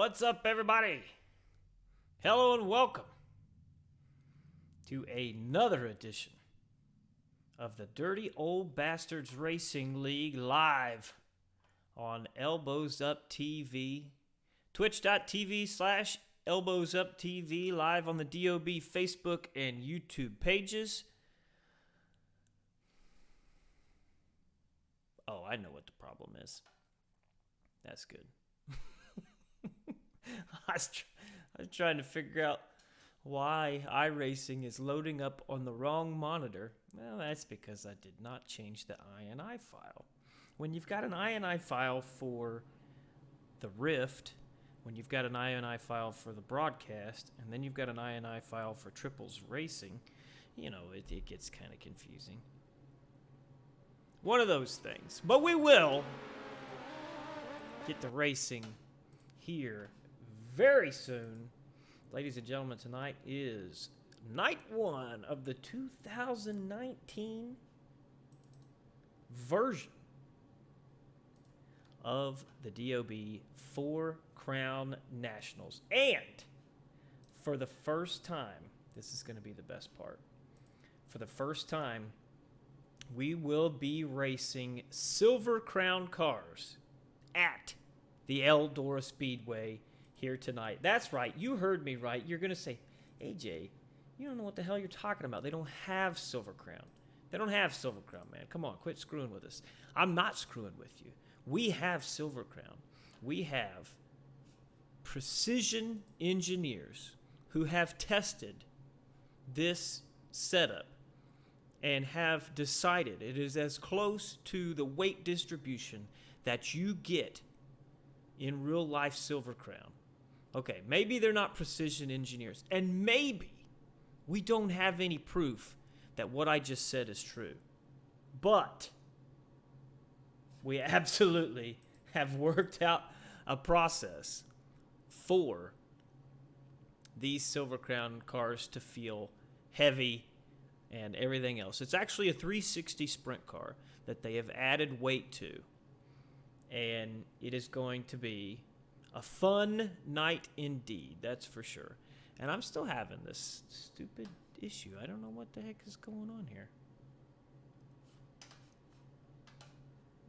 What's up, everybody? Hello and welcome to another edition of the Dirty Old Bastards Racing League live on Elbows Up TV, twitch.tv/Elbows Up TV, live on the DOB Facebook and YouTube pages. Oh, I know what the problem is. That's good. I was trying to figure out why iRacing is loading up on the wrong monitor. Well, that's because I did not change the INI file. When you've got an INI file for the Rift, when you've got an INI file for the broadcast, and then you've got an INI file for Triples Racing, you know, it gets kind of confusing. One of those things. But we will get to racing here very soon. Ladies and gentlemen, tonight is night one of the 2019 version of the DOB 4 Crown Nationals. And for the first time, this is going to be the best part. For the first time, we will be racing Silver Crown cars at the Eldora Speedway here tonight. That's right. You heard me right. You're going to say, AJ, you don't know what the hell you're talking about. They don't have Silver Crown. They don't have Silver Crown, man. Come on, quit screwing with us. I'm not screwing with you. We have Silver Crown. We have precision engineers who have tested this setup and have decided it is as close to the weight distribution that you get in real life Silver Crown. Okay, maybe they're not precision engineers, and maybe we don't have any proof that what I just said is true. But we absolutely have worked out a process for these Silver Crown cars to feel heavy and everything else. It's actually a 360 sprint car that they have added weight to. And it is going to be a fun night indeed, that's for sure. And I'm still having this stupid issue. I don't know what the heck is going on here.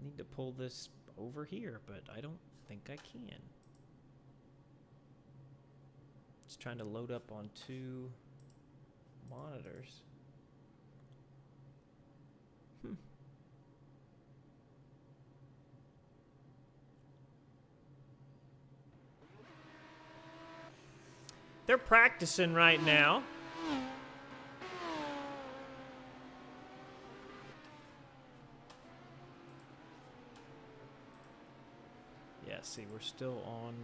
Need to pull this over here, but I don't think I can. It's trying to load up on two monitors. They're practicing right now. Yeah, see, we're still on.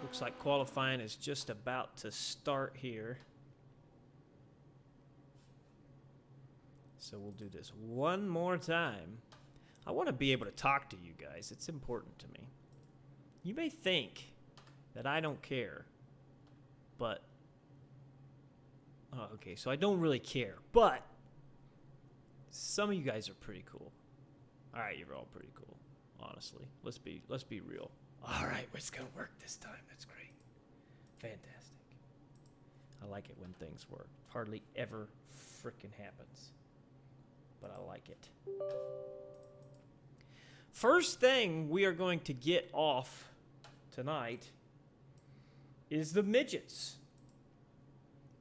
Looks like qualifying is just about to start here. So we'll do this one more time. I want to be able to talk to you guys. It's important to me. You may think that I don't care, but... Oh, okay, so I don't really care, but some of you guys are pretty cool. All right, you're all pretty cool, honestly. Let's be real. All right, it's going to work this time. That's great. Fantastic. I like it when things work. Hardly ever frickin' happens. But I like it. First thing we are going to get off tonight is the midgets.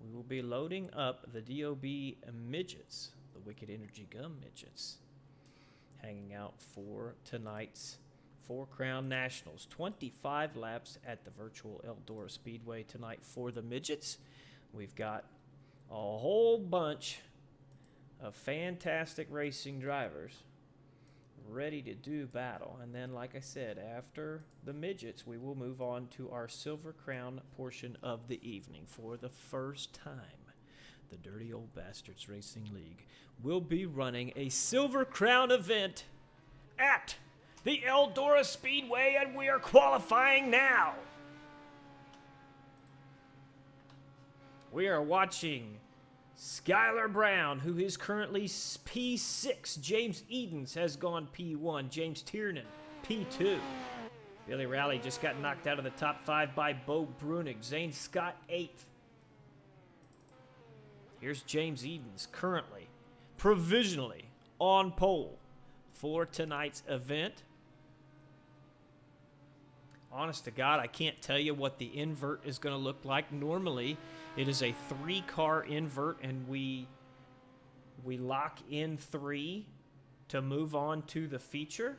We will be loading up the DOB midgets, the Wicked Energy Gum midgets, hanging out for tonight's 4 Crown Nationals. 25 laps at the virtual Eldora Speedway tonight for the midgets. We've got a whole bunch of fantastic racing drivers ready to do battle. And then, like I said, after the midgets, we will move on to our Silver Crown portion of the evening. For the first time, the Dirty Old Bastards Racing League will be running a Silver Crown event at the Eldora Speedway, and we are qualifying now. We are watching Skylar Brown, who is currently P6. James Edens has gone P1. James Tiernan, P2. Billy Rowley just got knocked out of the top 5 by Bo Brunig. Zane Scott, 8th. Here's James Edens, currently, provisionally, on pole for tonight's event. Honest to God, I can't tell you what the invert is going to look like. Normally, it is a 3-car invert, and we lock in 3 to move on to the feature.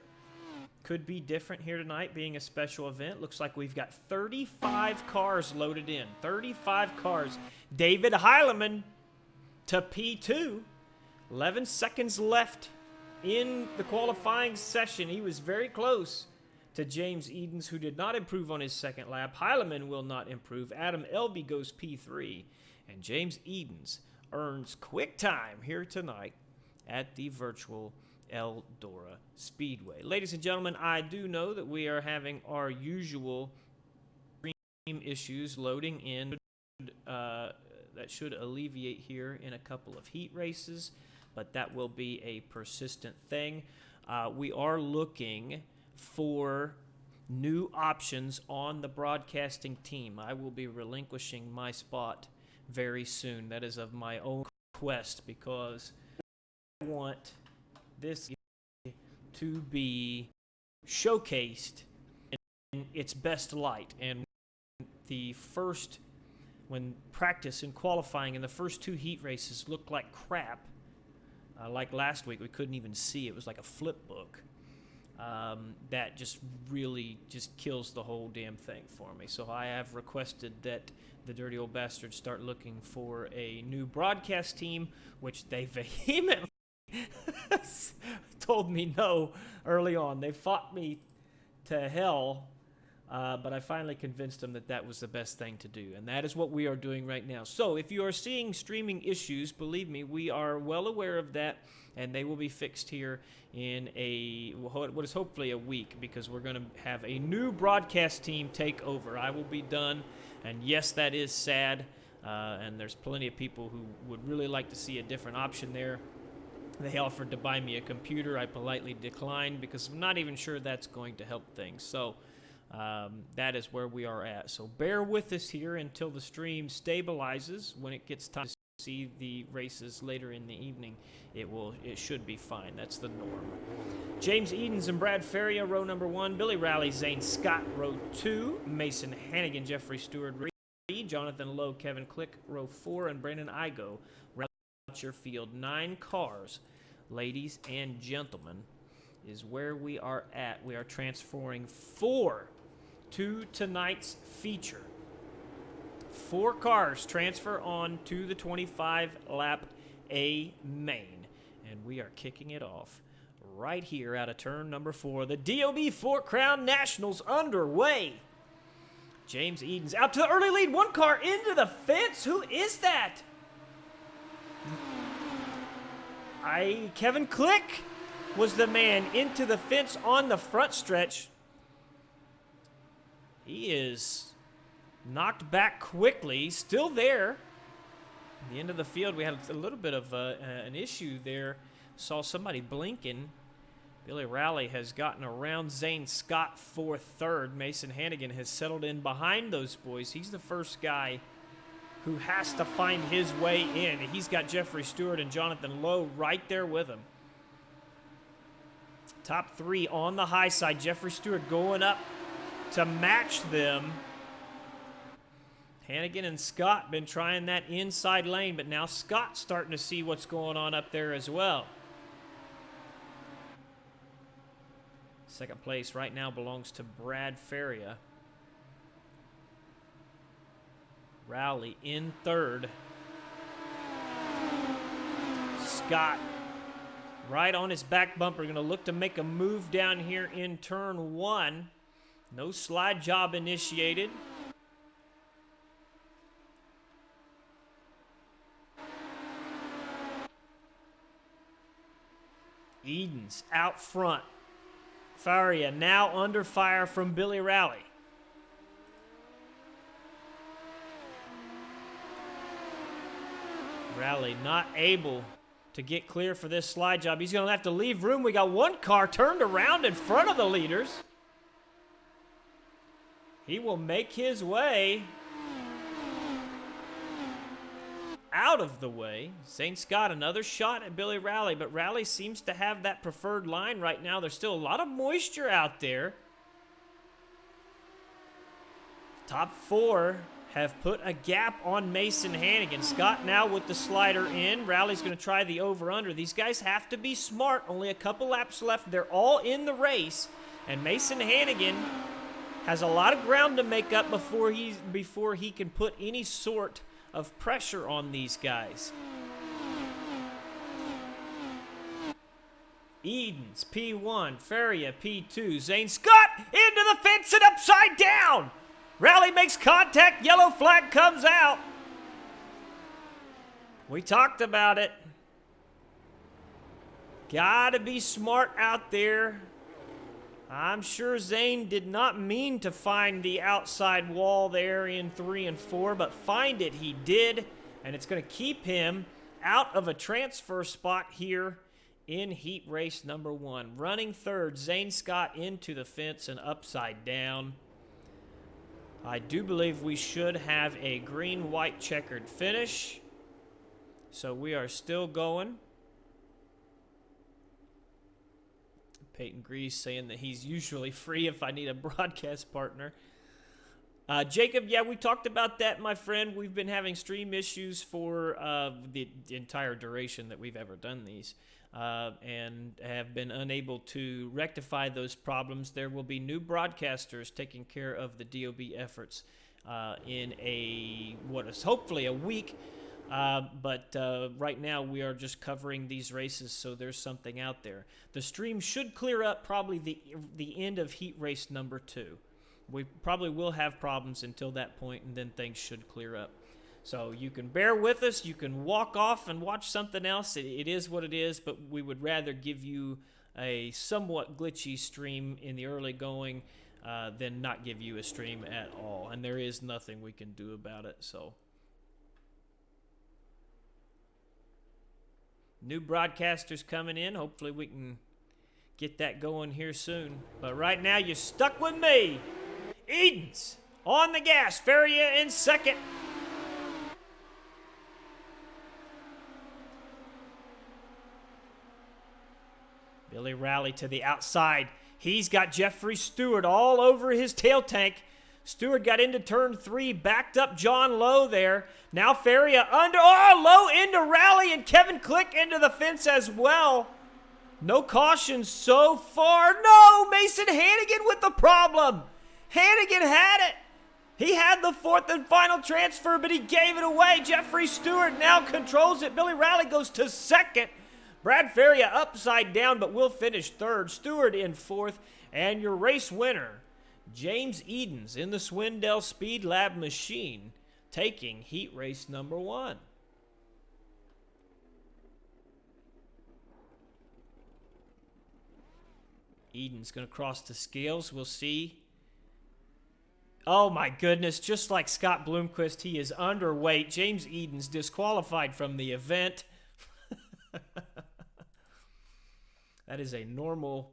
Could be different here tonight, being a special event. Looks like we've got 35 cars loaded in. 35 cars. David Heileman to P2. 11 seconds left in the qualifying session. He was very close to James Edens, who did not improve on his second lap. Heileman will not improve. Adam Elby goes P3. And James Edens earns quick time here tonight at the virtual Eldora Speedway. Ladies and gentlemen, I do know that we are having our usual stream issues loading in. That should alleviate here in a couple of heat races, but that will be a persistent thing. We are looking for new options on the broadcasting team. I will be relinquishing my spot very soon. That is of my own quest, because I want this to be showcased in its best light. And when practice and qualifying in the first 2 heat races looked like crap, like last week, we couldn't even see. It was like a flip book. That just really just kills the whole damn thing for me. So I have requested that the dirty old bastards start looking for a new broadcast team, which they vehemently told me no early on. They fought me to hell, but I finally convinced them that that was the best thing to do, and that is what we are doing right now. So if you are seeing streaming issues, believe me, we are well aware of that, and they will be fixed here in what is hopefully a week, because we're going to have a new broadcast team take over. I will be done, and yes, that is sad, and there's plenty of people who would really like to see a different option there. They offered to buy me a computer. I politely declined because I'm not even sure that's going to help things. So that is where we are at. So bear with us here until the stream stabilizes. When it gets time to see the races later in the evening, it should be fine. That's the norm. James Edens and Brad Faria, row number 1. Billy Rowley, Zane Scott, row 2. Mason Hannigan, Jeffrey Stewart, row 3. Jonathan Lowe, Kevin Click, row 4. And Brandon Igo, your field. 9 cars, ladies and gentlemen, is where we are at. We are transferring 4 to tonight's feature. 4 cars transfer on to the 25-lap A main, and we are kicking it off right here out of turn number 4. The DOB 4 Crown Nationals underway. James Edens out to the early lead. 1 car into the fence. Who is that? Kevin Click was the man into the fence on the front stretch. He is knocked back quickly, still there. At the end of the field, we had a little bit of an issue there. Saw somebody blinking. Billy Rowley has gotten around Zane Scott for 3rd. Mason Hannigan has settled in behind those boys. He's the first guy who has to find his way in. He's got Jeffrey Stewart and Jonathan Lowe right there with him. Top 3 on the high side. Jeffrey Stewart going up to match them. Hannigan and Scott been trying that inside lane, but now Scott's starting to see what's going on up there as well. Second place right now belongs to Brad Faria. Rowley in 3rd. Scott right on his back bumper. Going to look to make a move down here in turn 1. No slide job initiated. Edens out front. Faria now under fire from Billy Rowley. Rally not able to get clear for this slide job. He's going to have to leave room. We got one car turned around in front of the leaders. He will make his way out of the way. Zane Scott, another shot at Billy Rally, but Rally seems to have that preferred line right now. There's still a lot of moisture out there. Top four have put a gap on Mason Hannigan. Scott now with the slider in. Rally's going to try the over-under. These guys have to be smart. Only a couple laps left. They're all in the race. And Mason Hannigan has a lot of ground to make up before he can put any sort of pressure on these guys. Edens, P1. Feria, P2. Zane Scott into the fence and upside down. Rally makes contact. Yellow flag comes out. We talked about it. Gotta be smart out there. I'm sure Zane did not mean to find the outside wall there in 3 and 4, but find it he did, and it's going to keep him out of a transfer spot here in heat race number 1. Running third, Zane Scott into the fence and upside down. I do believe we should have a green-white checkered finish, so we are still going. Peyton Grease saying that he's usually free if I need a broadcast partner. Jacob, yeah, we talked about that, my friend. We've been having stream issues for the entire duration that we've ever done these, and have been unable to rectify those problems. There will be new broadcasters taking care of the DOB efforts in what is hopefully a week. But right now we are just covering these races, so there's something out there. The stream should clear up probably the end of heat race number 2. We probably will have problems until that point, and then things should clear up. So you can bear with us. You can walk off and watch something else. It is what it is, but we would rather give you a somewhat glitchy stream in the early going than not give you a stream at all. And there is nothing we can do about it, so... New broadcasters coming in. Hopefully we can get that going here soon. But right now you're stuck with me. Edens on the gas. Feria in second. Billy Rally to the outside. He's got Jeffrey Stewart all over his tail tank. Stewart got into turn 3, backed up John Lowe there. Now Feria under, Lowe into Rally, and Kevin Click into the fence as well. No cautions so far. No, Mason Hannigan with the problem. Hannigan had it. He had the 4th and final transfer, but he gave it away. Jeffrey Stewart now controls it. Billy Rally goes to second. Brad Feria upside down, but will finish third. Stewart in 4th, and your race winner, James Edens in the Swindell Speed Lab machine, taking heat race number 1. Edens going to cross the scales. We'll see. Oh my goodness, just like Scott Bloomquist, he is underweight. James Edens disqualified from the event. That is a normal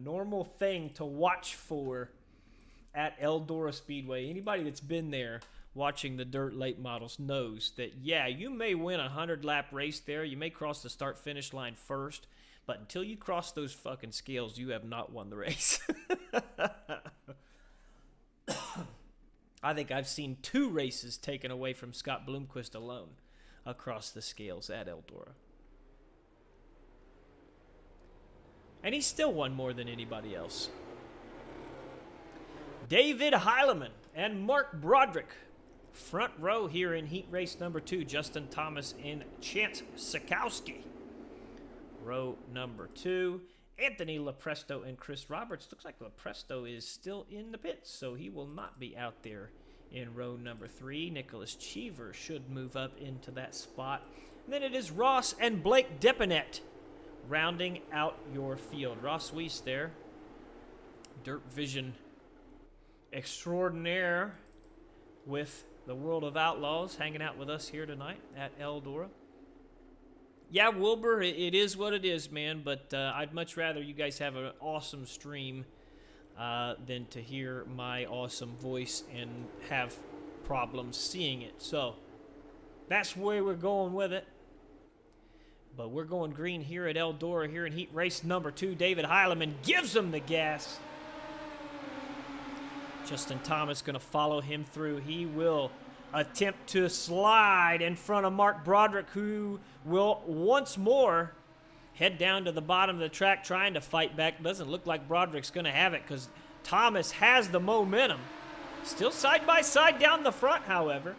normal thing to watch for at Eldora Speedway. Anybody that's been there watching the dirt late models knows that, yeah, you may win a 100-lap race there. You may cross the start-finish line first, but until you cross those fucking scales, you have not won the race. I think I've seen 2 races taken away from Scott Bloomquist alone across the scales at Eldora. And he still won more than anybody else. David Heileman and Mark Broderick, front row here in heat race number 2. Justin Thomas and Chance Sikowski. Row number 2. Anthony Lepresto and Chris Roberts. Looks like Lepresto is still in the pits, so he will not be out there in row number 3. Nicholas Cheever should move up into that spot. And then it is Ross and Blake Depinet rounding out your field. Ross Weiss there, Dirt Vision extraordinaire with the World of Outlaws, hanging out with us here tonight at Eldora. Yeah, Wilbur, it is what it is, man, but I'd much rather you guys have an awesome stream than to hear my awesome voice and have problems seeing it. So that's where we're going with it. But we're going green here at Eldora here in heat race number 2. David Heilemann gives him the gas. Justin Thomas going to follow him through. He will attempt to slide in front of Mark Broderick, who will once more head down to the bottom of the track trying to fight back. Doesn't look like Broderick's going to have it because Thomas has the momentum. Still side by side down the front, however.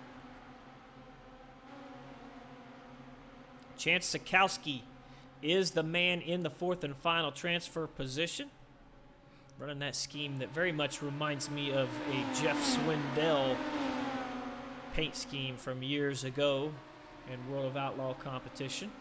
Chance Sikowski is the man in the 4th and final transfer position. Running that scheme that very much reminds me of a Jeff Swindell paint scheme from years ago in World of Outlaw competition.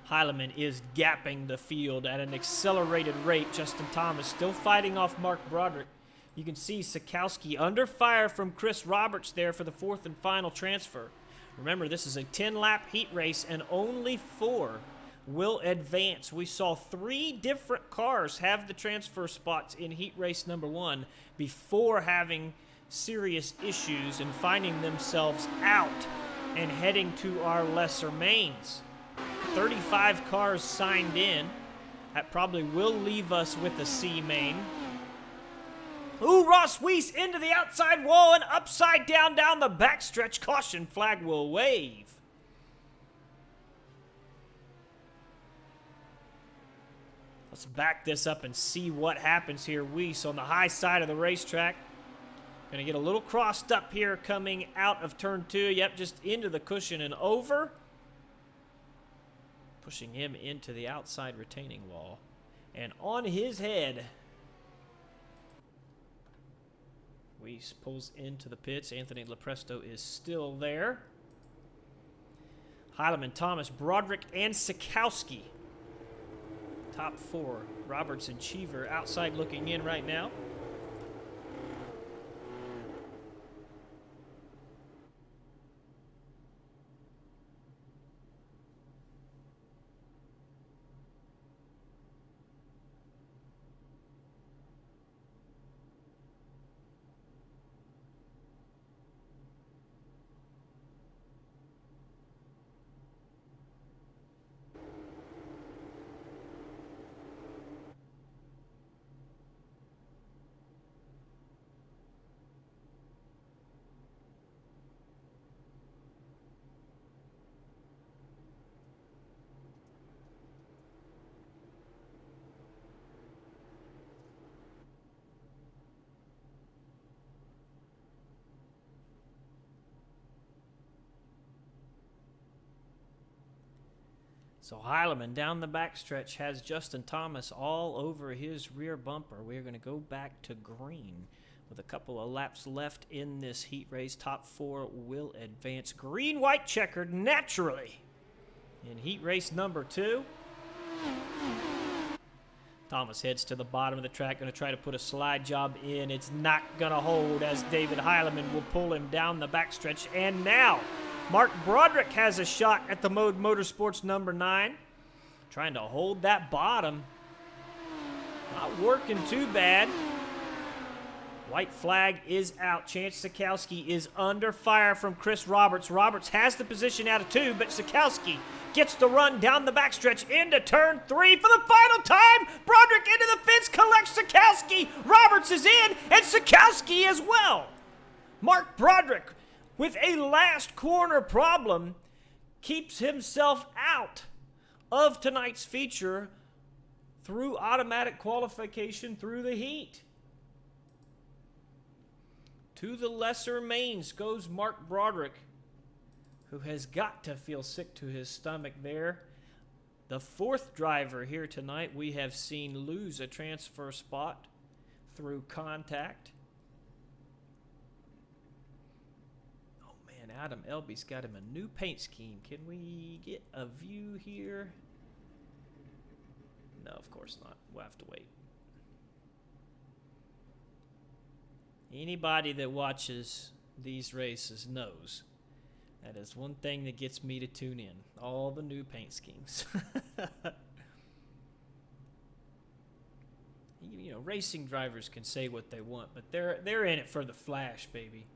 Heilemann is gapping the field at an accelerated rate. Justin Thomas still fighting off Mark Broderick. You can see Sikowski under fire from Chris Roberts there for the 4th and final transfer. Remember, this is a 10-lap heat race, and only 4 will advance. We saw 3 different cars have the transfer spots in heat race number 1 before having serious issues and finding themselves out and heading to our lesser mains. 35 cars signed in. That probably will leave us with a C main. Ooh, Ross Weiss into the outside wall and upside down the backstretch. Caution flag will wave. Let's back this up and see what happens here. Weiss on the high side of the racetrack. Going to get a little crossed up here coming out of turn 2. Yep, just into the cushion and over. Pushing him into the outside retaining wall. And on his head, Weiss pulls into the pits. Anthony Lepresto is still there. Heilemann, Thomas, Broderick, and Sikowski. Top 4. Roberts and Cheever outside looking in right now. So Heilemann down the backstretch has Justin Thomas all over his rear bumper. We're going to go back to green with a couple of laps left in this heat race. Top 4 will advance. Green-white checkered naturally in heat race number 2. Thomas heads to the bottom of the track, going to try to put a slide job in. It's not going to hold as David Heilemann will pull him down the backstretch. And now Mark Broderick has a shot at the Mode Motorsports number 9. Trying to hold that bottom. Not working too bad. White flag is out. Chance Sikowski is under fire from Chris Roberts. Roberts has the position out of 2, but Sikowski gets the run down the backstretch into turn 3 for the final time. Broderick into the fence, collects Sikowski. Roberts is in, and Sikowski as well. Mark Broderick, with a last corner problem, keeps himself out of tonight's feature through automatic qualification through the heat. To the lesser mains goes Mark Broderick, who has got to feel sick to his stomach there. The 4th driver here tonight we have seen lose a transfer spot through contact. Adam Elby's got him a new paint scheme. Can we get a view here? No, of course not. We'll have to wait. Anybody that watches these races knows that is one thing that gets me to tune in. All the new paint schemes. You know, racing drivers can say what they want, but they're in it for the flash, baby.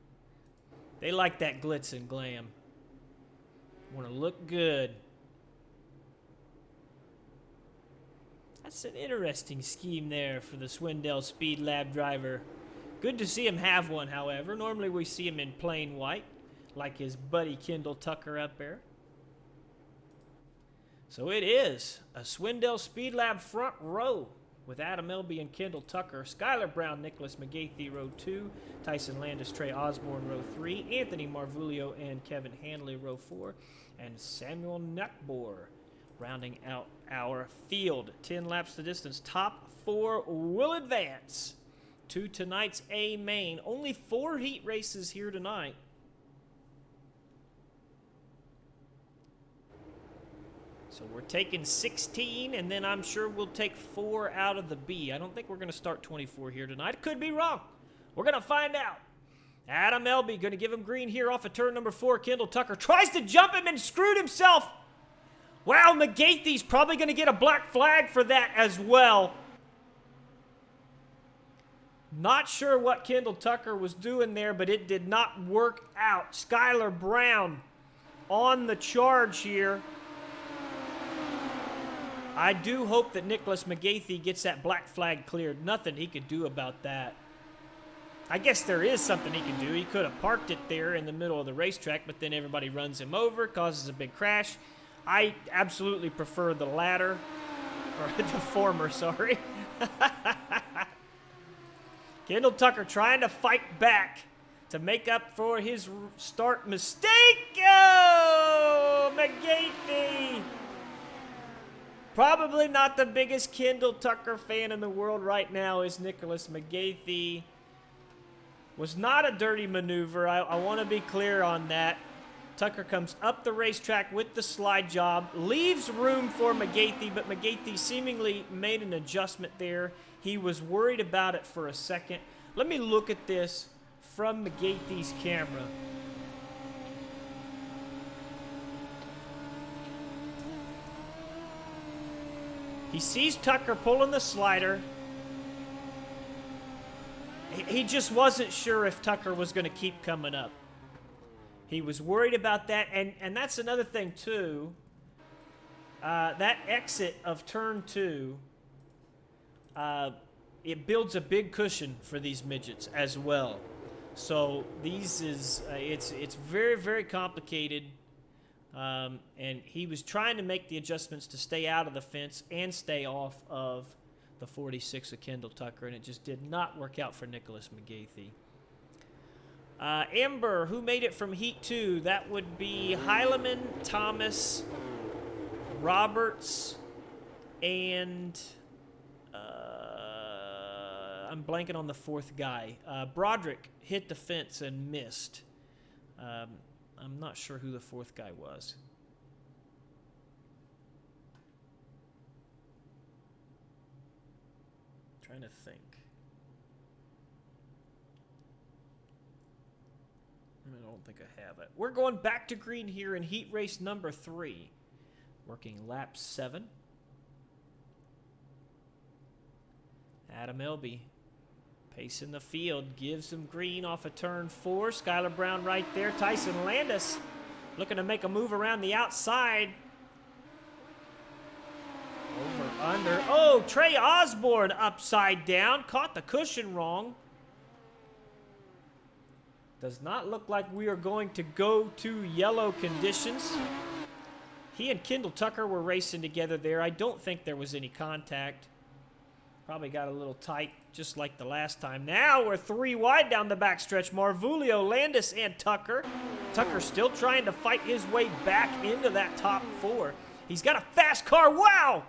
They like that glitz and glam. Want to look good. That's an interesting scheme there for the Swindell Speed Lab driver. Good to see him have one, however. Normally we see him in plain white, like his buddy Kendall Tucker up there. So it is a Swindell Speed Lab front row with Adam Elby and Kendall Tucker, Skylar Brown, Nicholas McGathey, row 2, Tyson Landis, Trey Osborne, row 3, Anthony Marvulio and Kevin Hanley, row 4, and Samuel Neckbor rounding out our field. 10 laps the distance. Top 4 will advance to tonight's A main. Only 4 heat races here tonight. So we're taking 16, and then I'm sure we'll take 4 out of the B. I don't think we're going to start 24 here tonight. Could be wrong. We're going to find out. Adam Elby going to give him green here off of turn number 4. Kendall Tucker tries to jump him and screwed himself. Wow, McGathey's probably going to get a black flag for that as well. Not sure what Kendall Tucker was doing there, but it did not work out. Skylar Brown on the charge here. I do hope that Nicholas McGathey gets that black flag cleared. Nothing he could do about that. I guess there is something he can do. He could have parked it there in the middle of the racetrack, but then everybody runs him over, causes a big crash. I absolutely prefer the latter, or the former, sorry. Kendall Tucker trying to fight back to make up for his start mistake. Oh, McGathey. Probably not the biggest Kendall Tucker fan in the world right now is Nicholas McGathey. Was not a dirty maneuver. I want to be clear on that. Tucker comes up the racetrack with the slide job, leaves room for McGathey, but McGathey seemingly made an adjustment there. He was worried about it for a second. Let me look at this from McGathey's camera. He sees Tucker pulling the slider. He just wasn't sure if Tucker was going to keep coming up. He was worried about that, and that's another thing, too. That exit of turn 2, it builds a big cushion for these midgets as well. So these is, it's very, very complicated. And he was trying to make the adjustments to stay out of the fence and stay off of the 46 of Kendall Tucker, and it just did not work out for Nicholas McGathey. Amber, who made it from Heat 2? That would be Heileman, Thomas, Roberts, and I'm blanking on the 4th guy. Broderick hit the fence and missed. I'm not sure who the 4th guy was. Trying to think. I don't think I have it. We're going back to green here in heat race number 3. Working lap 7. Adam Elby pacing the field, gives him green off of turn 4. Skylar Brown right there. Tyson Landis looking to make a move around the outside. Over, under. Oh, Trey Osborne upside down. Caught the cushion wrong. Does not look like we are going to go to yellow conditions. He and Kendall Tucker were racing together there. I don't think there was any contact. Probably got a little tight, just like the last time. Now we're 3 wide down the backstretch. Marvulio, Landis, and Tucker. Tucker still trying to fight his way back into that top 4. He's got a fast car. Wow!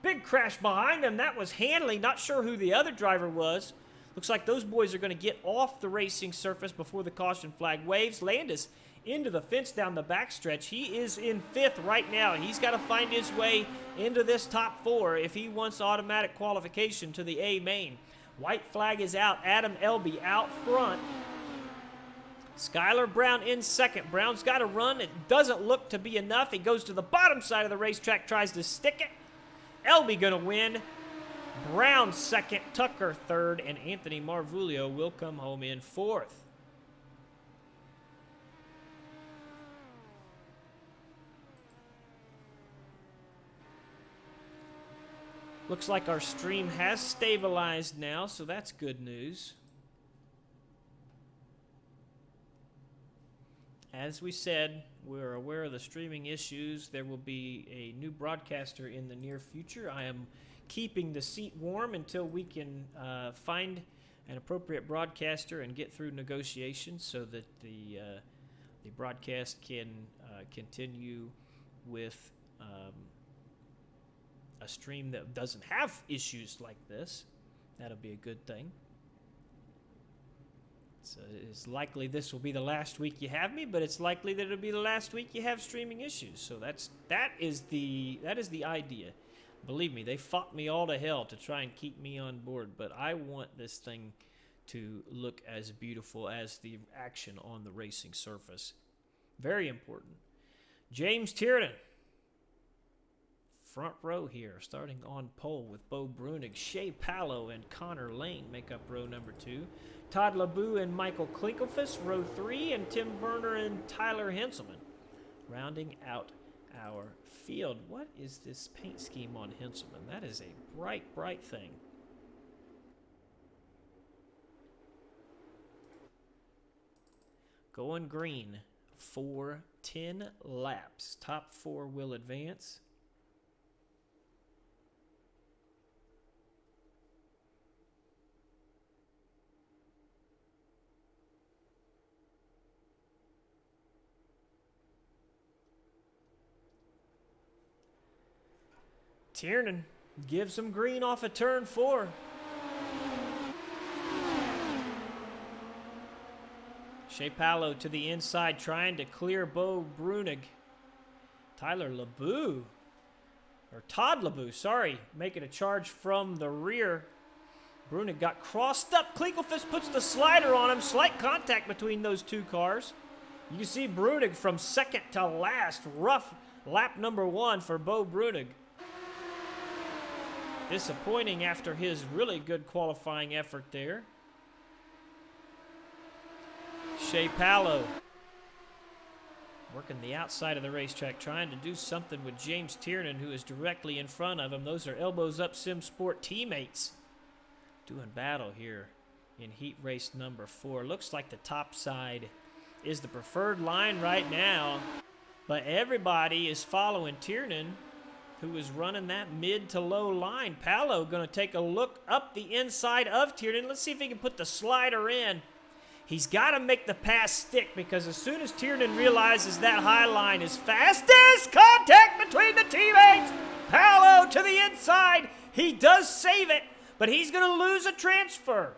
Big crash behind him. That was Hanley. Not sure who the other driver was. Looks like those boys are going to get off the racing surface before the caution flag waves. Landis into the fence down the backstretch. He is in 5th right now. He's got to find his way into this top 4 if he wants automatic qualification to the A main. White flag is out. Adam Elby out front. Skylar Brown in second. Brown's got a run. It doesn't look to be enough. He goes to the bottom side of the racetrack, tries to stick it. Elby going to win. Brown second, Tucker third, and Anthony Marvulio will come home in fourth. Looks like our stream has stabilized now, so that's good news. As we said, we're aware of the streaming issues. There will be a new broadcaster in the near future. I am keeping the seat warm until we can find an appropriate broadcaster and get through negotiations so that the broadcast can continue with a stream that doesn't have issues like this. That'll be a good thing. So it's likely this will be the last week you have me, but it's likely that it'll be the last week you have streaming issues. So that is the idea. Believe me, they fought me all to hell to try and keep me on board, but I want this thing to look as beautiful as the action on the racing surface. Very important. James Tiernan, front row here, starting on pole with Bo Brunig. Shea Pallow and Connor Lane make up row number 2. Todd LeBeau and Michael Klinkelfuss, row 3, and Tim Berner and Tyler Henselman rounding out our field. What is this paint scheme on Henselman? That is a bright, bright thing. Going green for 10 laps. Top 4 will advance. Tiernan gives him green off of turn 4. Shea Pallow to the inside trying to clear Bo Brunig. Tyler LeBeau, or Todd LeBeau, sorry, making a charge from the rear. Brunig got crossed up. Klinkelfuss puts the slider on him. Slight contact between those two cars. You can see Brunig from second to last. Rough lap number 1 for Bo Brunig. Disappointing after his really good qualifying effort there. Shea Pallow working the outside of the racetrack, trying to do something with James Tiernan, who is directly in front of him. Those are elbows up Sim Sport teammates doing battle here in heat race number 4. Looks like the top side is the preferred line right now, but everybody is following Tiernan, who is running that mid to low line. Pallow going to take a look up the inside of Tiernan. Let's see if he can put the slider in. He's got to make the pass stick, because as soon as Tiernan realizes that high line is fastest, contact between the teammates. Pallow to the inside. He does save it, but he's going to lose a transfer.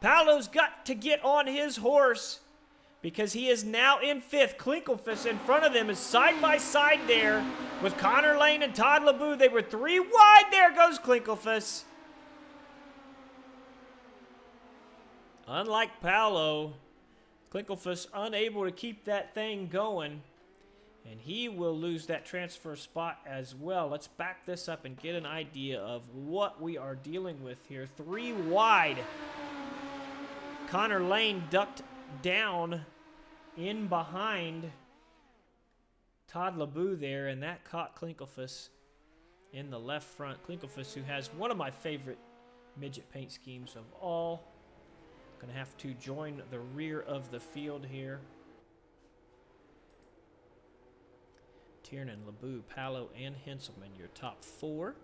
Pallow's got to get on his horse, because he is now in 5th. Klinkelfuss in front of them is side by side there with Connor Lane and Todd LeBeau. They were 3 wide. There goes Klinkelfuss. Unlike Pallow, Klinkelfuss unable to keep that thing going, and he will lose that transfer spot as well. Let's back this up and get an idea of what we are dealing with here. 3 wide. Connor Lane ducked down in behind Todd LeBeau there, and that caught Klinkelfuss in the left front. Klinkelfuss, who has one of my favorite midget paint schemes of all. Going to have to join the rear of the field here. Tiernan, LeBeau, Pallow, and Henselman, your top 4.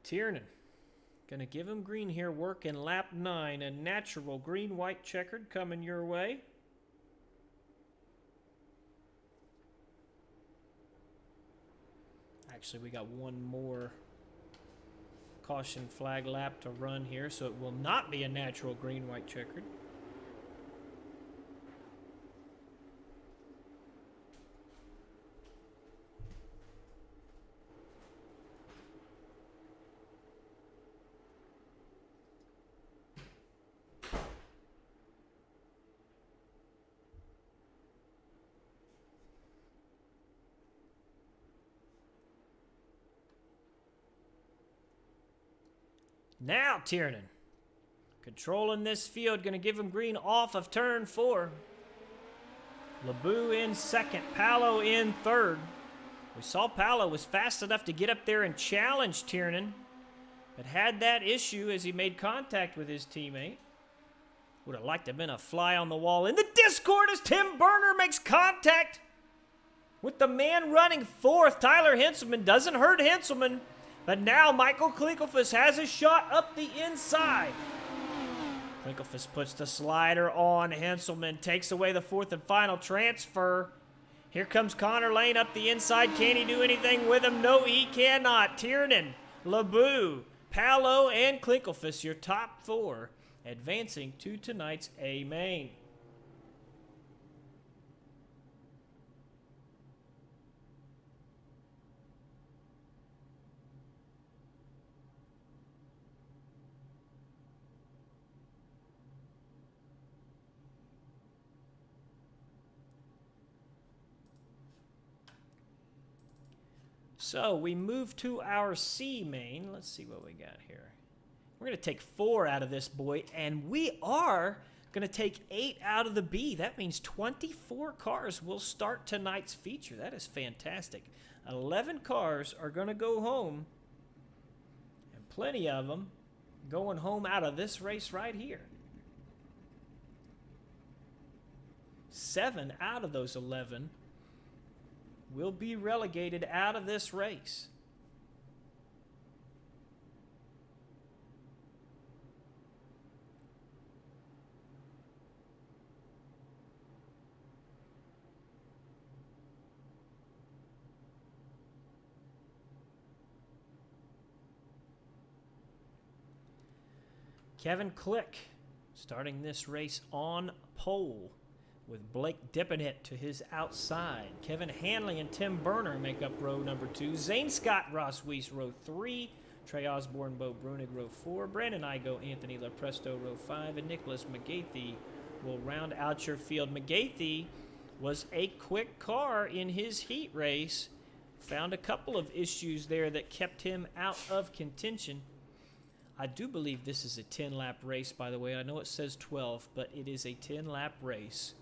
Tiernan Gonna give him green here, working lap 9. A natural green-white checkered coming your way. Actually, we got one more caution flag lap to run here, so it will not be a natural green-white checkered. Now Tiernan, controlling this field, going to give him green off of turn 4. LeBeau in second, Palo in third. We saw Palo was fast enough to get up there and challenge Tiernan, but had that issue as he made contact with his teammate. Would have liked to have been a fly on the wall in the Discord as Tim Berner makes contact with the man running fourth. Tyler Henselman doesn't hurt Henselman. But now Michael Klinkelfuss has a shot up the inside. Klinkelfuss puts the slider on. Henselman takes away the fourth and final transfer. Here comes Connor Lane up the inside. Can he do anything with him? No, he cannot. Tiernan, LeBeau, Palo, and Klinkelfuss, your top 4, advancing to tonight's A main. So we move to our C main. Let's see what we got here. We're going to take 4 out of this boy, and we are going to take 8 out of the B. That means 24 cars will start tonight's feature. That is fantastic. 11 cars are going to go home, and plenty of them going home out of this race right here. 7 out of those 11 will be relegated out of this race. Kevin Click starting this race on pole, with Blake Dippenet to his outside. Kevin Hanley and Tim Berner make up row number 2. Zane Scott, Ross Weiss, row 3. Trey Osborne, Bo Brunig, row 4. Brandon Igo, Anthony LaPresto, row 5. And Nicholas McGathy will round out your field. McGathy was a quick car in his heat race. Found a couple of issues there that kept him out of contention. I do believe this is a 10-lap race, by the way. I know it says 12, but it is a 10-lap race.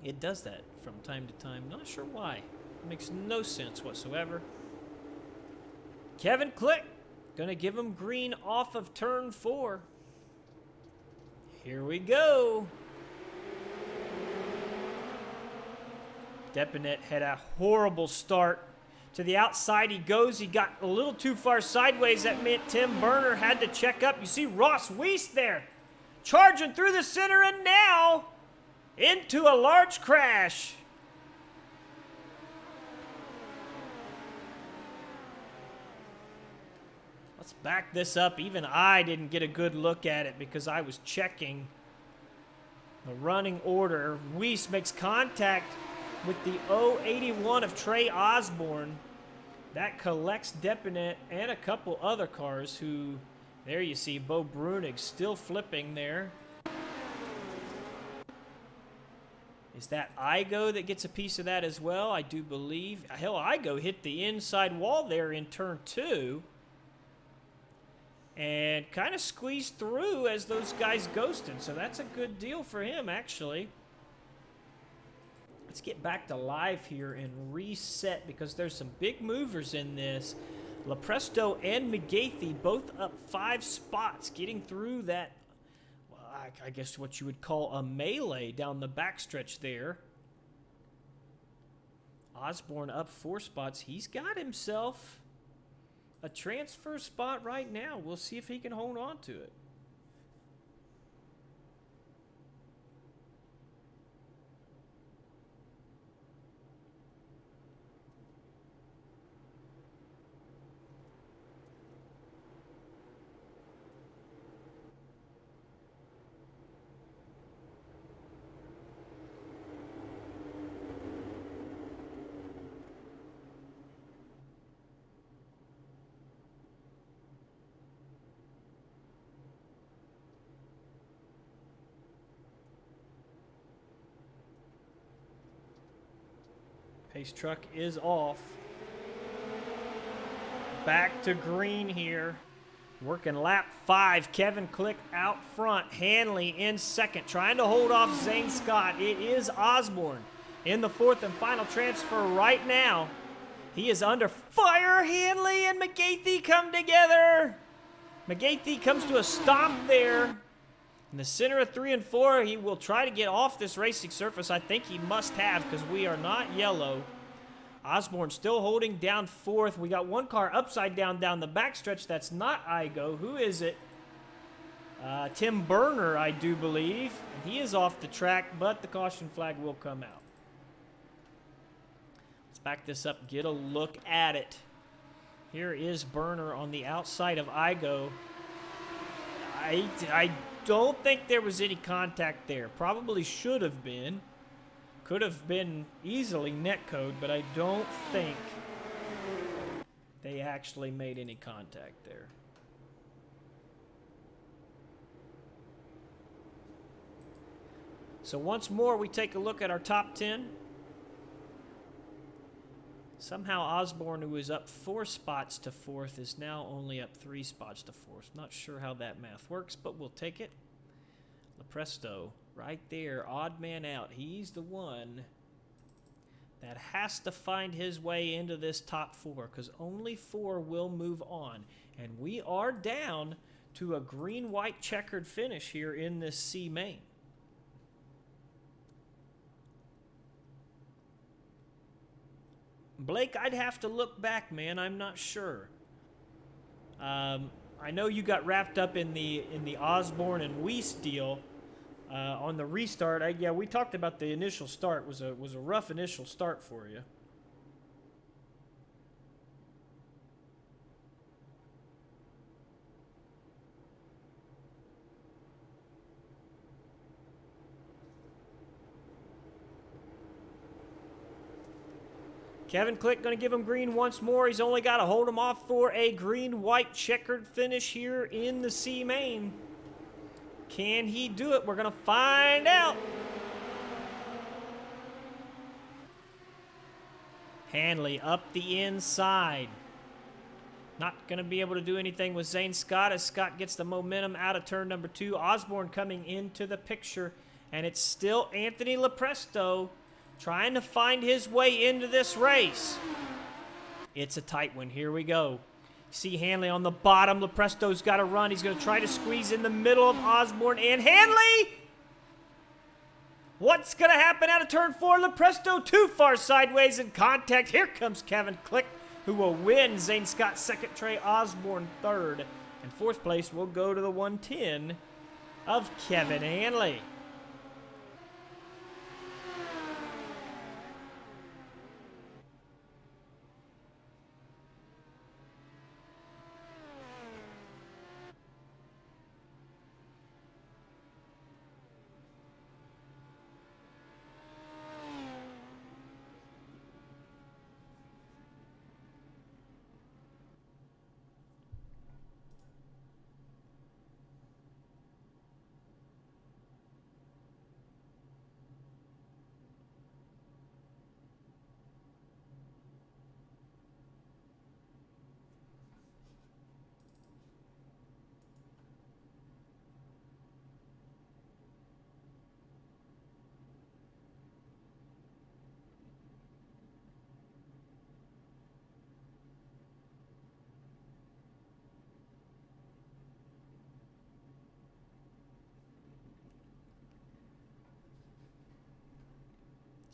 It does that from time to time. Not sure why. It makes no sense whatsoever. Kevin Click going to give him green off of turn 4. Here we go. Deppinet had a horrible start. To the outside he goes. He got a little too far sideways. That meant Tim Berner had to check up. You see Ross Weiss there, charging through the center, and now into a large crash. Let's back this up. Even I didn't get a good look at it because I was checking the running order. Weiss makes contact with the 081 of Trey Osborne. That collects Deppinet and a couple other cars who, there you see Bo Brunig still flipping there. Is that Igo that gets a piece of that as well? I do believe. Hell, Igo hit the inside wall there in turn 2. And kind of squeezed through as those guys ghosted. So that's a good deal for him, actually. Let's get back to live here and reset because there's some big movers in this. LaPresto and McGathy both up 5 spots, getting through that, well, I guess what you would call a melee down the backstretch there. Osborne up 4 spots. He's got himself a transfer spot right now. We'll see if he can hold on to it. Pace truck is off. Back to green here. Working lap 5. Kevin Click out front. Hanley in second. Trying to hold off Zane Scott. It is Osborne in the 4th and final transfer right now. He is under fire. Hanley and McGathey come together. McGathey comes to a stop there. In the center of 3 and 4, he will try to get off this racing surface. I think he must have because we are not yellow. Osborne still holding down 4th. We got one car upside down the backstretch. That's not Igo. Who is it? Tim Berner, I do believe. And he is off the track, but the caution flag will come out. Let's back this up, get a look at it. Here is Berner on the outside of Igo. I don't think there was any contact there. Probably should have been. Could have been easily netcode, but I don't think they actually made any contact there. So once more, we take a look at our top 10. Somehow Osborne, who is up 4 spots to 4th, is now only up 3 spots to 4th. Not sure how that math works, but we'll take it. Lepresto, right there, odd man out. He's the one that has to find his way into this top 4 because only 4 will move on. And we are down to a green-white checkered finish here in this C main. Blake, I'd have to look back, man. I'm not sure. I know you got wrapped up in the Osborne and Weiss deal on the restart. Yeah, we talked about the initial start. Was a rough initial start for you. Kevin Click going to give him green once more. He's only got to hold him off for a green-white checkered finish here in the C main. Can he do it? We're going to find out. Hanley up the inside. Not going to be able to do anything with Zane Scott as Scott gets the momentum out of turn number 2. Osborne coming into the picture, and it's still Anthony Lepresto trying to find his way into this race. It's a tight one. Here we go. See Hanley on the bottom. Lepresto's got to run. He's going to try to squeeze in the middle of Osborne and Hanley. What's going to happen out of turn 4? Lepresto too far sideways in contact. Here comes Kevin Click, who will win. Zane Scott second, Trey Osborne third. And 4th place will go to the 110 of Kevin Hanley.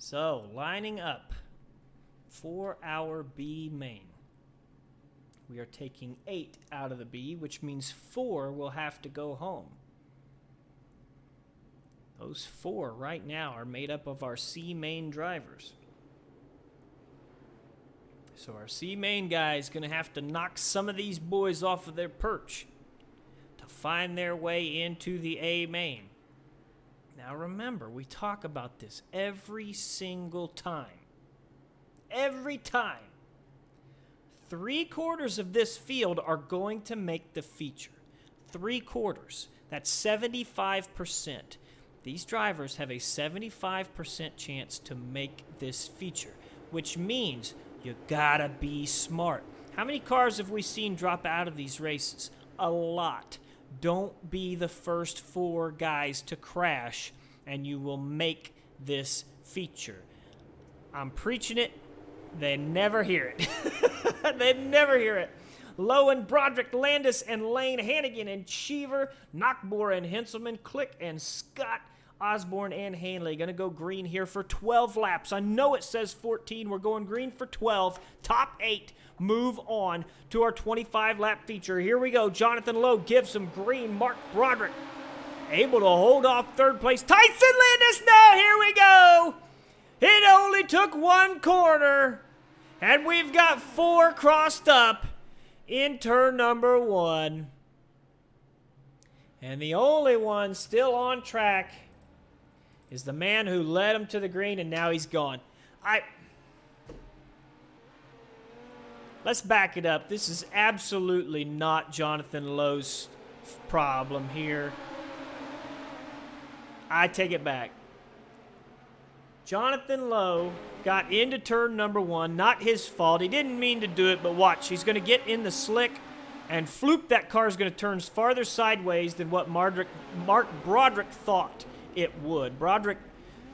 So, lining up for our B main. We are taking 8 out of the B, which means 4 will have to go home. Those 4 right now are made up of our C main drivers. So our C main guy is going to have to knock some of these boys off of their perch to find their way into the A main. Now remember, we talk about this every single time. Every time. 3/4 of this field are going to make the feature. 3/4. That's 75%. These drivers have a 75% chance to make this feature, which means you gotta be smart. How many cars have we seen drop out of these races? A lot. Don't be the first 4 guys to crash, and you will make this feature. I'm preaching it. They never hear it. They never hear it. Lowen, Broderick, Landis, and Lane, Hannigan, and Cheever, Knockbor, and Henselman, Click, and Scott, Osborne, and Hanley. Going to go green here for 12 laps. I know it says 14. We're going green for 12. Top 8 move on to our 25-lap feature. Here we go. Jonathan Lowe gives him green. Mark Broderick able to hold off third place. Tyson Landis, no, here we go. It only took 1 corner, and we've got 4 crossed up in turn number 1. And the only one still on track is the man who led him to the green, and now he's gone. Let's back it up. This is absolutely not Jonathan Lowe's problem here. I take it back. Jonathan Lowe got into turn number 1. Not his fault. He didn't mean to do it, but watch. He's going to get in the slick, and floop, that car is going to turn farther sideways than what Mark Broderick thought it would. Broderick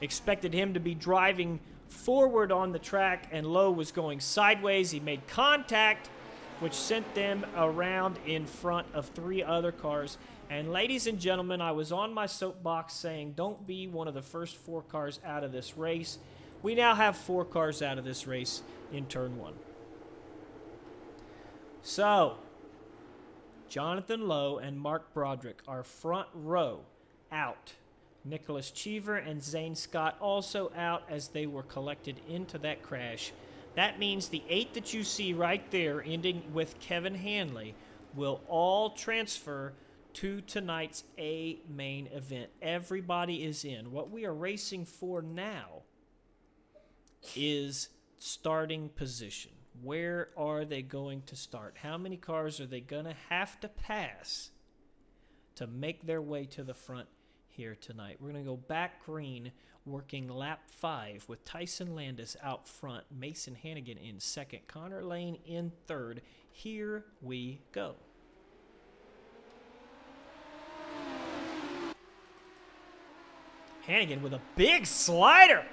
expected him to be driving forward on the track, and Lowe was going sideways. He made contact, which sent them around in front of 3 other cars. And ladies and gentlemen, I was on my soapbox saying, don't be one of the first 4 cars out of this race. We now have 4 cars out of this race in turn 1. So, Jonathan Lowe and Mark Broderick are front row out. Nicholas Cheever and Zane Scott also out as they were collected into that crash. That means the 8 that you see right there, ending with Kevin Hanley, will all transfer to tonight's A main event. Everybody is in. What we are racing for now is starting position. Where are they going to start? How many cars are they going to have to pass to make their way to the front here tonight? We're going to go back green, working lap 5 with Tyson Landis out front, Mason Hannigan in second, Connor Lane in third. Here we go. Hannigan with a big slider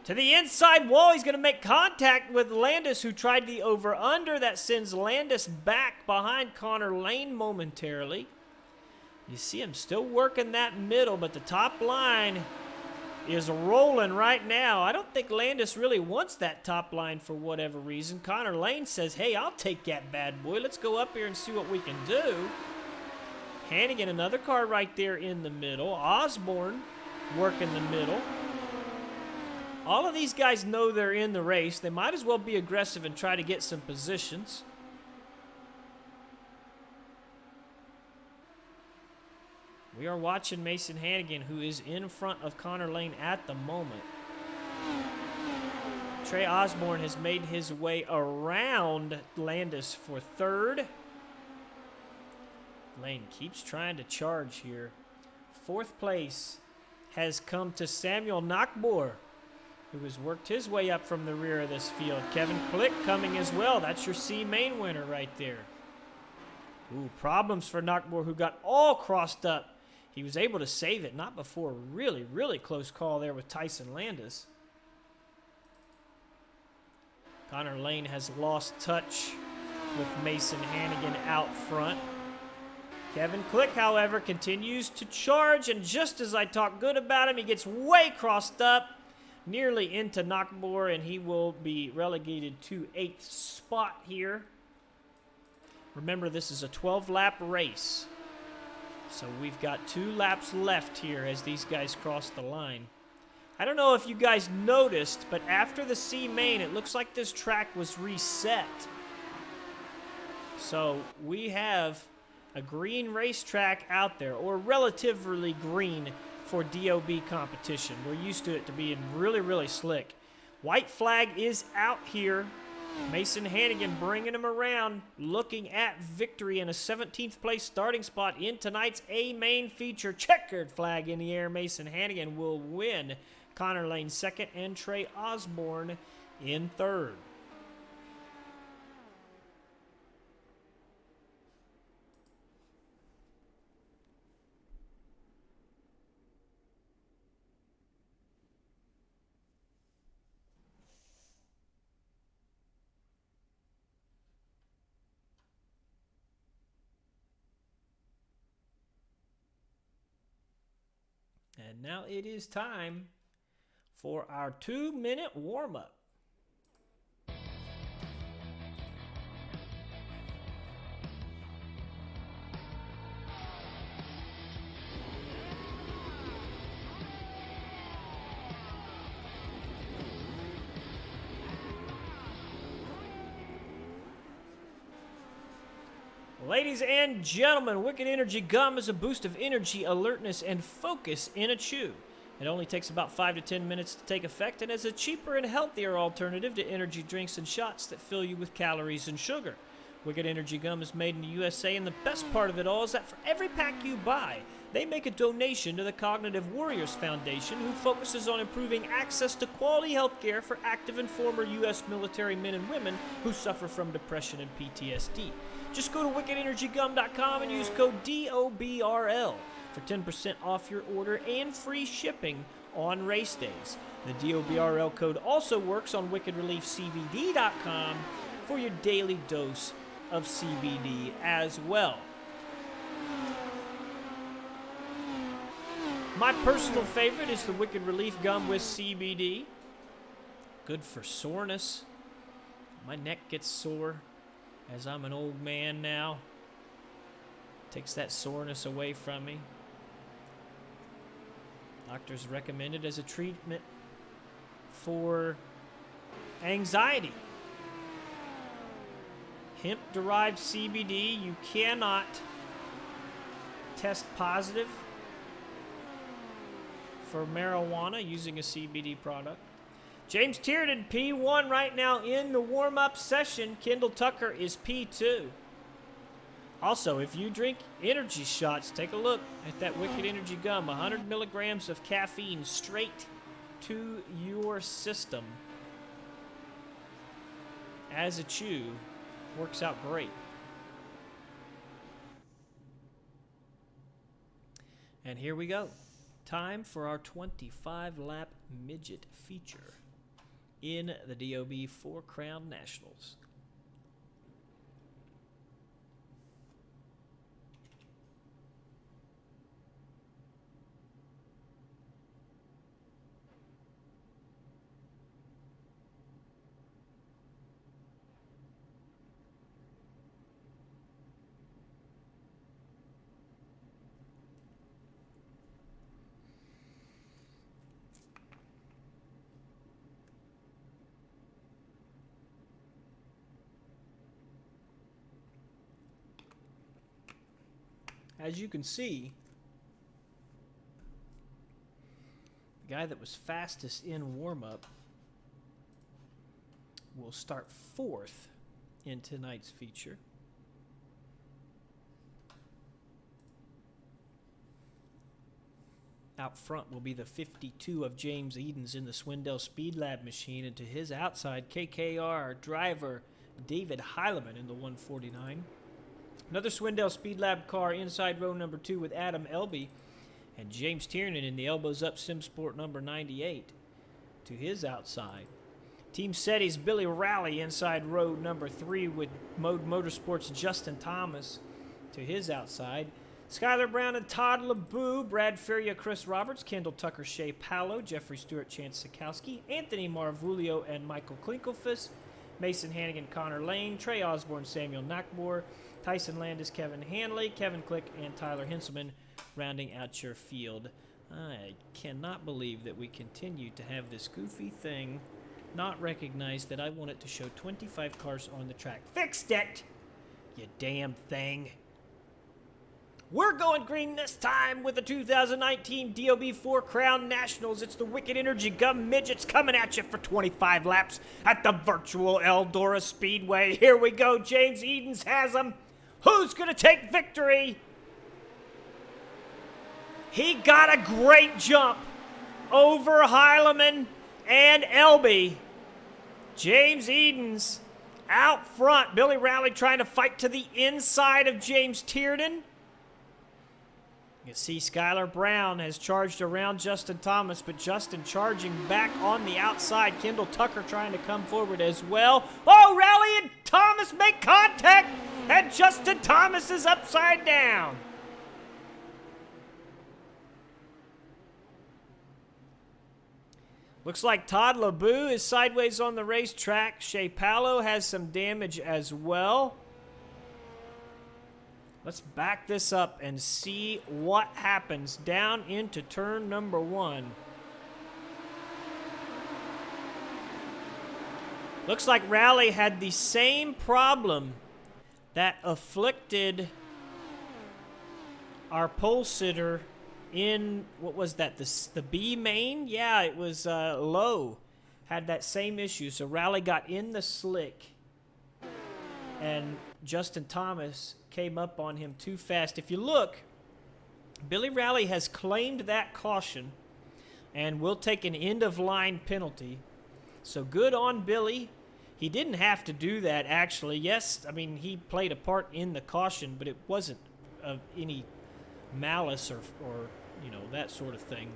to the inside wall. He's going to make contact with Landis, who tried the over-under. That sends Landis back behind Connor Lane momentarily. You see him still working that middle, but the top line is rolling right now. I don't think Landis really wants that top line for whatever reason. Connor Lane says, hey, I'll take that bad boy. Let's go up here and see what we can do. Hannigan, another car right there in the middle. Osborne working the middle. All of these guys know they're in the race. They might as well be aggressive and try to get some positions. We are watching Mason Hannigan, who is in front of Connor Lane at the moment. Trey Osborne has made his way around Landis for third. Lane keeps trying to charge here. 4th place has come to Samuel Knockbor, who has worked his way up from the rear of this field. Kevin Click coming as well. That's your C main winner right there. Ooh, problems for Knockbor, who got all crossed up. He was able to save it, not before a really, really close call there with Tyson Landis. Connor Lane has lost touch with Mason Hannigan out front. Kevin Click, however, continues to charge, and just as I talk good about him, he gets way crossed up, nearly into Knockbor, and he will be relegated to 8th spot here. Remember, this is a 12-lap race. So we've got 2 laps left here as these guys cross the line. I don't know if you guys noticed, but after the C main, it looks like this track was reset. So we have a green racetrack out there, or relatively green for DOB competition. We're used to it to being really, really slick. White flag is out here. Mason Hannigan bringing him around, looking at victory in a 17th place starting spot in tonight's A main feature. Checkered flag in the air. Mason Hannigan will win. Connor Lane second and Trey Osborne in third. And now it is time for our 2-minute warm-up. Ladies and gentlemen, Wicked Energy Gum is a boost of energy, alertness, and focus in a chew. It only takes about 5 to 10 minutes to take effect and is a cheaper and healthier alternative to energy drinks and shots that fill you with calories and sugar. Wicked Energy Gum is made in the USA, and the best part of it all is that for every pack you buy, they make a donation to the Cognitive Warriors Foundation, who focuses on improving access to quality health care for active and former U.S. military men and women who suffer from depression and PTSD. Just go to wickedenergygum.com and use code DOBRL for 10% off your order and free shipping on race days. The DOBRL code also works on wickedreliefcbd.com for your daily dose of CBD as well. My personal favorite is the Wicked Relief Gum with CBD. Good for soreness. My neck gets sore as I'm an old man now. Takes that soreness away from me. Doctors recommend it as a treatment for anxiety. Hemp-derived CBD, you cannot test positive for marijuana using a CBD product. James Tiernan, P1 right now in the warm-up session. Kendall Tucker is P2. Also, if you drink energy shots, take a look at that Wicked Energy Gum. 100 milligrams of caffeine straight to your system as a chew. Works out great. And here we go. Time for our 25-lap midget feature in the DOB 4 Crown Nationals. As you can see, the guy that was fastest in warm-up will start 4th in tonight's feature. Out front will be the 52 of James Edens in the Swindell Speed Lab machine, and to his outside, KKR driver David Heileman in the 149. Another Swindell Speed Lab car inside row number 2 with Adam Elby and James Tiernan in the elbows up SimSport number 98 to his outside. Team SETI's Billy Rowley inside row number 3 with Mode Motorsports Justin Thomas to his outside. Skylar Brown and Todd LeBou, Brad Feria, Chris Roberts, Kendall Tucker, Shea Paulo, Jeffrey Stewart, Chance Sikowski, Anthony Marvulio, and Michael Klinkelfuss. Mason Hannigan, Connor Lane, Trey Osborne, Samuel Nakbor, Tyson Landis, Kevin Hanley, Kevin Click, and Tyler Hinselman rounding out your field. I cannot believe that we continue to have this goofy thing not recognize that I want it to show 25 cars on the track. Fixed it! You damn thing. We're going green this time with the 2019 DOB 4 Crown Nationals. It's the Wicked Energy Gum Midgets coming at you for 25 laps at the virtual Eldora Speedway. Here we go. James Edens has them. Who's going to take victory? He got a great jump over Heilemann and Elby. James Edens out front. Billy Rowley trying to fight to the inside of James Tiernan. You can see Skylar Brown has charged around Justin Thomas, but Justin charging back on the outside. Kendall Tucker trying to come forward as well. Oh, Rowley and Thomas make contact, and Justin Thomas is upside down. Looks like Todd LeBeau is sideways on the racetrack. Shea Palo has some damage as well. Let's back this up and see what happens down into turn number 1. Looks like Rowley had the same problem that afflicted our pole sitter in, what was that, the B main? Yeah, it was low. Had that same issue. So Rowley got in the slick, and Justin Thomas came up on him too fast. If you look, Billy Rowley has claimed that caution and will take an end-of-line penalty. So good on Billy. He didn't have to do that, actually. Yes, I mean, he played a part in the caution, but it wasn't of any malice or you know, that sort of thing.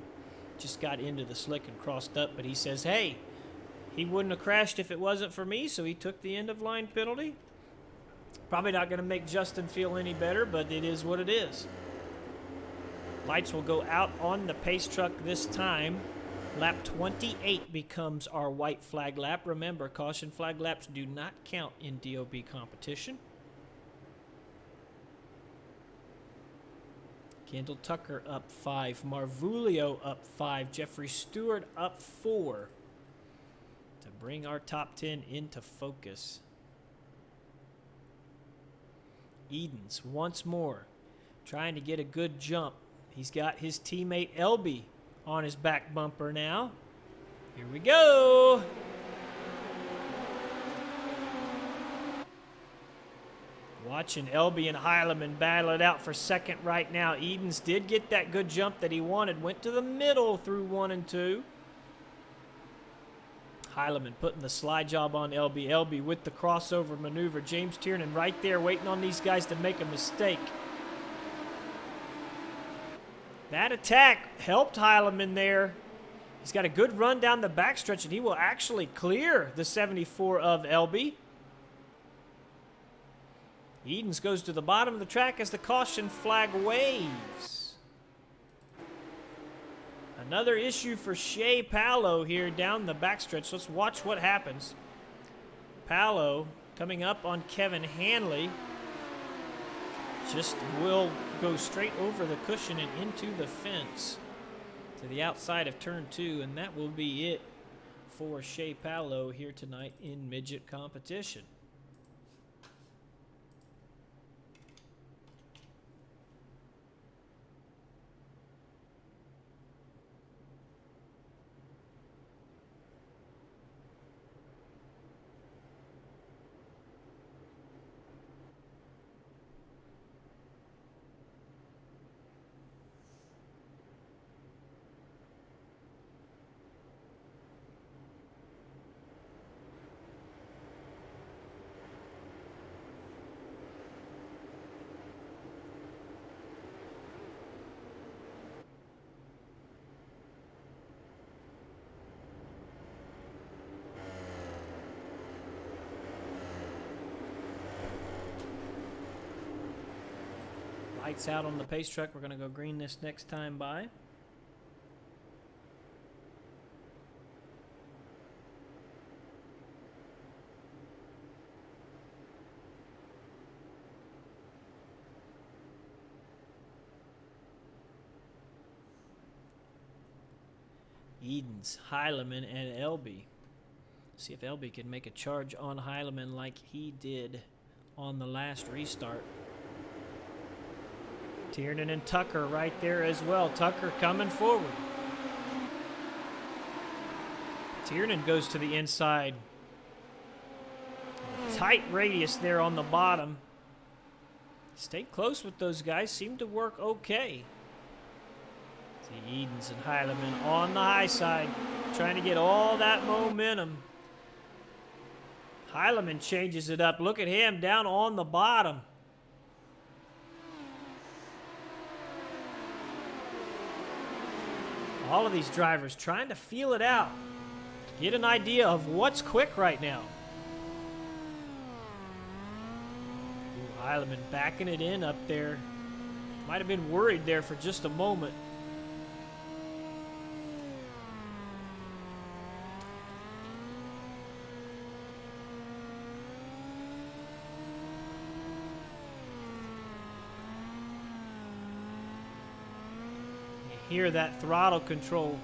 Just got into the slick and crossed up, but he says, hey, he wouldn't have crashed if it wasn't for me, so he took the end-of-line penalty. Probably not going to make Justin feel any better, but it is what it is. Lights will go out on the pace truck this time. Lap 28 becomes our white flag lap. Remember, caution flag laps do not count in DOB competition. Kendall Tucker up 5. Marvulio up 5. Jeffrey Stewart up 4. To bring our top 10 into focus. Edens once more trying to get a good jump. He's got his teammate Elby on his back bumper now. Here we go. Watching Elby and Heilemann battle it out for second right now. Edens did get that good jump that he wanted. Went to the middle through 1 and 2. Heilemann putting the slide job on Elby. Elby with the crossover maneuver. James Tiernan right there waiting on these guys to make a mistake. That attack helped Heilemann there. He's got a good run down the backstretch, and he will actually clear the 74 of Elby. Edens goes to the bottom of the track as the caution flag waves. Another issue for Shea Palo here down the backstretch. Let's watch what happens. Palo coming up on Kevin Hanley. Just will go straight over the cushion and into the fence to the outside of turn 2, and that will be it for Shea Palo here tonight in midget competition. Lights out on the pace truck. We're going to go green this next time by. Edens, Heilemann, and Elby. See if Elby can make a charge on Heilemann like he did on the last restart. Tiernan and Tucker right there as well. Tucker coming forward. Tiernan goes to the inside. Tight radius there on the bottom. Stayed close with those guys. Seemed to work okay. See Edens and Heilemann on the high side. Trying to get all that momentum. Heilemann changes it up. Look at him down on the bottom. All of these drivers trying to feel it out. Get an idea of what's quick right now. Ooh, Heilemann backing it in up there. Might have been worried there for just a moment. Hear that throttle control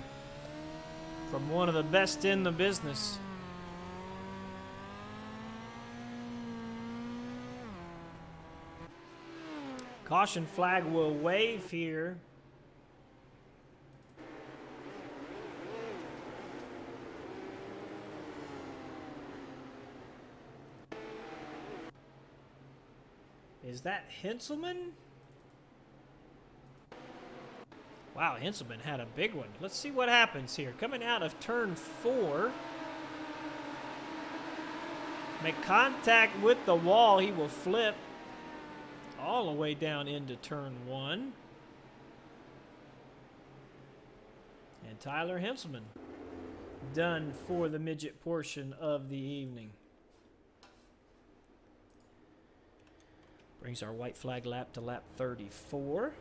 from one of the best in the business. Caution flag will wave here. Is that Henselman? Wow, Henselman had a big one. Let's see what happens here. Coming out of turn 4. Make contact with the wall. He will flip all the way down into turn 1. And Tyler Henselman done for the midget portion of the evening. Brings our white flag lap to lap 34.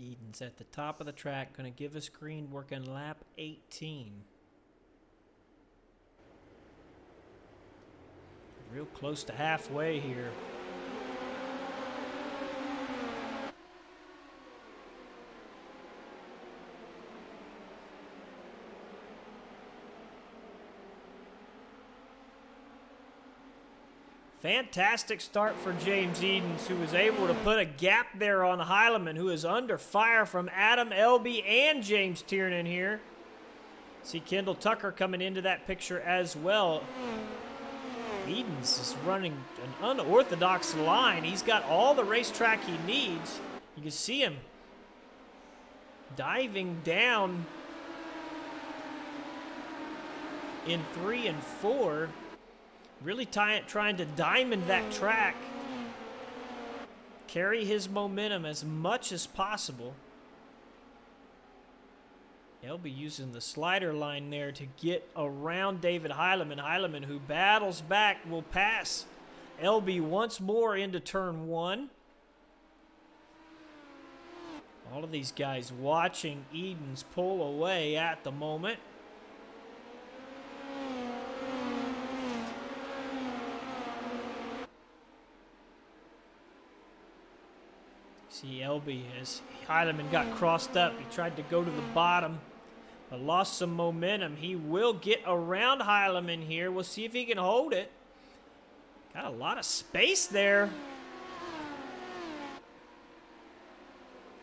Edens at the top of the track, going to give us green, working lap 18. Real close to halfway here. Fantastic start for James Edens, who was able to put a gap there on Heilemann, who is under fire from Adam Elby and James Tiernan here. See Kendall Tucker coming into that picture as well. Edens is running an unorthodox line. He's got all the racetrack he needs. You can see him diving down in 3 and 4. Really trying to diamond that track. Carry his momentum as much as possible. Elby using the slider line there to get around David Heilemann. Heilemann, who battles back, will pass Elby once more into turn 1. All of these guys watching Edens pull away at the moment. See Elby as Heilemann got crossed up. He tried to go to the bottom, but lost some momentum. He will get around Heilemann here. We'll see if he can hold it. Got a lot of space there.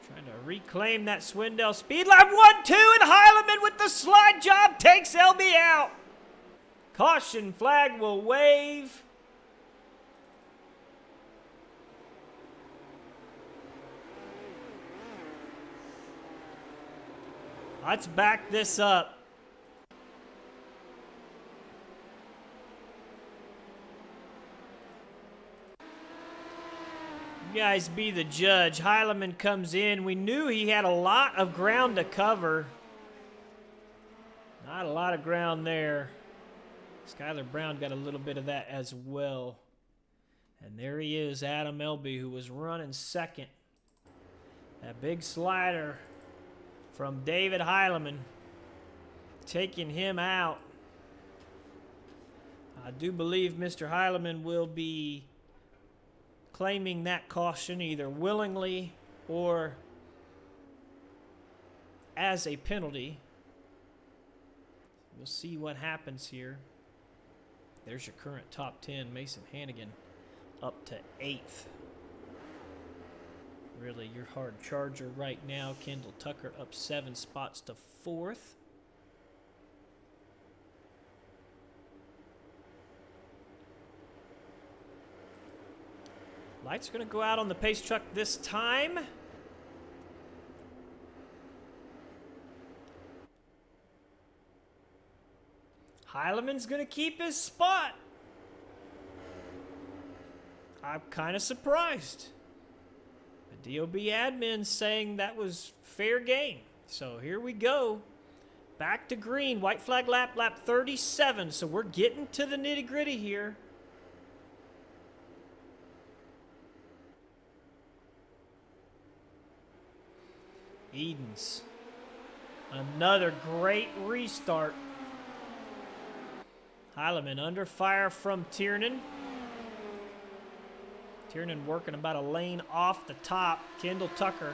Trying to reclaim that Swindell speed line. 1-2, and Heilemann with the slide job takes Elby out. Caution flag will wave. Let's back this up. You guys be the judge. Heilemann comes in. We knew he had a lot of ground to cover. Not a lot of ground there. Skylar Brown got a little bit of that as well. And there he is, Adam Elby, who was running second. That big slider from David Heilemann, taking him out. I do believe Mr. Heilemann will be claiming that caution either willingly or as a penalty. We'll see what happens here. There's your current top 10, Mason Hannigan, up to 8th. Really your hard charger right now. Kendall Tucker up 7 spots to 4th. Lights are going to go out on the pace truck this time. Heilemann's going to keep his spot. I'm kind of surprised. The DOB admin saying that was fair game. So here we go. Back to green. White flag lap 37. So we're getting to the nitty-gritty here. Edens. Another great restart. Heilemann under fire from Tiernan. Tiernan working about a lane off the top. Kendall Tucker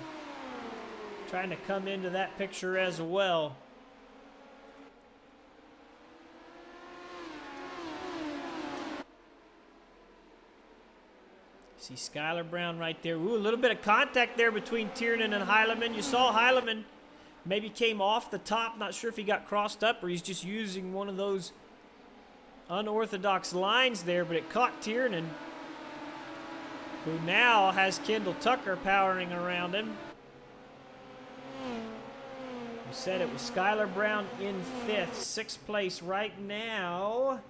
trying to come into that picture as well. See Skylar Brown right there. Ooh, a little bit of contact there between Tiernan and Heilemann. You saw Heilemann maybe came off the top. Not sure if he got crossed up or he's just using one of those unorthodox lines there, but it caught Tiernan, who now has Kendall Tucker powering around him. We said it was Skylar Brown in 5th. 6th place right now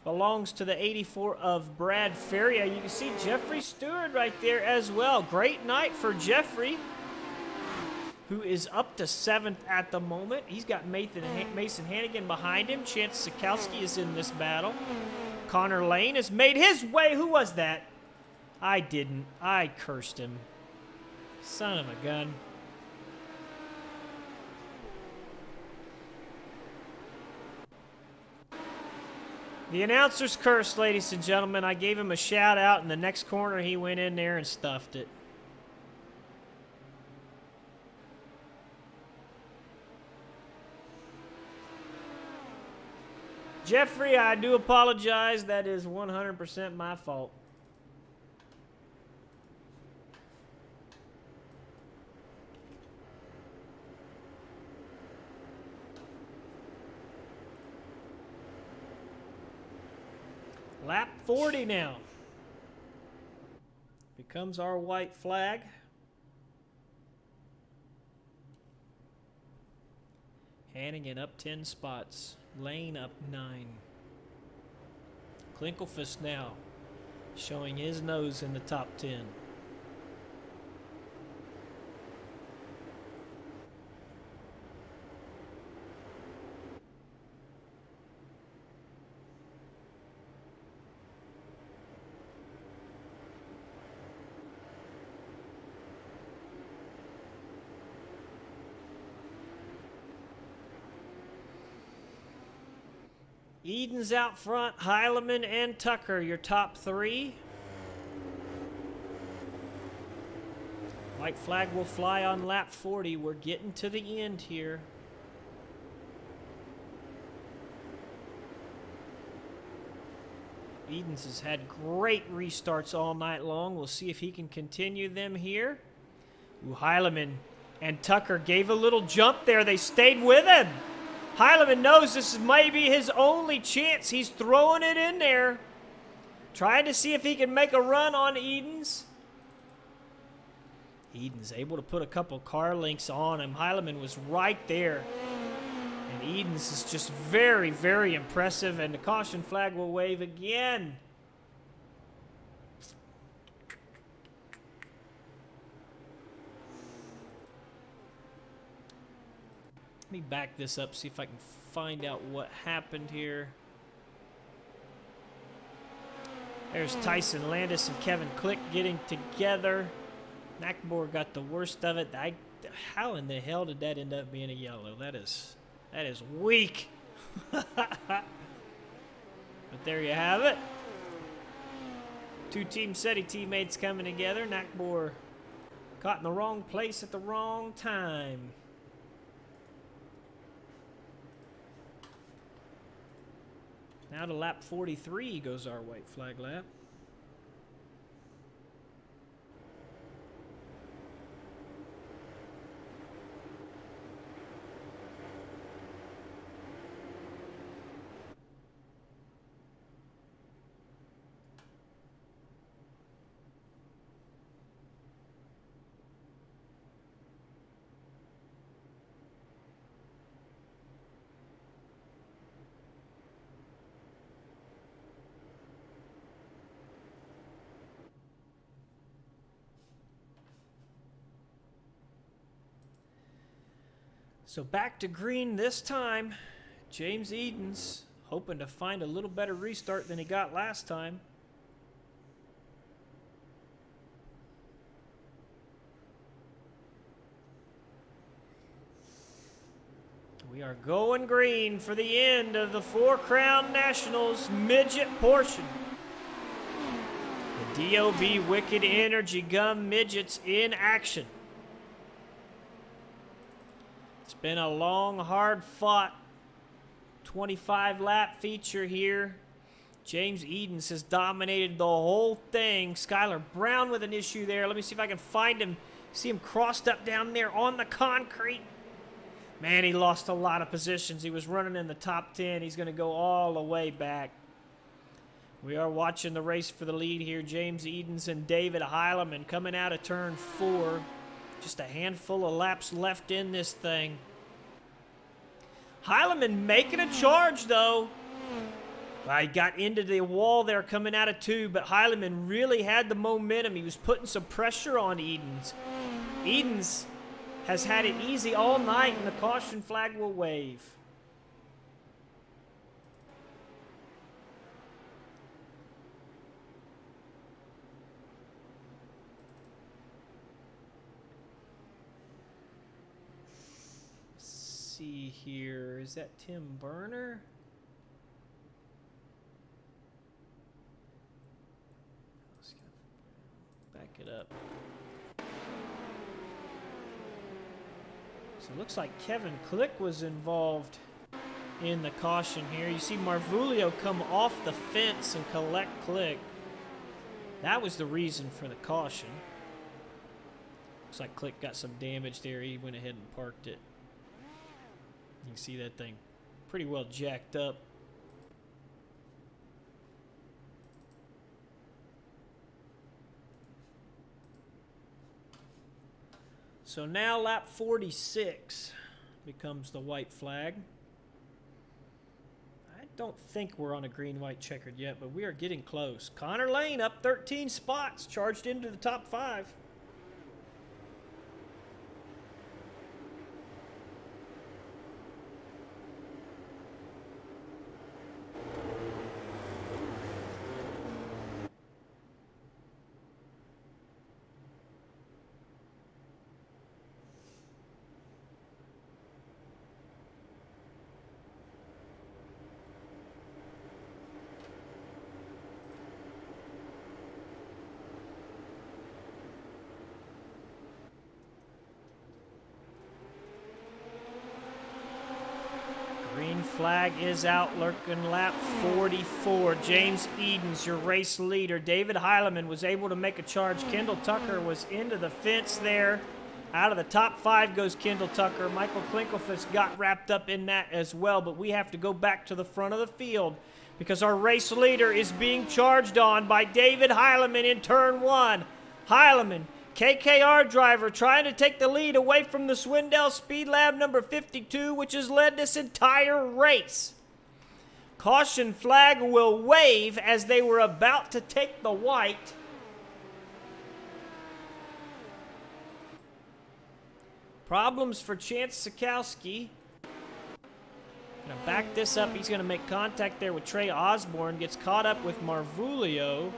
belongs to the 84 of Brad Feria. You can see Jeffrey Stewart right there as well. Great night for Jeffrey, who is up to 7th at the moment. He's got Mason Hannigan behind him. Chance Sikowski is in this battle. Connor Lane has made his way. Who was that? I didn't. I cursed him. Son of a gun. The announcer's cursed, ladies and gentlemen. I gave him a shout out in the next corner. He went in there and stuffed it. Jeffrey, I do apologize. That is 100% my fault. Lap 40 now. Becomes our white flag. Hannigan up 10 spots. Lane up 9. Klinkelfus now showing his nose in the top 10. Edens out front, Heilemann and Tucker, your top 3. White flag will fly on lap 40. We're getting to the end here. Edens has had great restarts all night long. We'll see if he can continue them here. Ooh, Heilemann and Tucker gave a little jump there. They stayed with him. Heilemann knows this is maybe his only chance. He's throwing it in there, trying to see if he can make a run on Edens. Edens able to put a couple car links on him. Heilemann was right there And Edens is just very, very impressive, and the caution flag will wave again. Let me back this up, see if I can find out what happened here. There's Tyson Landis and Kevin Click getting together. Nackbor got the worst of it. How in the hell did that end up being a yellow? That is weak. But there you have it. Two Team SETI teammates coming together. Nackbor caught in the wrong place at the wrong time. Now to lap 43 goes our white flag lap. So back to green this time. James Edens hoping to find a little better restart than he got last time. We are going green for the end of the Four Crown Nationals midget portion. The DOB Wicked Energy Gum Midgets in action. It's been a long, hard-fought 25-lap feature here. James Edens has dominated the whole thing. Skylar Brown with an issue there. Let me see if I can find him. See him crossed up down there on the concrete. Man, he lost a lot of positions. He was running in the top 10. He's going to go all the way back. We are watching the race for the lead here. James Edens and David Heileman coming out of turn 4. Just a handful of laps left in this thing. Heileman making a charge, though. I got into the wall there coming out of 2, but Heileman really had the momentum. He was putting some pressure on Edens. Edens has had it easy all night, and the caution flag will wave. See here, is that Tim Burner? Let's back it up. So it looks like Kevin Click was involved in the caution here. You see Marvulio come off the fence and collect Click. That was the reason for the caution. Looks like Click got some damage there. He went ahead and parked it. You can see that thing pretty well jacked up. So now lap 46 becomes the white flag. I don't think we're on a green-white checkered yet, but we are getting close. Connor Lane up 13 spots, charged into the top 5. Green flag is out, lurking lap 44. James Edens, your race leader. David Heileman was able to make a charge. Kendall Tucker was into the fence there. Out of the top 5 goes Kendall Tucker. Michael Klinkelfus got wrapped up in that as well, but we have to go back to the front of the field because our race leader is being charged on by David Heileman in turn 1. Heileman KKR driver trying to take the lead away from the Swindell Speed Lab number 52, which has led this entire race. Caution flag will wave as they were about to take the white. Problems for Chance Sikowski. Gonna back this up. He's gonna make contact there with Trey Osborne. Gets caught up with Marvulio.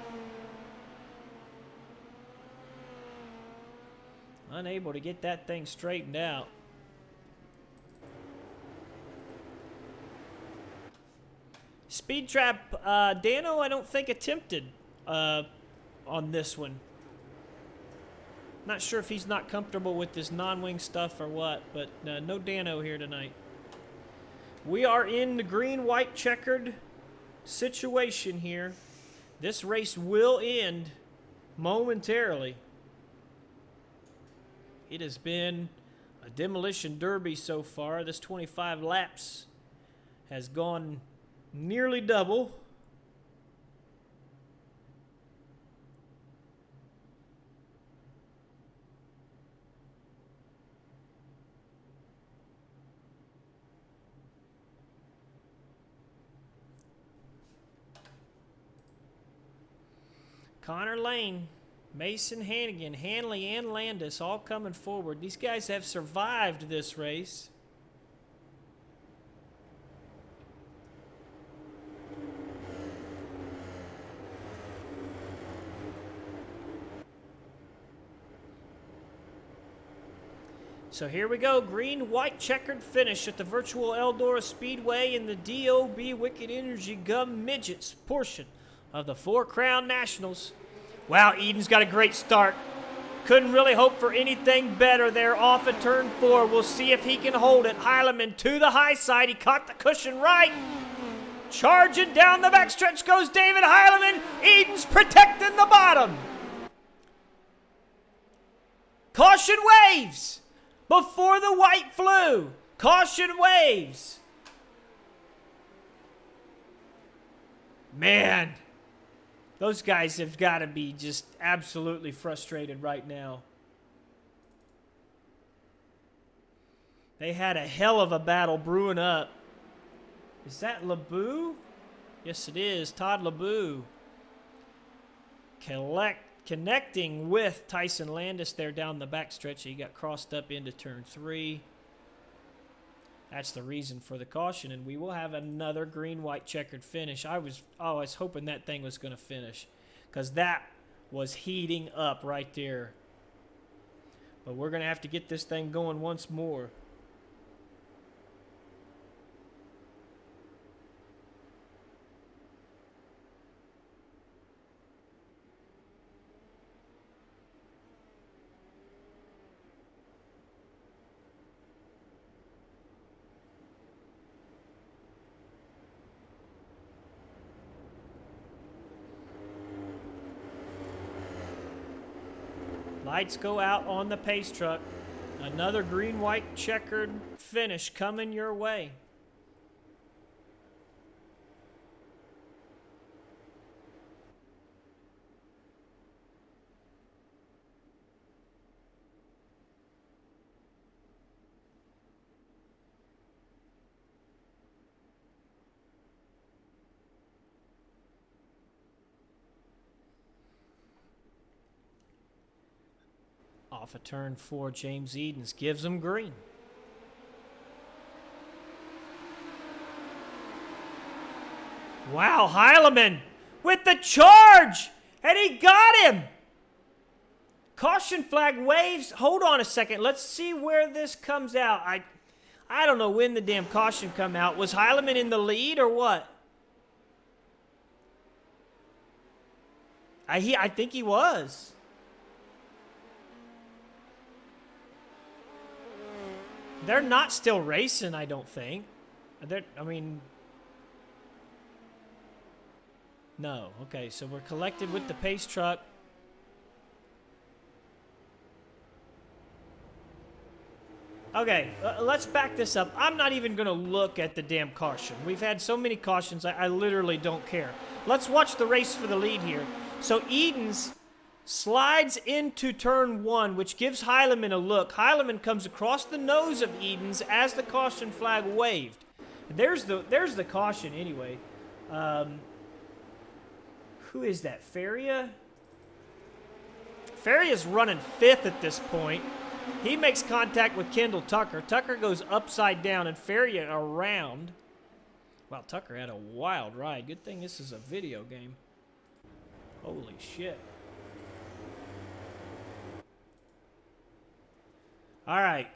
Unable to get that thing straightened out. Speed Trap, Dano, I don't think attempted on this one. Not sure if he's not comfortable with this non-wing stuff or what, but no Dano here tonight. We are in the green-white checkered situation here. This race will end momentarily. It has been a demolition derby so far. This 25 laps has gone nearly double. Connor Lane, Mason Hannigan, Hanley, and Landis all coming forward. These guys have survived this race. So here we go, green-white checkered finish at the virtual Eldora Speedway in the DOB Wicked Energy Gum Midgets portion of the Four Crown Nationals. Wow, Eden's got a great start. Couldn't really hope for anything better there off at turn 4. We'll see if he can hold it. Heilemann to the high side. He caught the cushion right. Charging down the backstretch goes David Heilemann. Eden's protecting the bottom. Caution waves before the white flew. Caution waves. Man, those guys have got to be just absolutely frustrated right now. They had a hell of a battle brewing up. Is that LeBou? Yes, it is. Todd LeBou. Connecting with Tyson Landis there down the backstretch. He got crossed up into turn 3. That's the reason for the caution, and we will have another green-white checkered finish. I was hoping that thing was going to finish because that was heating up right there. But we're going to have to get this thing going once more. Lights go out on the pace truck. Another green-white checkered finish coming your way. Off a turn 4, James Edens gives him green. Wow, Heilemann with the charge, and he got him. Caution flag waves. Hold on a second. Let's see where this comes out. I don't know when the damn caution come out. Was Heilemann in the lead or what? I think he was. They're not still racing, I don't think. No. Okay, so we're collected with the pace truck. Okay, let's back this up. I'm not even going to look at the damn caution. We've had so many cautions, I literally don't care. Let's watch the race for the lead here. So Edens slides into turn 1, which gives Heilemann a look. Heilemann comes across the nose of Edens as the caution flag waved. There's the caution anyway. Who is that? Feria? Feria's running 5th at this point. He makes contact with Kendall Tucker. Tucker goes upside down and Feria around. Wow, Tucker had a wild ride. Good thing this is a video game. Holy shit. All right.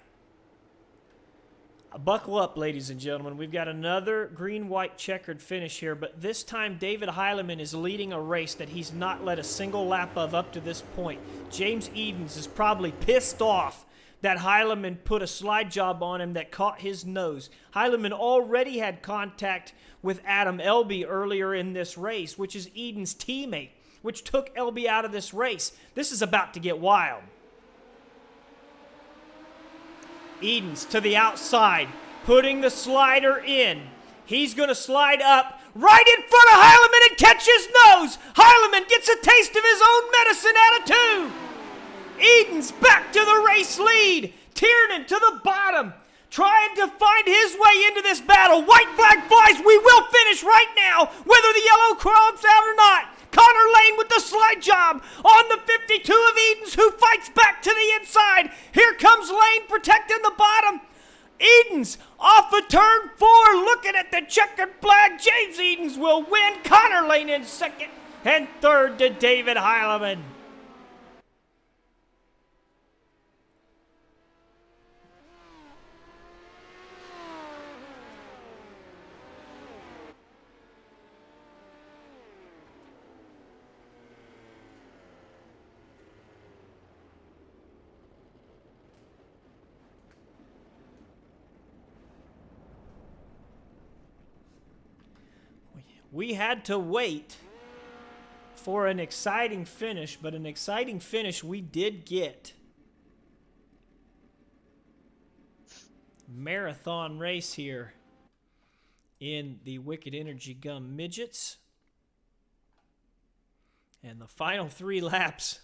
Buckle up, ladies and gentlemen. We've got another green-white checkered finish here, but this time David Heilemann is leading a race that he's not led a single lap of up to this point. James Edens is probably pissed off that Heilemann put a slide job on him that caught his nose. Heilemann already had contact with Adam Elby earlier in this race, which is Edens' teammate, which took Elby out of this race. This is about to get wild. Edens to the outside, putting the slider in. He's going to slide up right in front of Heilemann and catch his nose. Heilemann gets a taste of his own medicine out of 2. Edens back to the race lead. Tiernan to the bottom, trying to find his way into this battle. White flag flies. We will finish right now, whether the yellow comes out or not. Connor Lane with the slide job on the 52 of Edens, who fights back to the inside. Here comes Lane protecting the bottom. Edens off of turn 4, looking at the checkered flag. James Edens will win. Connor Lane in second, and third to David Heilemann. We had to wait for an exciting finish, but an exciting finish we did get. Marathon race here in the Wicked Energy Gum Midgets. And the final 3 laps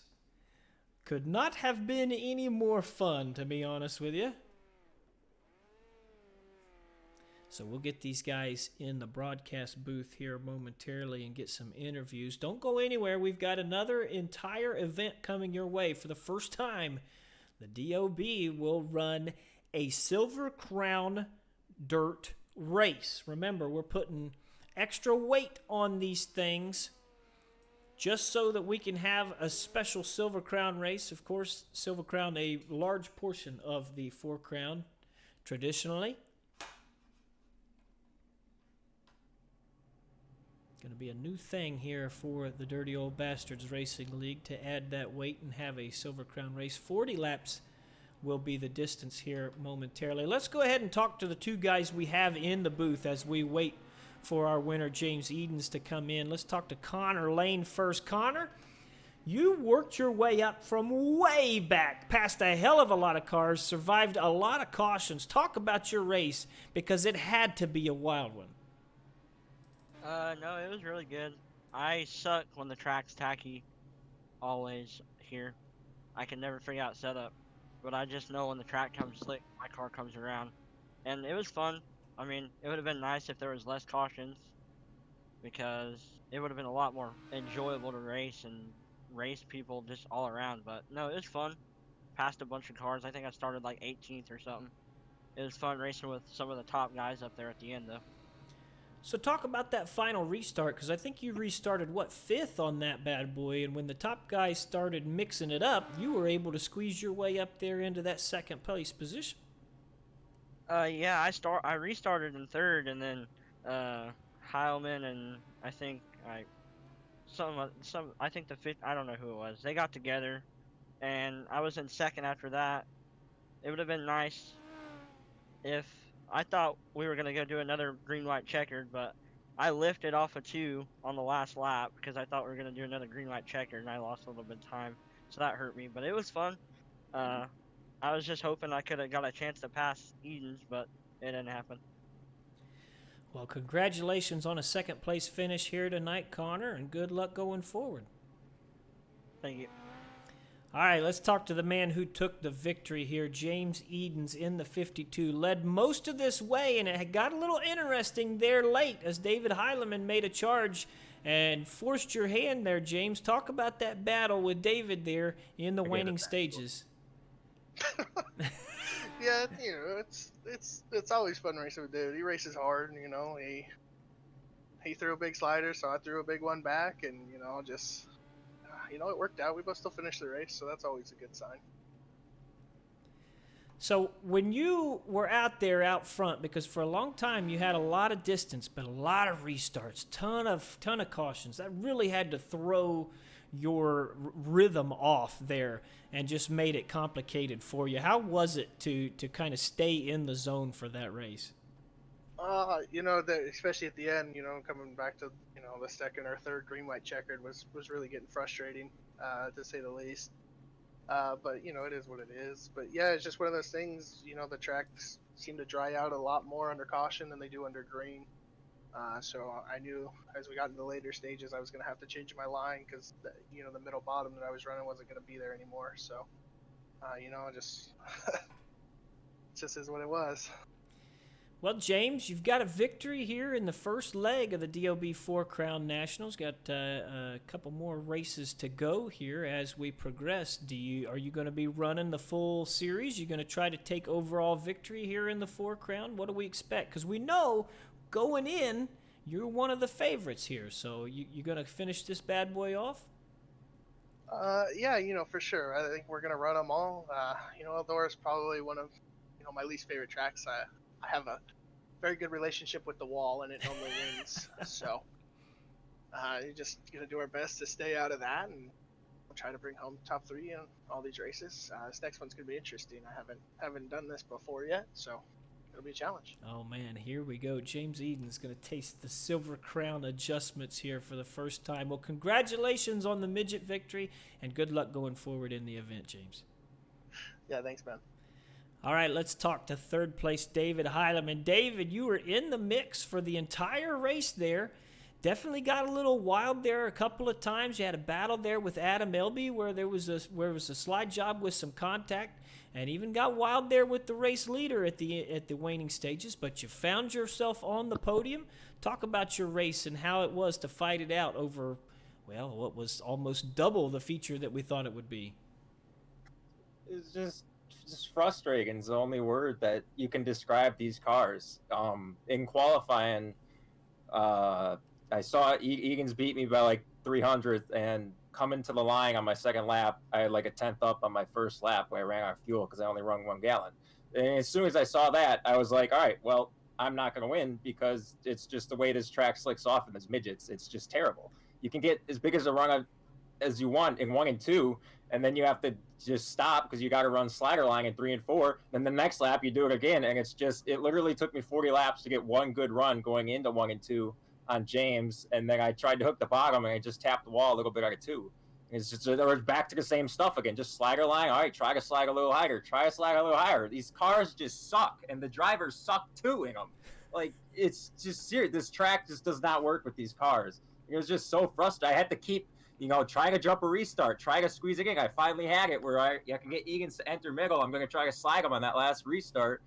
could not have been any more fun, to be honest with you. So we'll get these guys in the broadcast booth here momentarily and get some interviews. Don't go anywhere. We've got another entire event coming your way. For the first time, the DOB will run a Silver Crown dirt race. Remember, we're putting extra weight on these things just so that we can have a special Silver Crown race. Of course, Silver Crown, a large portion of the 4 Crown traditionally. Going to be a new thing here for the Dirty Old Bastards Racing League to add that weight and have a Silver Crown race. 40 laps will be the distance here momentarily. Let's go ahead and talk to the 2 guys we have in the booth as we wait for our winner, James Edens, to come in. Let's talk to Connor Lane first. Connor, you worked your way up from way back, past a hell of a lot of cars, survived a lot of cautions. Talk about your race, because it had to be a wild one. No, it was really good. I suck when the track's tacky, always here. I can never figure out setup, but I just know when the track comes slick, my car comes around. And it was fun. I mean, it would have been nice if there was less cautions, because it would have been a lot more enjoyable to race and race people just all around. But no, it was fun. Passed a bunch of cars. I think I started like 18th or something. It was fun racing with some of the top guys up there at the end, though. So talk about that final restart, because I think you restarted, 5th on that bad boy, and when the top guys started mixing it up, you were able to squeeze your way up there into that second place position. Yeah, I restarted in 3rd, and then Heilman and I think I think the 5th, I don't know who it was. They got together, and I was in 2nd after that. It would have been nice if I thought we were going to go do another green-white checkered, but I lifted off of 2 on the last lap because I thought we were going to do another green-white checkered, and I lost a little bit of time, so that hurt me. But it was fun. I was just hoping I could have got a chance to pass Edens, but it didn't happen. Well, congratulations on a 2nd place finish here tonight, Connor, and good luck going forward. Thank you. All right, let's talk to the man who took the victory here. James Edens in the 52 led most of this way, and it had got a little interesting there late as David Heileman made a charge and forced your hand there, James. Talk about that battle with David there in the waning stages. Yeah, it's always fun racing with David. He races hard, he threw a big slider, so I threw a big one back, and just it worked out. We both still finished the race, so that's always a good sign. So when you were out there out front, because for a long time you had a lot of distance, but a lot of restarts, ton of cautions, that really had to throw your rhythm off there and just made it complicated for you. How was it to kind of stay in the zone for that race? Especially at the end, coming back to the second or third green white checkered was really getting frustrating, to say the least. But it is what it is. But yeah, it's just one of those things. The tracks seem to dry out a lot more under caution than they do under green. So I knew as we got into the later stages, I was going to have to change my line because the middle bottom that I was running wasn't going to be there anymore. So just it just is what it was. Well, James, you've got a victory here in the first leg of the DOB 4 Crown Nationals. Got a couple more races to go here as we progress. Are you going to be running the full series? You going to try to take overall victory here in the 4 Crown? What do we expect? Because we know going in, you're one of the favorites here. So you going to finish this bad boy off? Yeah, for sure. I think we're going to run them all. Eldora is probably one of my least favorite tracks. I have a very good relationship with the wall, and it normally wins. So, you're just gonna do our best to stay out of that, and we'll try to bring home top 3 in all these races. This next one's gonna be interesting. I haven't done this before yet, so it'll be a challenge. Oh man, here we go. James Eden's gonna taste the Silver Crown adjustments here for the first time. Well, congratulations on the midget victory, and good luck going forward in the event, James. Yeah, thanks, man. All right, let's talk to third place David Heileman. David, you were in the mix for the entire race there. Definitely got a little wild there a couple of times. You had a battle there with Adam Elby where there was a slide job with some contact, and even got wild there with the race leader at the waning stages. But you found yourself on the podium. Talk about your race and how it was to fight it out over, well, what was almost double the feature that we thought it would be. It's just frustrating is the only word that you can describe these cars. In qualifying, I saw Egan's beat me by like 300th, and coming to the line on my second lap, I had like a 10th up on my first lap when I ran out of fuel because I only run 1 gallon. And as soon as I saw that, I was like, all right, well, I'm not going to win because it's just the way this track slicks off in this midgets. It's just terrible. You can get as big as a run as you want in 1 and 2, and then you have to just stop because you got to run slider line in 3 and 4. Then the next lap you do it again, and it literally took me 40 laps to get 1 good run going into 1 and 2 on James, and then I tried to hook the bottom and I just tapped the wall a little bit out of 2. It's just we're back to the same stuff again. Just slider line. All right, try to slide a little higher. Try to slide a little higher. These cars just suck, and the drivers suck too in them. Like, it's just serious. This track just does not work with these cars. It was just so frustrating. I had to keep trying to jump a restart, try to squeeze it in. I finally had it where I can get Egan's to enter middle. I'm going to try to slag him on that last restart.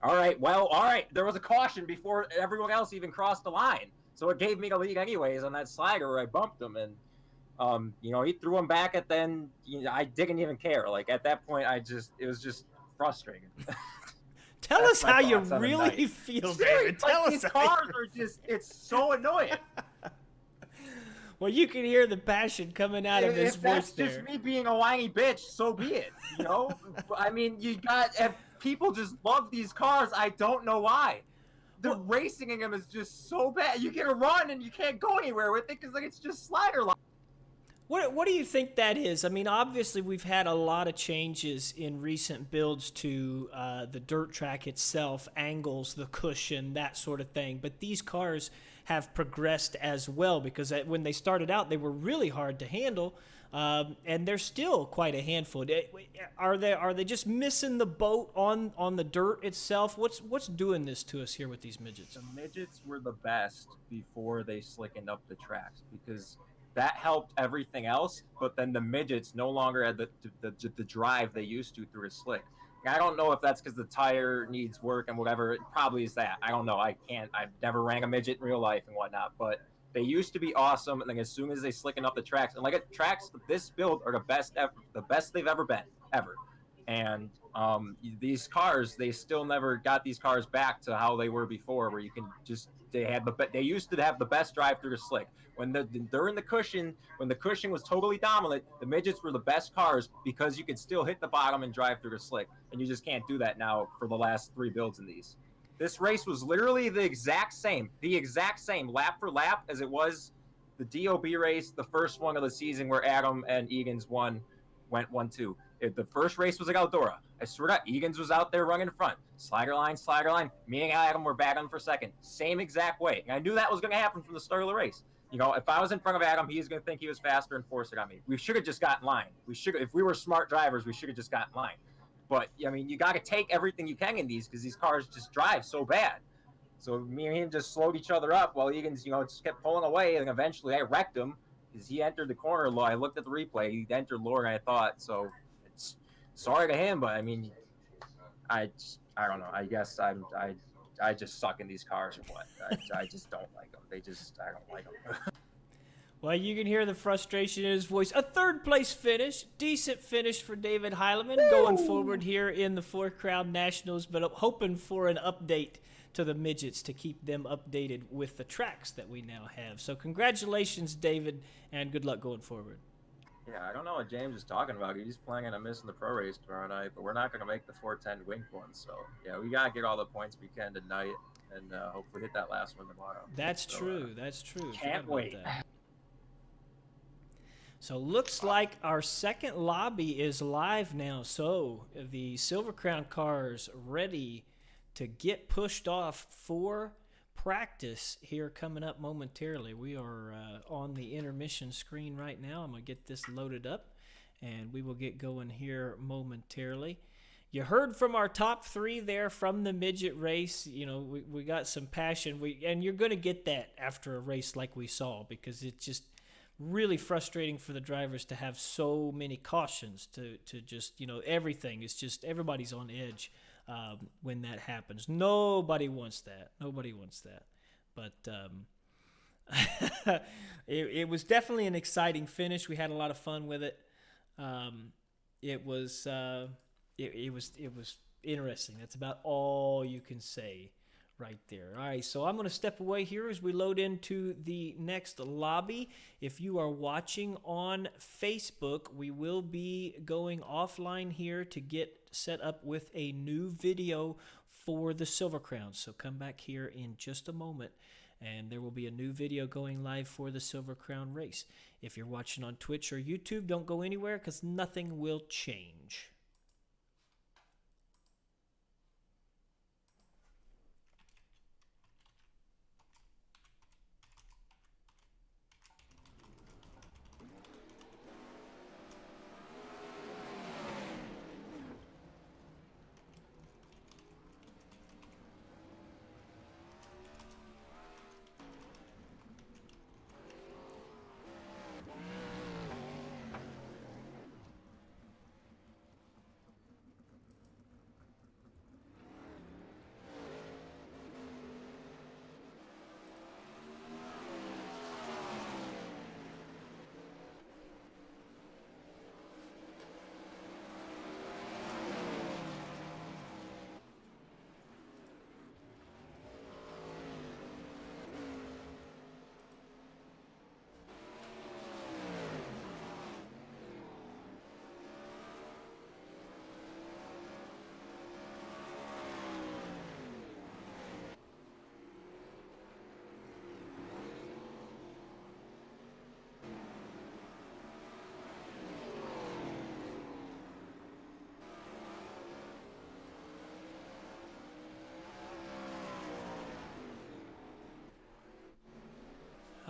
All right. There was a caution before everyone else even crossed the line. So it gave me the lead anyways on that slider where I bumped him. And, he threw him back at then. I didn't even care. Like, at that point, it was just frustrating. Tell us how you really feel, David. Tell us. These cars are it's so annoying. Well, you can hear the passion coming out of his voice there. If that's just me being a whiny bitch, so be it. I mean, if people just love these cars. I don't know why. The racing in them is just so bad. You get a run and you can't go anywhere with it because it's just slider line. What do you think that is? I mean, obviously we've had a lot of changes in recent builds to the dirt track itself, angles, the cushion, that sort of thing. But these cars have progressed as well because when they started out, they were really hard to handle, and they're still quite a handful. Are they just missing the boat on the dirt itself? What's doing this to us here with these midgets? The midgets were the best before they slickened up the tracks because that helped everything else. But then the midgets no longer had the drive they used to through a slick. I don't know if that's because the tire needs work and whatever. It probably is that. I don't know. I've never ran a midget in real life and whatnot, but they used to be awesome. And then as soon as they slicken up the tracks, and like tracks, this build are the best ever, the best they've ever been, ever. And these cars, they still never got these cars back to how they were before, where you can just they used to have the best drive through the slick. When during the cushion, when the cushion was totally dominant, the midgets were the best cars because you could still hit the bottom and drive through the slick, and you just can't do that now for the last 3 builds in these. This race was literally the exact same lap for lap as it was the DOB race, the first one of the season where Adam and Egan's went 1-2. The first race was like Eldora. I swear to God, Egan's was out there running in front. Slider line. Me and Adam were battling for second. Same exact way. And I knew that was going to happen from the start of the race. You know, if I was in front of Adam, he was going to think he was faster and force it on me. We should have just got in line. If we were smart drivers, we should have just got in line. But, I mean, you got to take everything you can in these because these cars just drive so bad. So me and him just slowed each other up while Egan's, just kept pulling away. And eventually I wrecked him because he entered the corner low. I looked at the replay. He entered lower than I thought. So it's sorry to him, but I mean, I don't know. I guess I just suck in these cars or what. I just don't like them. I don't like them. Well, you can hear the frustration in his voice. A third-place finish. Decent finish for David Heileman going forward here in the 4th Crown Nationals, but hoping for an update to the midgets to keep them updated with the tracks that we now have. So congratulations, David, and good luck going forward. Yeah, I don't know what James is talking about. He's planning on missing the pro race tomorrow night, but we're not going to make the 410 wing one. So, yeah, we got to get all the points we can tonight and hopefully hit that last one tomorrow. That's true. That's true. Can't wait. So looks like our second lobby is live now. So the Silver Crown cars ready to get pushed off for practice here coming up momentarily. We are on the intermission screen right now. I'm going to get this loaded up and we will get going here momentarily. You heard from our top 3 there from the midget race. You know, we got some passion. And you're going to get that after a race like we saw because it's just really frustrating for the drivers to have so many cautions to just, everything is just, everybody's on edge when that happens. Nobody wants that. But it was definitely an exciting finish. We had a lot of fun with it. It was interesting. That's about all you can say right there. All right, so I'm going to step away here as we load into the next lobby. If you are watching on Facebook, we will be going offline here to get set up with a new video for the Silver Crown. So come back here in just a moment, and there will be a new video going live for the Silver Crown race. If you're watching on Twitch or YouTube, don't go anywhere because nothing will change.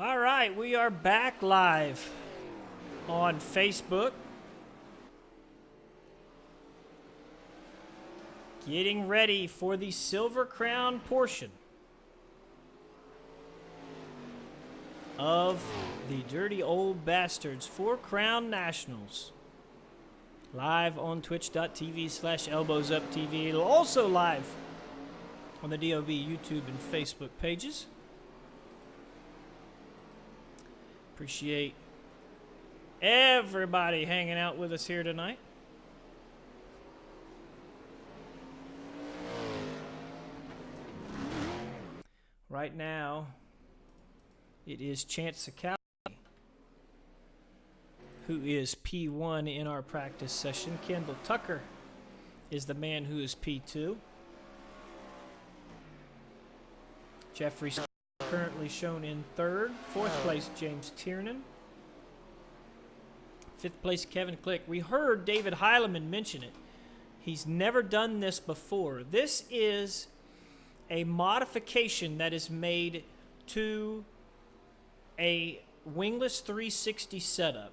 All right, we are back live on Facebook. Getting ready for the Silver Crown portion of the Dirty Old Bastards 4 Crown Nationals. Live on twitch.tv/elbowsuptv. Also live on the DOB YouTube and Facebook pages. Appreciate everybody hanging out with us here tonight. Right now, it is Chance Sakowski, who is P1 in our practice session. Kendall Tucker is the man who is P2. Jeffrey currently shown in third. Fourth place, James Tiernan. Fifth place, Kevin Click. We heard David Heileman mention it. He's never done this before. This is a modification that is made to a wingless 360 setup.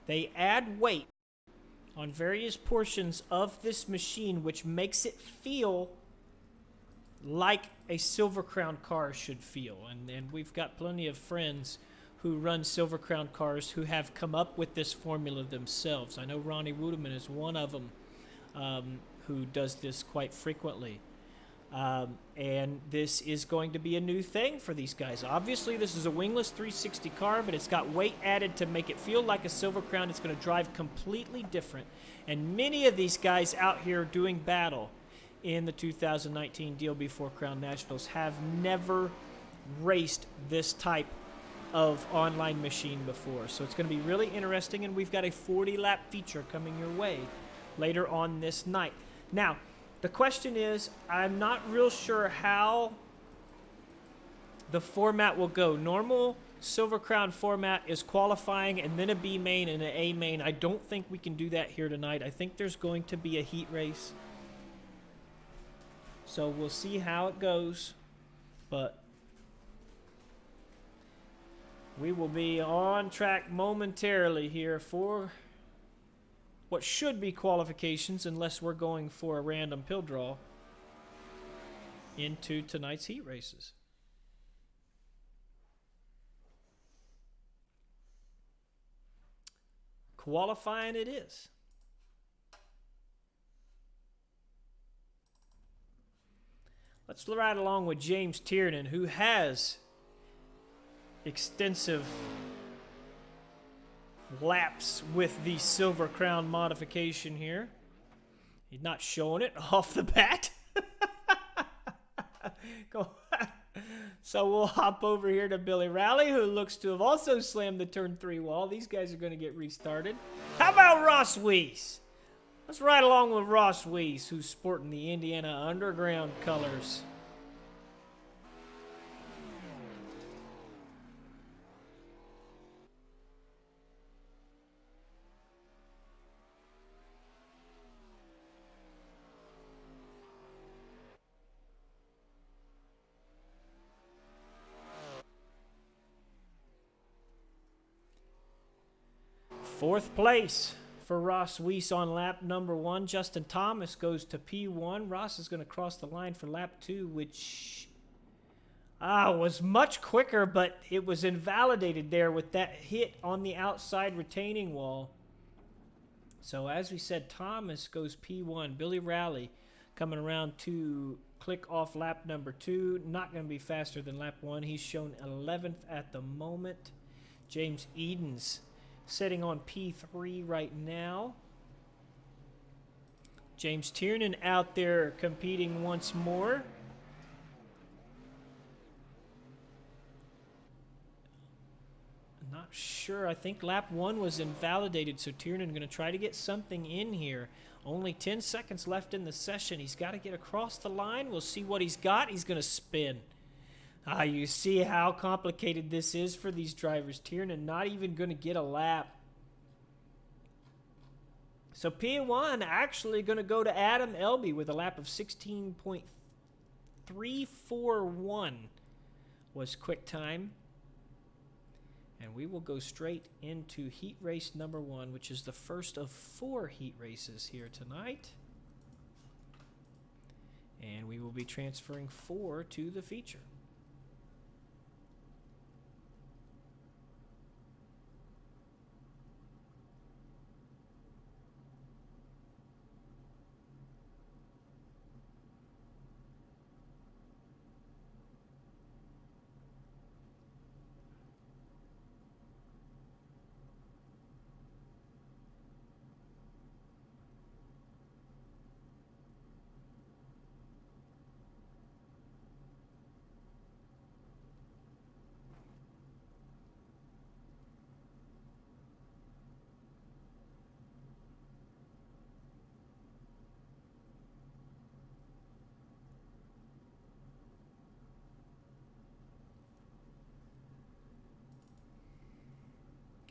They add weight on various portions of this machine, which makes it feel like a Silver Crown car should feel. And we've got plenty of friends who run Silver Crown cars who have come up with this formula themselves. I know Ronnie Woodeman is one of them who does this quite frequently. And this is going to be a new thing for these guys. Obviously, this is a wingless 360 car, but it's got weight added to make it feel like a Silver Crown. It's going to drive completely different. And many of these guys out here doing battle in the 2019 DOB 4 Crown Nationals have never raced this type of online machine before. So it's going to be really interesting, and we've got a 40-lap feature coming your way later on this night. Now, the question is, I'm not real sure how the format will go. Normal Silver Crown format is qualifying and then a B main and an A main. I don't think we can do that here tonight. I think there's going to be a heat race. So we'll see how it goes. But we will be on track momentarily here for what should be qualifications, unless we're going for a random pill draw into tonight's heat races. Qualifying it is. Let's ride along with James Tiernan, who has extensive laps with the Silver Crown modification here. He's not showing it off the bat. Go. So we'll hop over here to Billy Rowley, who looks to have also slammed the turn 3 wall. These guys are going to get restarted. How about Ross Weiss? Let's ride along with Ross Weiss, who's sporting the Indiana Underground colors. Fourth place for Ross Weiss on lap number 1. Justin Thomas goes to P1. Ross is going to cross the line for lap 2, which was much quicker, but it was invalidated there with that hit on the outside retaining wall. So as we said, Thomas goes P1. Billy Rowley coming around to click off lap number 2. Not going to be faster than lap 1. He's shown 11th at the moment. James Edens sitting on P3 right now. James Tiernan out there competing once more. Not sure. I think lap 1 was invalidated, so Tiernan going to try to get something in here. Only 10 seconds left in the session. He's got to get across the line. We'll see what he's got. He's going to spin. You see how complicated this is for these drivers. Tiernan not even going to get a lap. So P1 actually going to go to Adam Elby with a lap of 16.341 was quick time. And we will go straight into heat race number 1, which is the first of 4 heat races here tonight. And we will be transferring 4 to the feature.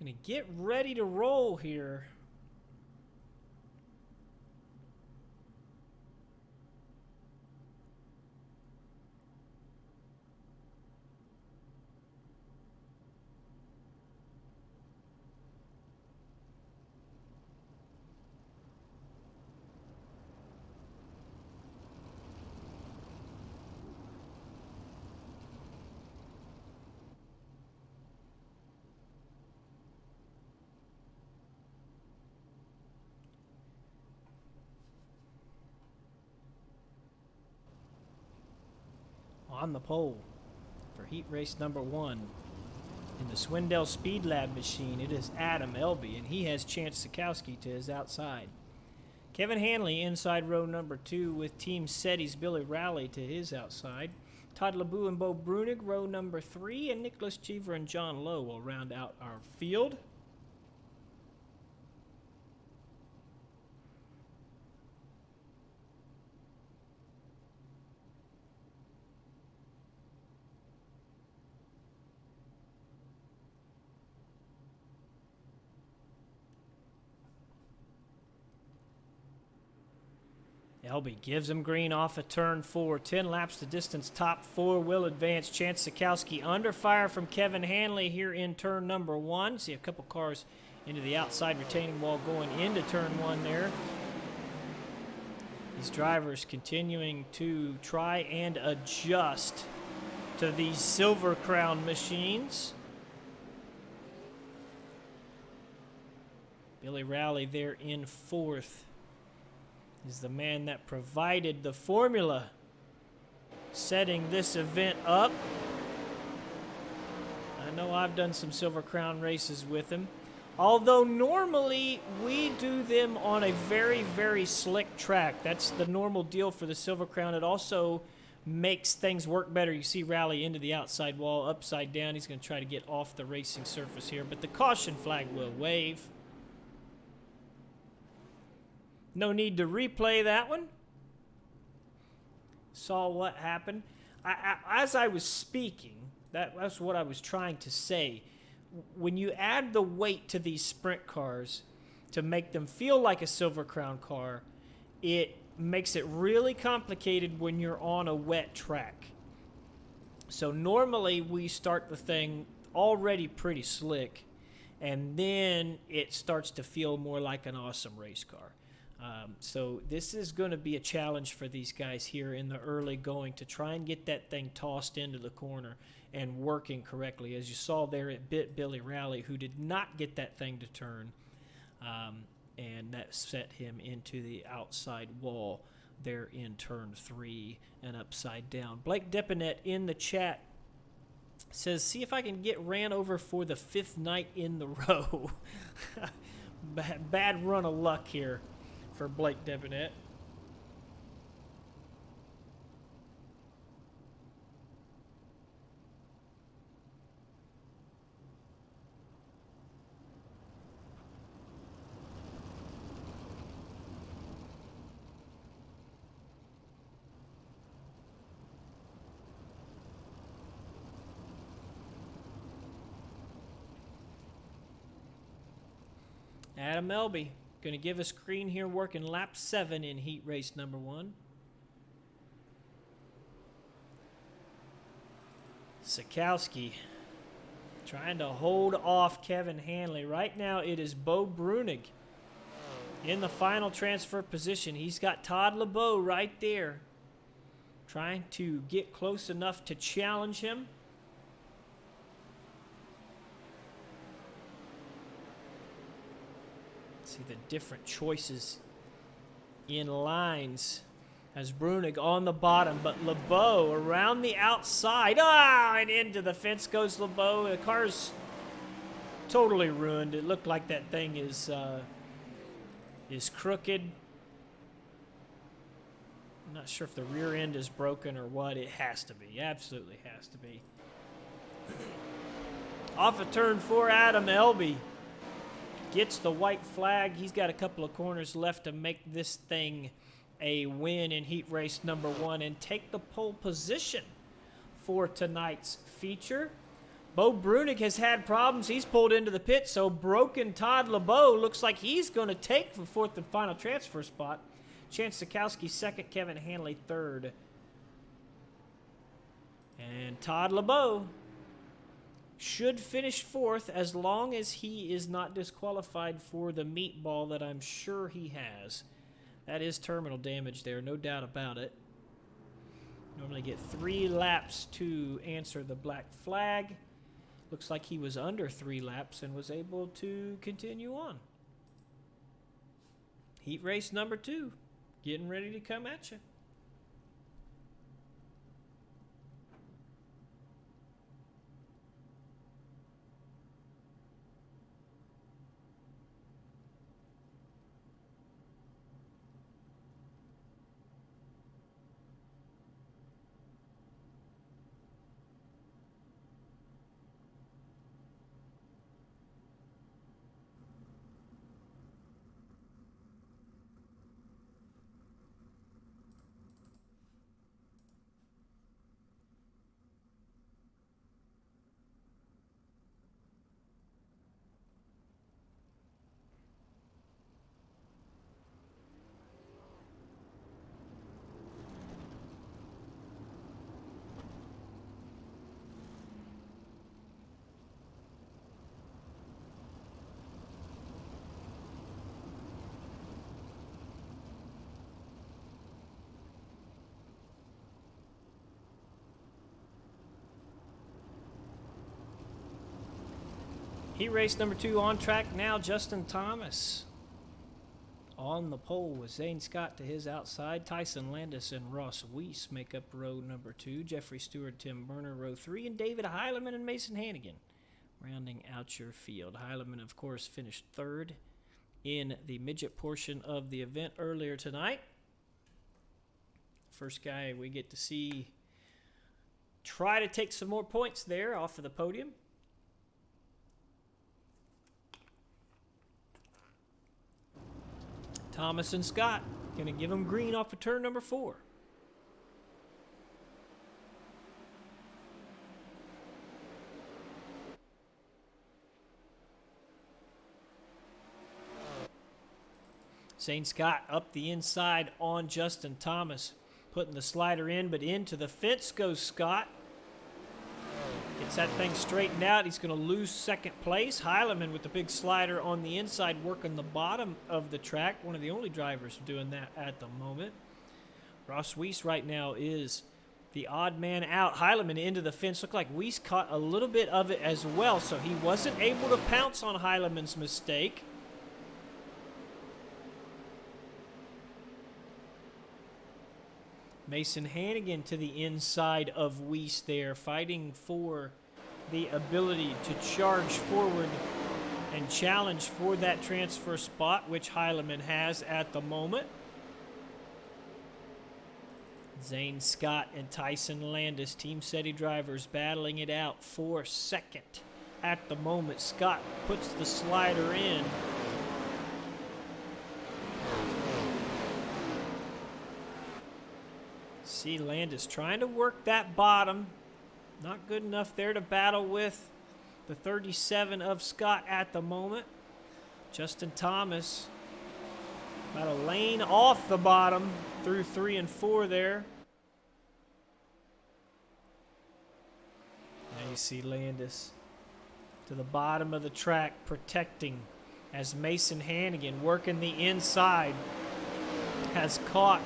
Gonna get ready to roll here. On the pole for heat race number 1 in the Swindell Speed Lab machine, it is Adam Elby, and he has Chance Sikowski to his outside. Kevin Hanley inside row number 2 with Team SETI's Billy Rowley to his outside. Todd LeBeau and Bo Brunig row number 3, and Nicholas Cheever and John Lowe will round out our field. Elby gives him green off of turn 4. 10 laps the distance. Top 4 will advance. Chance Sikowski under fire from Kevin Hanley here in turn number 1. See a couple cars into the outside retaining wall going into turn 1 there. These drivers continuing to try and adjust to these Silver Crown machines. Billy Rowley there in 4th. Is the man that provided the formula setting this event up. I know I've done some Silver Crown races with him. Although normally we do them on a very, very slick track. That's the normal deal for the Silver Crown. It also makes things work better. You see Rowley into the outside wall, upside down. He's going to try to get off the racing surface here, but the caution flag will wave. No need to replay that one. Saw what happened. As I was speaking, that's what I was trying to say. When you add the weight to these sprint cars to make them feel like a Silver Crown car, it makes it really complicated when you're on a wet track. So normally we start the thing already pretty slick, and then it starts to feel more like an awesome race car. So this is going to be a challenge for these guys here in the early going to try and get that thing tossed into the corner and working correctly. As you saw there, it bit Billy Rowley, who did not get that thing to turn, and that set him into the outside wall there in turn 3 and upside down. Blake Depinet in the chat says, see if I can get ran over for the 5th night in the row. Bad run of luck here for Blake Depinet. Adam Elby going to give a screen here working lap 7 in heat race number 1. Sikowski trying to hold off Kevin Hanley. Right now it is Bo Brunig in the final transfer position. He's got Todd LeBeau right there trying to get close enough to challenge him. See the different choices in lines as Brunig on the bottom, but LeBeau around the outside. And into the fence goes LeBeau. The car's totally ruined. It looked like that thing is crooked. I'm not sure if the rear end is broken or what. It has to be. Absolutely has to be. Off of turn 4, Adam Elby gets the white flag. He's got a couple of corners left to make this thing a win in heat race number 1 and take the pole position for tonight's feature. Bo Brunig has had problems. He's pulled into the pit, so broken Todd LeBeau looks like he's going to take the fourth and final transfer spot. Chance Sikowski second, Kevin Hanley third. And Todd LeBeau should finish fourth as long as he is not disqualified for the meatball that I'm sure he has. That is terminal damage there, no doubt about it. Normally get 3 laps to answer the black flag. Looks like he was under 3 laps and was able to continue on. Heat race number 2, getting ready to come at you. Heat race number 2 on track now. Justin Thomas on the pole with Zane Scott to his outside. Tyson Landis and Ross Weiss make up row number 2. Jeffrey Stewart, Tim Burner, row 3. And David Heileman and Mason Hannigan rounding out your field. Heileman, of course, finished third in the midget portion of the event earlier tonight. First guy we get to see try to take some more points there off of the podium. Thomas and Scott going to give him green off of turn number 4. Zane Scott up the inside on Justin Thomas, putting the slider in, but into the fence goes Scott. Gets that thing straightened out. He's going to lose second place. Heileman with the big slider on the inside, working the bottom of the track. One of the only drivers doing that at the moment. Ross Weiss right now is the odd man out. Heileman into the fence. Looked like Weiss caught a little bit of it as well, so he wasn't able to pounce on Heileman's mistake. Mason Hannigan to the inside of Weiss there, fighting for the ability to charge forward and challenge for that transfer spot, which Heileman has at the moment. Zane Scott and Tyson Landis, Team SETI drivers, battling it out for second at the moment. Scott puts the slider in. See Landis trying to work that bottom. Not good enough there to battle with the 37 of Scott at the moment. Justin Thomas about a lane off the bottom through 3 and 4 there. Now you see Landis to the bottom of the track protecting as Mason Hannigan working the inside has caught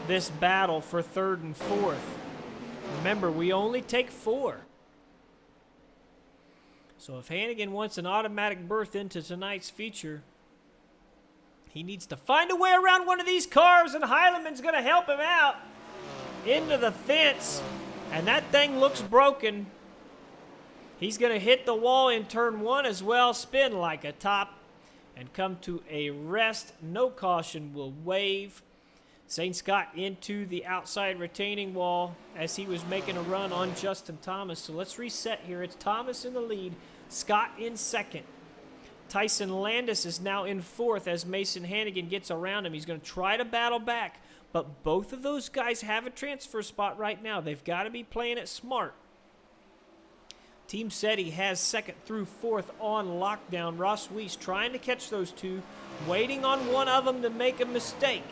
this battle for 3rd and 4th. Remember, we only take 4. So if Hannigan wants an automatic berth into tonight's feature, he needs to find a way around one of these cars, and Heileman's going to help him out into the fence. And that thing looks broken. He's going to hit the wall in turn 1 as well, spin like a top, and come to a rest. No caution will wave. Zane Scott into the outside retaining wall as he was making a run on Justin Thomas. So let's reset here. It's Thomas in the lead, Scott in second. Tyson Landis is now in 4th as Mason Hannigan gets around him. He's going to try to battle back, but both of those guys have a transfer spot right now. They've got to be playing it smart. Team SETI has second through fourth on lockdown. Ross Weiss trying to catch those two, waiting on one of them to make a mistake.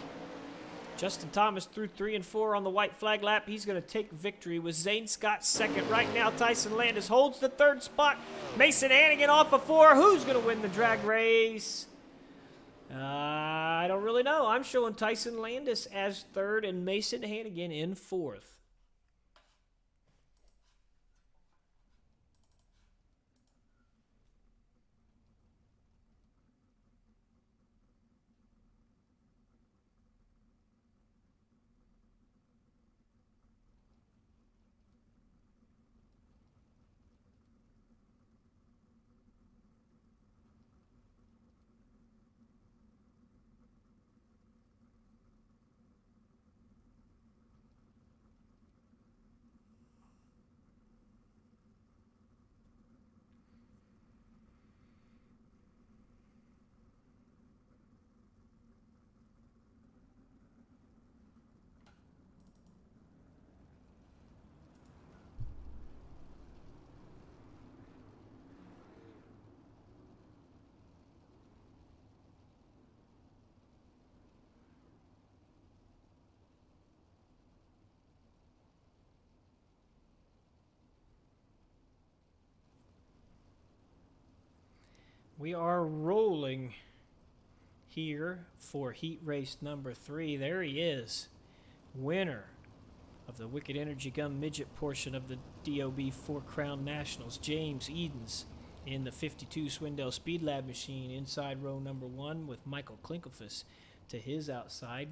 Justin Thomas through 3 and 4 on the white flag lap. He's going to take victory with Zane Scott second. Right now, Tyson Landis holds the third spot. Mason Hannigan off of 4. Who's going to win the drag race? I don't really know. I'm showing Tyson Landis as third and Mason Hannigan in fourth. We are rolling here for heat race number 3. There he is, winner of the Wicked Energy Gun midget portion of the DOB 4 Crown Nationals, James Edens in the 52 Swindell Speed Lab machine inside row number 1 with Michael Klinkelfuss to his outside.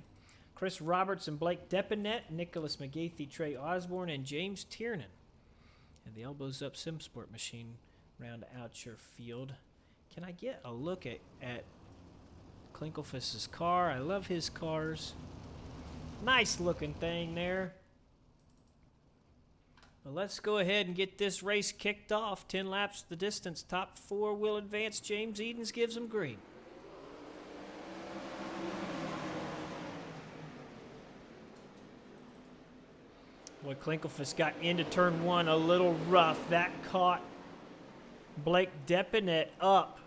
Chris Roberts and Blake Depinet, Nicholas McGathey, Trey Osborne, and James Tiernan. And the Elbows Up SimSport machine round out your field. Can I get a look at Klinkelfuss's car? I love his cars. Nice looking thing there. Well, let's go ahead and get this race kicked off. 10 laps the distance. Top 4 will advance. James Edens gives them green. Boy, Klinkelfuss got into turn 1 a little rough. That caught Blake Depinet up,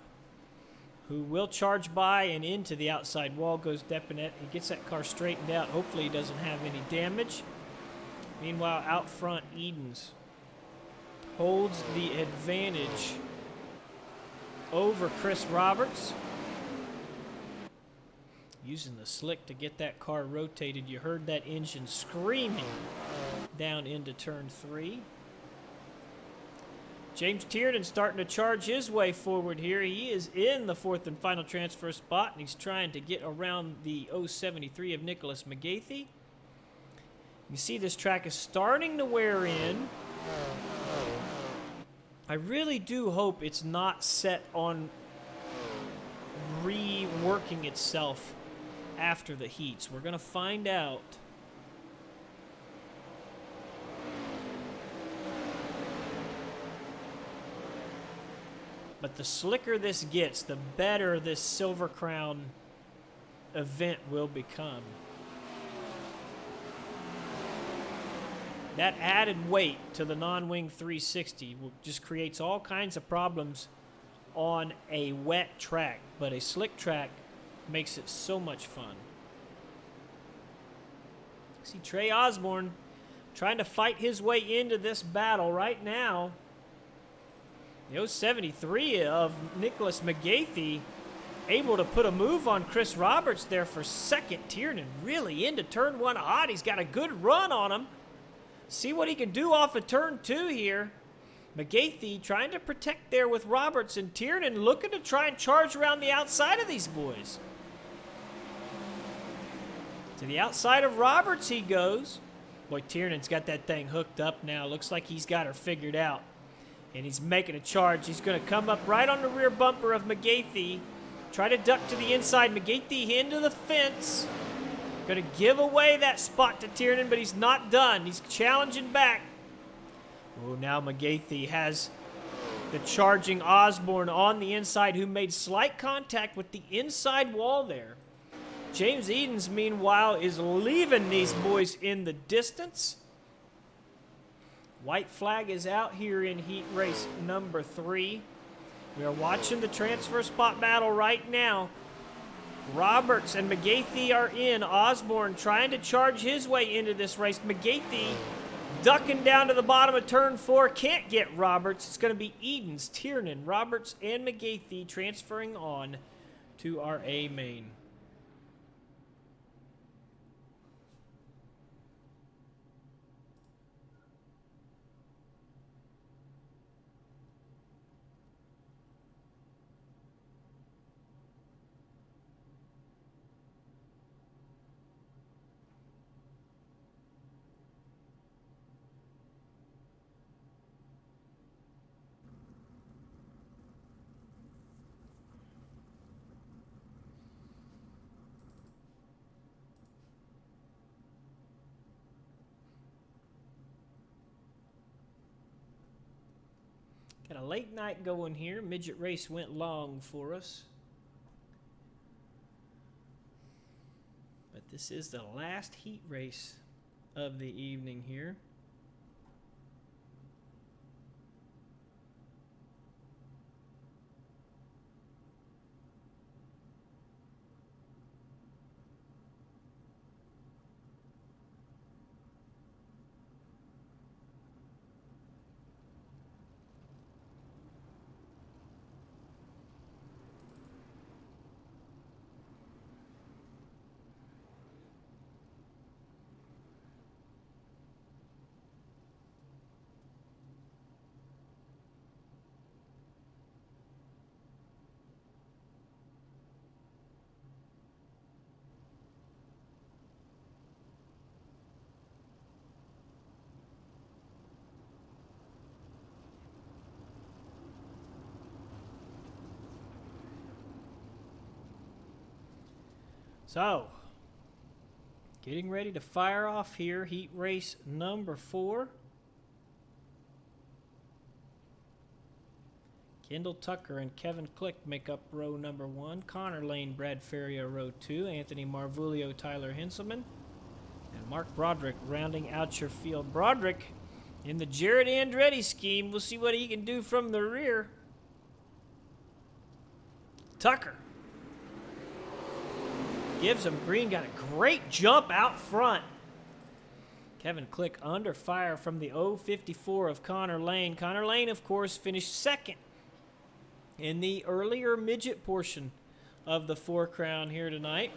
who will charge by and into the outside wall goes Depinet. He gets that car straightened out. Hopefully he doesn't have any damage. Meanwhile, out front, Edens holds the advantage over Chris Roberts. Using the slick to get that car rotated. You heard that engine screaming down into turn 3. James Tiernan starting to charge his way forward here. He is in the 4th and final transfer spot, and he's trying to get around the 073 of Nicholas McGathey. You see this track is starting to wear in. I really do hope it's not set on reworking itself after the heats. We're going to find out. But the slicker this gets, the better this Silver Crown event will become. That added weight to the non-wing 360 just creates all kinds of problems on a wet track, but a slick track makes it so much fun. See Trey Osborne trying to fight his way into this battle right now. The 073 of Nicholas McGathey able to put a move on Chris Roberts there for second. Tiernan really into turn 1 hot. He's got a good run on him. See what he can do off of turn 2 here. McGathey trying to protect there with Roberts, and Tiernan looking to try and charge around the outside of these boys. To the outside of Roberts he goes. Boy, Tiernan's got that thing hooked up now. Looks like he's got her figured out. And he's making a charge. He's going to come up right on the rear bumper of McGathey. Try to duck to the inside. McGathey into the fence. Going to give away that spot to Tiernan, but he's not done. He's challenging back. Oh, now McGathey has the charging Osborne on the inside, who made slight contact with the inside wall there. James Edens, meanwhile, is leaving these boys in the distance. White flag is out here in heat race number 3. We are watching the transfer spot battle right now. Roberts and McGathy are in. Osborne trying to charge his way into this race. McGathy ducking down to the bottom of turn 4. Can't get Roberts. It's going to be Edens, Tiernan, Roberts, and McGathy transferring on to our A main. Got a late night going here. Midget race went long for us. But this is the last heat race of the evening here. So, getting ready to fire off here, heat race number 4. Kendall Tucker and Kevin Click make up row number 1. Connor Lane, Brad Ferrier, row 2. Anthony Marvulio, Tyler Henselman, and Mark Broderick rounding out your field. Broderick in the Jared Andretti scheme. We'll see what he can do from the rear. Tucker gives him green, got a great jump out front. Kevin Click under fire from the 054 of Connor Lane. Connor Lane, of course, finished second in the earlier midget portion of the 4 Crown here tonight.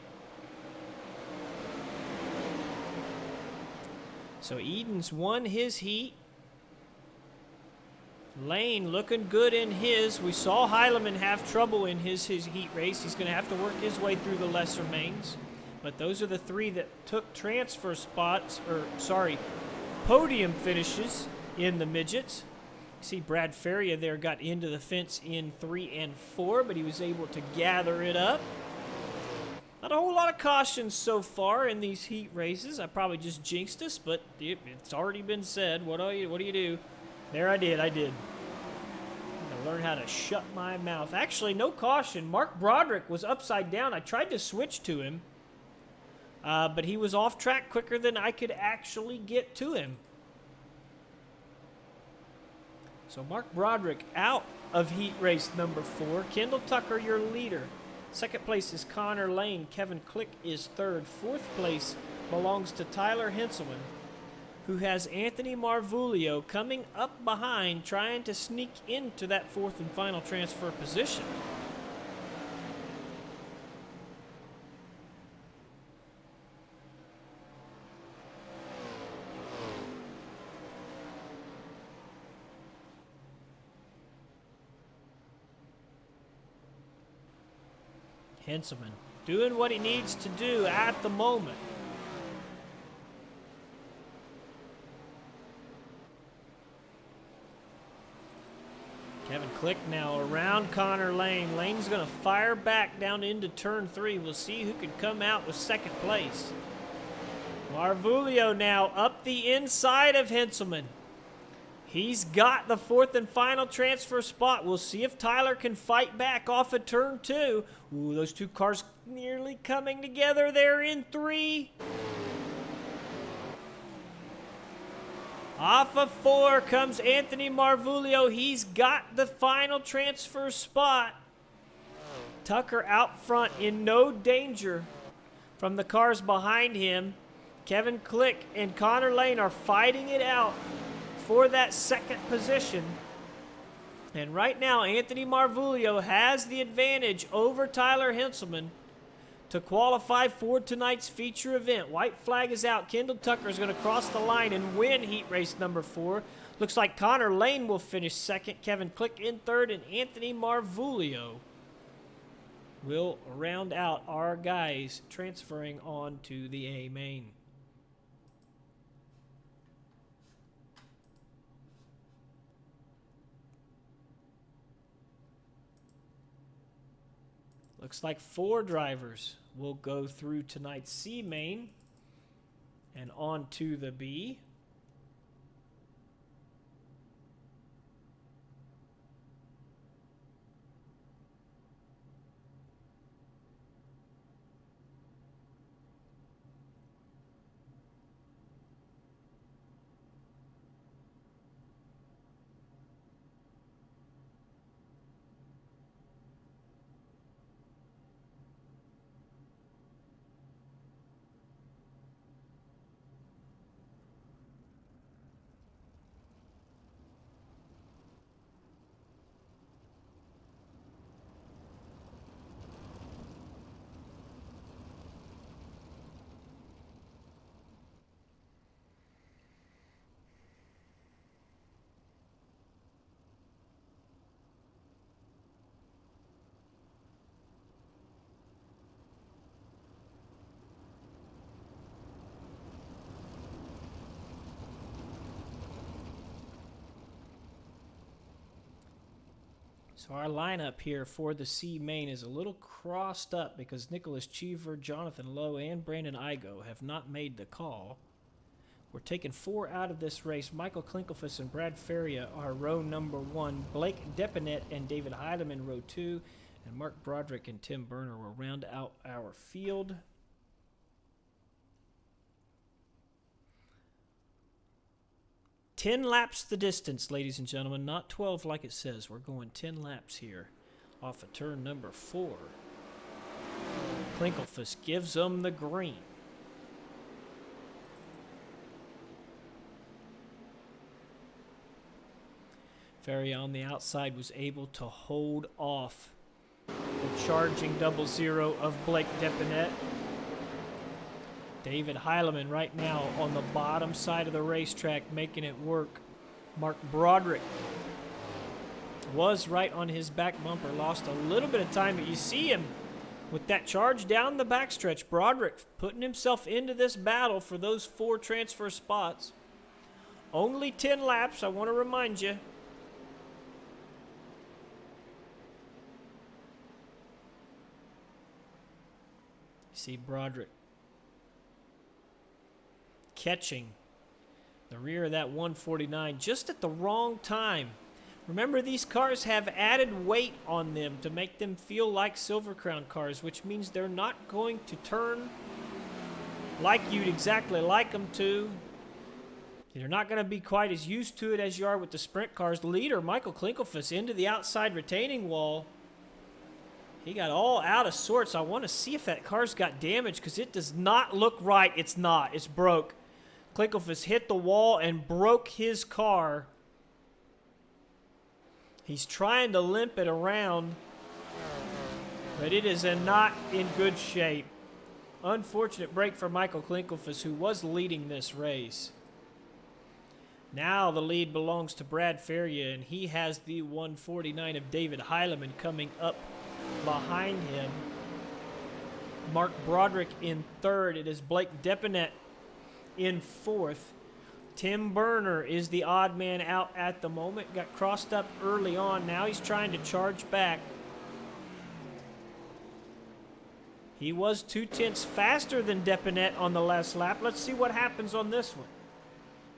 So Edens won his heat. Lane looking good in his. We saw Heilemann have trouble in his heat race. He's going to have to work his way through the lesser mains. But those are the 3 that took transfer spots, podium finishes in the midgets. See Brad Ferrier there got into the fence in 3 and 4, but he was able to gather it up. Not a whole lot of cautions so far in these heat races. I probably just jinxed us, but it's already been said. What do you do? There I did. I'm going to learn how to shut my mouth. Actually, no caution. Mark Broderick was upside down. I tried to switch to him, but he was off track quicker than I could actually get to him. So Mark Broderick out of heat race number 4. Kendall Tucker, your leader. Second place is Connor Lane. Kevin Click is third. Fourth place belongs to Tyler Henselman, who has Anthony Marvulio coming up behind, trying to sneak into that 4th and final transfer position. Henselman doing what he needs to do at the moment. Kevin Click now around Connor Lane. Lane's going to fire back down into turn 3. We'll see who can come out with second place. Marvulio now up the inside of Henselman. He's got the 4th and final transfer spot. We'll see if Tyler can fight back off of turn 2. Ooh, those 2 cars nearly coming together there in 3. Off of 4 comes Anthony Marvulio. He's got the final transfer spot. Tucker out front in no danger from the cars behind him. Kevin Click and Connor Lane are fighting it out for that second position. And right now, Anthony Marvulio has the advantage over Tyler Henselman to qualify for tonight's feature event. White flag is out. Kendall Tucker is going to cross the line and win heat race number 4. Looks like Connor Lane will finish second, Kevin Click in third, and Anthony Marvulio will round out our guys transferring on to the A main. Looks like 4 drivers will go through tonight's C main and on to the B. So our lineup here for the C main is a little crossed up because Nicholas Cheever, Jonathan Lowe, and Brandon Igo have not made the call. We're taking 4 out of this race. Michael Klinkelfuss and Brad Faria are row number 1. Blake Depinet and David Heidemann row 2. And Mark Broderick and Tim Berner will round out our field. Ten laps the distance, ladies and gentlemen, not 12 like it says. We're going 10 laps here off of turn number 4. Klinkelfuss gives them the green. Ferry on the outside was able to hold off the charging 00 of Blake Depinet. David Heilemann right now on the bottom side of the racetrack making it work. Mark Broderick was right on his back bumper, lost a little bit of time, but you see him with that charge down the backstretch. Broderick putting himself into this battle for those 4 transfer spots. Only 10 laps, I want to remind you. See Broderick catching the rear of that 149 just at the wrong time. Remember, these cars have added weight on them to make them feel like Silver Crown cars, which means they're not going to turn like you'd exactly like them to. You're not going to be quite as used to it as you are with the sprint cars. The leader, Michael Klinkelfuss, into the outside retaining wall. He got all out of sorts. I want to see if that car's got damage because it does not look right. It's not. It's broke. Klinkelfuss hit the wall and broke his car. He's trying to limp it around, but it is not in good shape. Unfortunate break for Michael Klinkelfuss, who was leading this race. Now the lead belongs to Brad Faria, and he has the 149 of David Heilemann coming up behind him. Mark Broderick in third. It is Blake Depinet in fourth. Tim Berner is the odd man out at the moment. Got crossed up early on. Now he's trying to charge back. He was 2/10 faster than Depinet on the last lap. Let's see what happens on this one.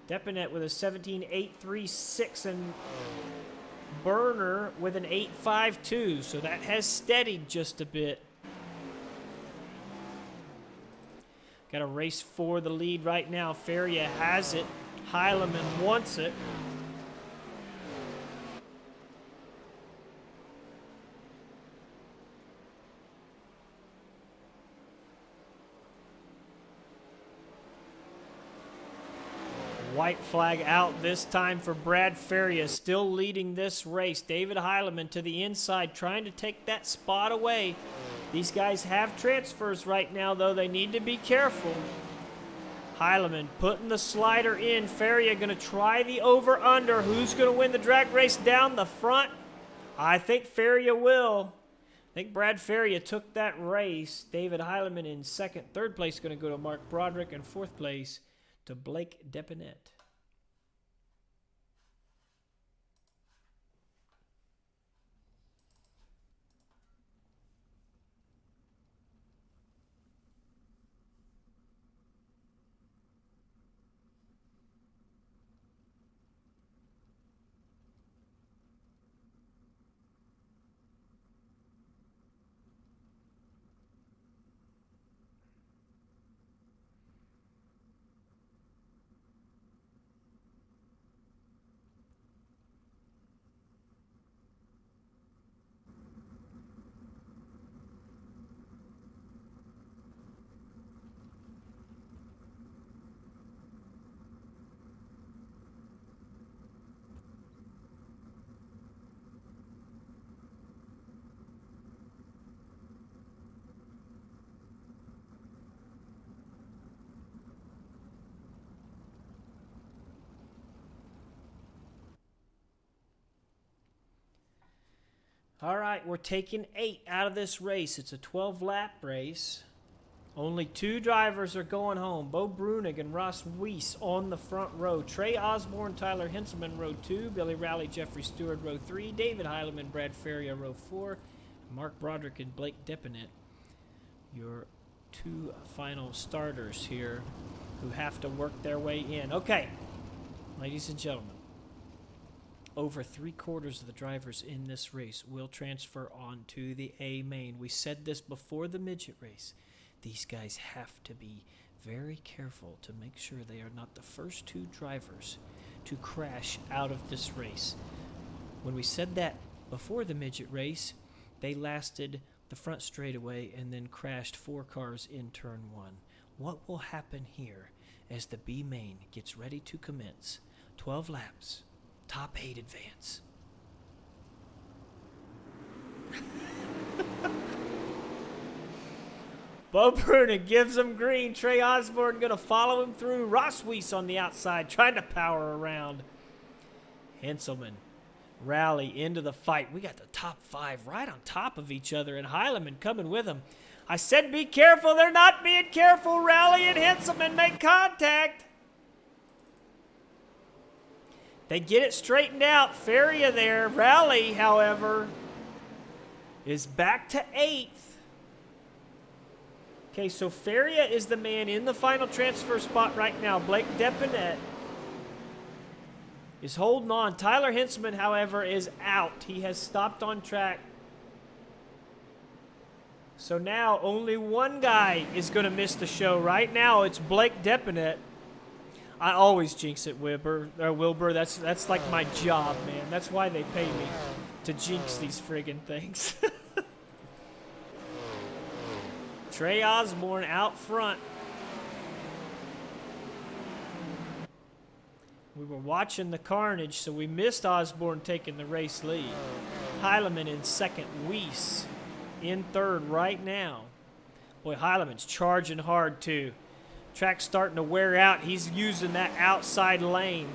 Depinet with a 17.836 and Berner with an 8.52. So that has steadied just a bit. Got a race for the lead right now. Faria has it. Heilemann wants it. White flag out this time for Brad Faria, still leading this race. David Heilemann to the inside, trying to take that spot away. These guys have transfers right now, though. They need to be careful. Heilemann putting the slider in. Faria going to try the over-under. Who's going to win the drag race down the front? I think Faria will. I think Brad Faria took that race. David Heilemann in second. Third place going to go to Mark Broderick, and fourth place to Blake Depinet. All right, we're taking 8 out of this race. It's a 12-lap race. Only 2 drivers are going home. Bo Brunig and Ross Weiss on the front row. Trey Osborne, Tyler Henselman, row 2. Billy Rowley, Jeffrey Stewart, row 3. David Heilemann, Brad Faria, row 4. Mark Broderick and Blake Depinet, your 2 final starters here who have to work their way in. Okay, ladies and gentlemen. Over 3/4 of the drivers in this race will transfer on to the A main. We said this before the midget race. These guys have to be very careful to make sure they are not the first 2 drivers to crash out of this race. When we said that before the midget race, they lasted the front straightaway and then crashed 4 cars in turn 1. What will happen here as the B main gets ready to commence? 12 laps. Top 8 advance. Bo Brunig gives him green. Trey Osborne going to follow him through. Ross Weiss on the outside trying to power around. Henselman, Rowley into the fight. We got the top 5 right on top of each other, and Heilemann coming with him. I said be careful. They're not being careful. Rowley and Henselman make contact. They get it straightened out. Faria there. Rowley, however, is back to 8th. Okay, so Faria is the man in the final transfer spot right now. Blake Depinet is holding on. Tyler Henselman, however, is out. He has stopped on track. So now only one guy is going to miss the show. Right now it's Blake Depinet. I always jinx it, Wilbur. That's like my job, man. That's why they pay me, to jinx these friggin' things. Trey Osborne out front. We were watching the carnage, so we missed Osborne taking the race lead. Heilemann in second. Weiss in third right now. Boy, Heilemann's charging hard, too. Track's starting to wear out. He's using that outside lane.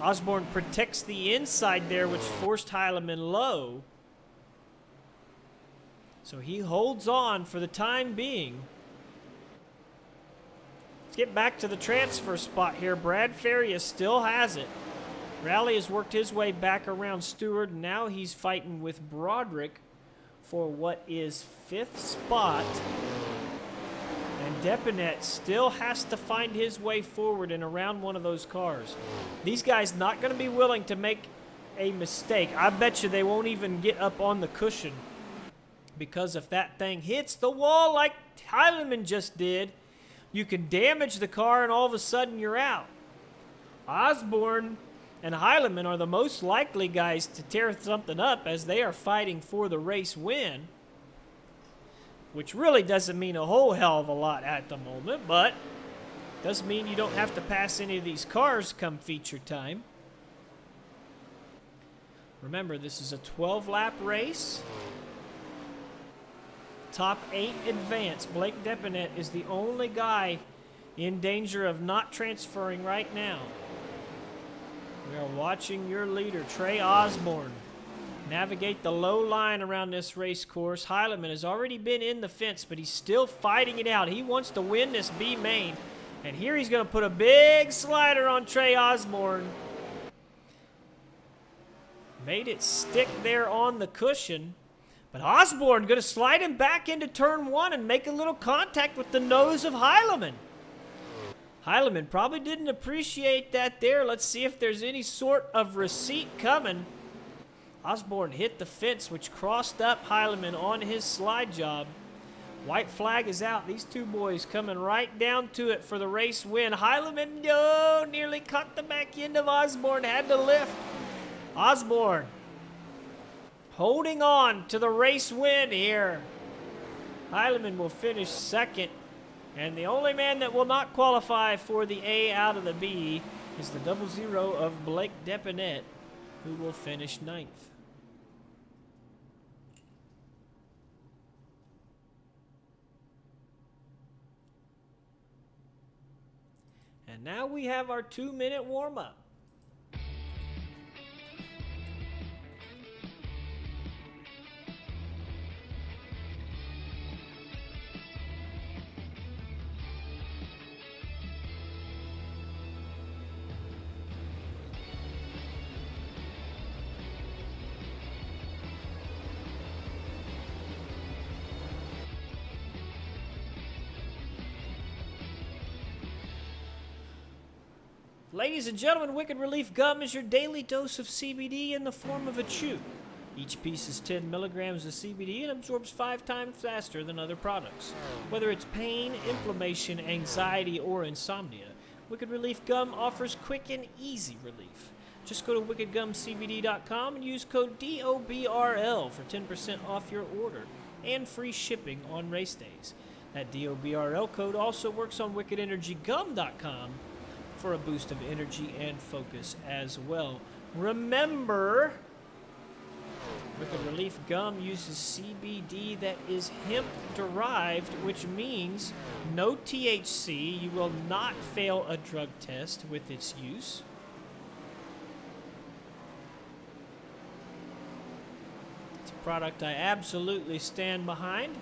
Osborne protects the inside there, which forced Heilemann low. So he holds on for the time being. Let's get back to the transfer spot here. Brad Faria still has it. Rowley has worked his way back around Stewart. Now he's fighting with Broderick for what is 5th spot. And Depinet still has to find his way forward and around one of those cars. These guys not going to be willing to make a mistake. I bet you they won't even get up on the cushion, because if that thing hits the wall like Heilemann just did, you can damage the car and all of a sudden you're out. Osborne and Heilemann are the most likely guys to tear something up as they are fighting for the race win, which really doesn't mean a whole hell of a lot at the moment, but does mean you don't have to pass any of these cars come feature time. Remember, this is a 12-lap race. Top 8 advance. Blake Depinet is the only guy in danger of not transferring right now. We are watching your leader, Trey Osborne, navigate the low line around this race course. Heilemann has already been in the fence, but he's still fighting it out. He wants to win this B main. And here he's going to put a big slider on Trey Osborne. Made it stick there on the cushion. But Osborne going to slide him back into turn 1 and make a little contact with the nose of Heilemann. Heilemann probably didn't appreciate that there. Let's see if there's any sort of receipt coming. Osborne hit the fence, which crossed up Heilemann on his slide job. White flag is out. These two boys coming right down to it for the race win. Heilemann, no, nearly caught the back end of Osborne, had to lift. Osborne holding on to the race win here. Heilemann will finish second, and the only man that will not qualify for the A out of the B is the 00 of Blake Depinet, who will finish 9th. And now we have our 2-minute warm-up. Ladies and gentlemen, Wicked Relief Gum is your daily dose of CBD in the form of a chew. Each piece is 10 milligrams of CBD and absorbs 5 times faster than other products. Whether it's pain, inflammation, anxiety, or insomnia, Wicked Relief Gum offers quick and easy relief. Just go to wickedgumcbd.com and use code DOBRL for 10% off your order and free shipping on race days. That DOBRL code also works on wickedenergygum.com for a boost of energy and focus as well. Remember, Wicked Relief Gum uses CBD that is hemp-derived, which means no THC. You will not fail a drug test with its use. It's a product I absolutely stand behind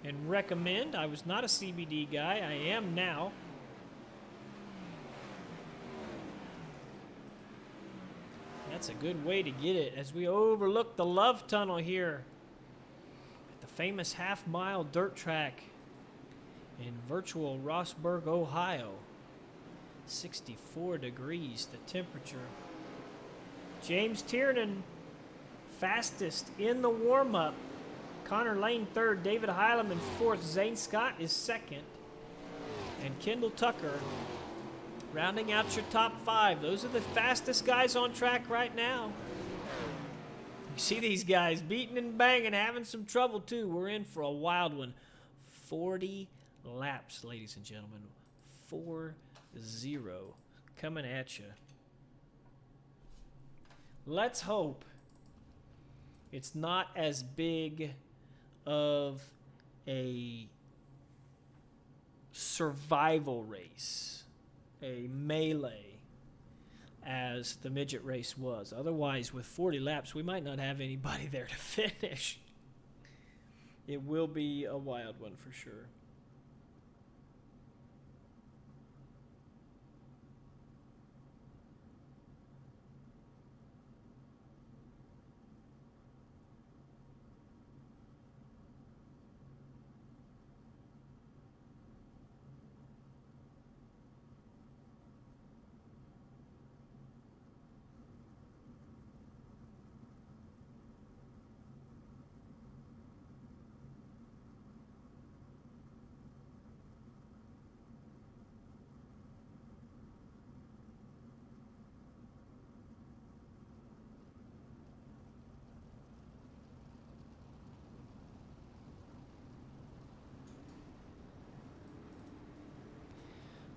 and recommend. I was not a CBD guy. I am now. That's a good way to get it as we overlook the Love Tunnel here at the famous half-mile dirt track in virtual Rossburg, Ohio. 64 degrees the temperature. James Tiernan, fastest in the warm-up. Connor Lane third, David Heilemann fourth, Zane Scott is second, and Kendall Tucker rounding out your top 5. Those are the fastest guys on track right now. You see these guys beating and banging, having some trouble too. We're in for a wild one. 40 laps, ladies and gentlemen. 4-0 coming at you. Let's hope it's not as big of a survival race, a melee, as the midget race was. Otherwise, with 40 laps, we might not have anybody there to finish. It will be a wild one for sure.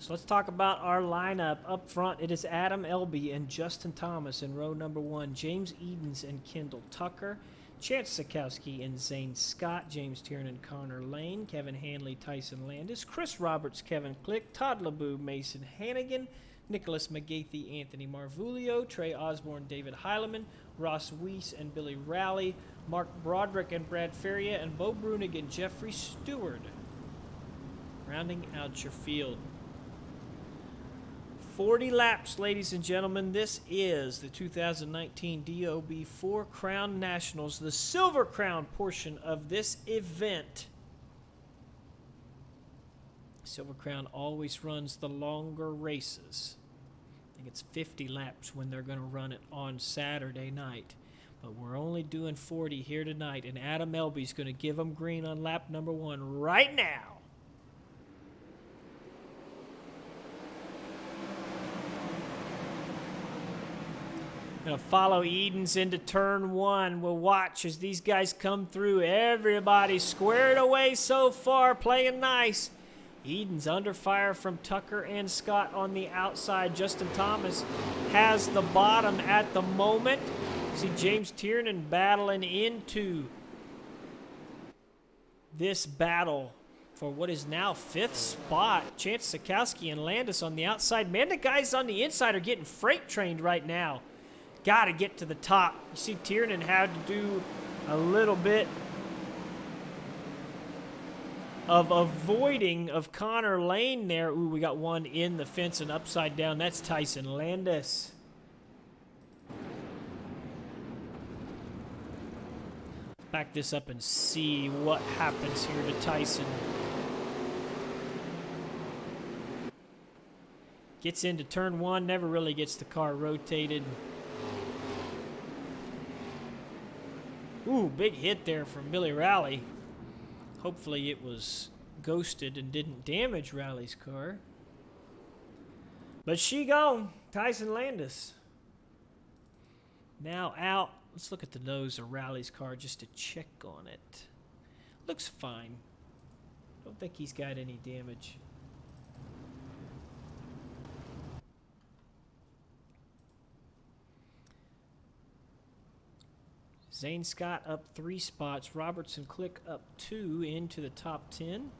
So let's talk about our lineup. Up front, it is Adam Elby and Justin Thomas in row number 1. James Edens and Kendall Tucker. Chance Sikowski and Zane Scott. James Tiernan, Connor Lane. Kevin Hanley, Tyson Landis. Chris Roberts, Kevin Click. Todd LeBou, Mason Hannigan. Nicholas McGathy, Anthony Marvulio. Trey Osborne, David Heileman. Ross Weiss and Billy Rowley. Mark Broderick and Brad Feria. And Bo Brunig and Jeffrey Stewart. Rounding out your field. 40 laps, ladies and gentlemen. This is the 2019 DOB 4 Crown Nationals, the Silver Crown portion of this event. Silver Crown always runs the longer races. I think it's 50 laps when they're going to run it on Saturday night. But we're only doing 40 here tonight, and Adam Elby's going to give them green on lap number 1 right now. Going to follow Edens into turn 1. We'll watch as these guys come through. Everybody squared away so far, playing nice. Edens under fire from Tucker and Scott on the outside. Justin Thomas has the bottom at the moment. See James Tiernan battling into this battle for what is now 5th spot. Chance Sikowski and Landis on the outside. Man, the guys on the inside are getting freight trained right now. Got to get to the top. You see Tiernan had to do a little bit of avoiding of Connor Lane there. Ooh, we got one in the fence and upside down. That's Tyson Landis. Back this up and see what happens here to Tyson. Gets into turn 1, never really gets the car rotated. Ooh, big hit there from Billy Rowley. Hopefully it was ghosted and didn't damage Rowley's car. But she gone. Tyson Landis. Now out. Let's look at the nose of Rowley's car just to check on it. Looks fine. Don't think he's got any damage. Zane Scott up 3 spots. Robertson Click up 2 into the top 10.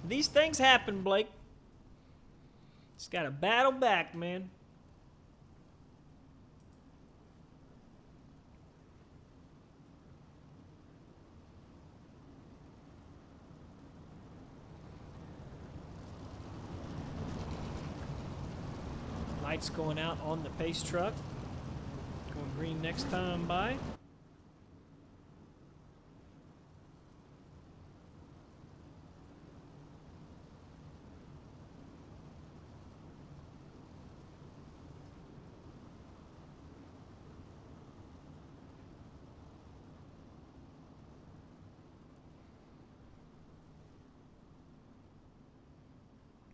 These things happen, Blake. Just got to battle back, man. Lights going out on the pace truck. Going green next time by.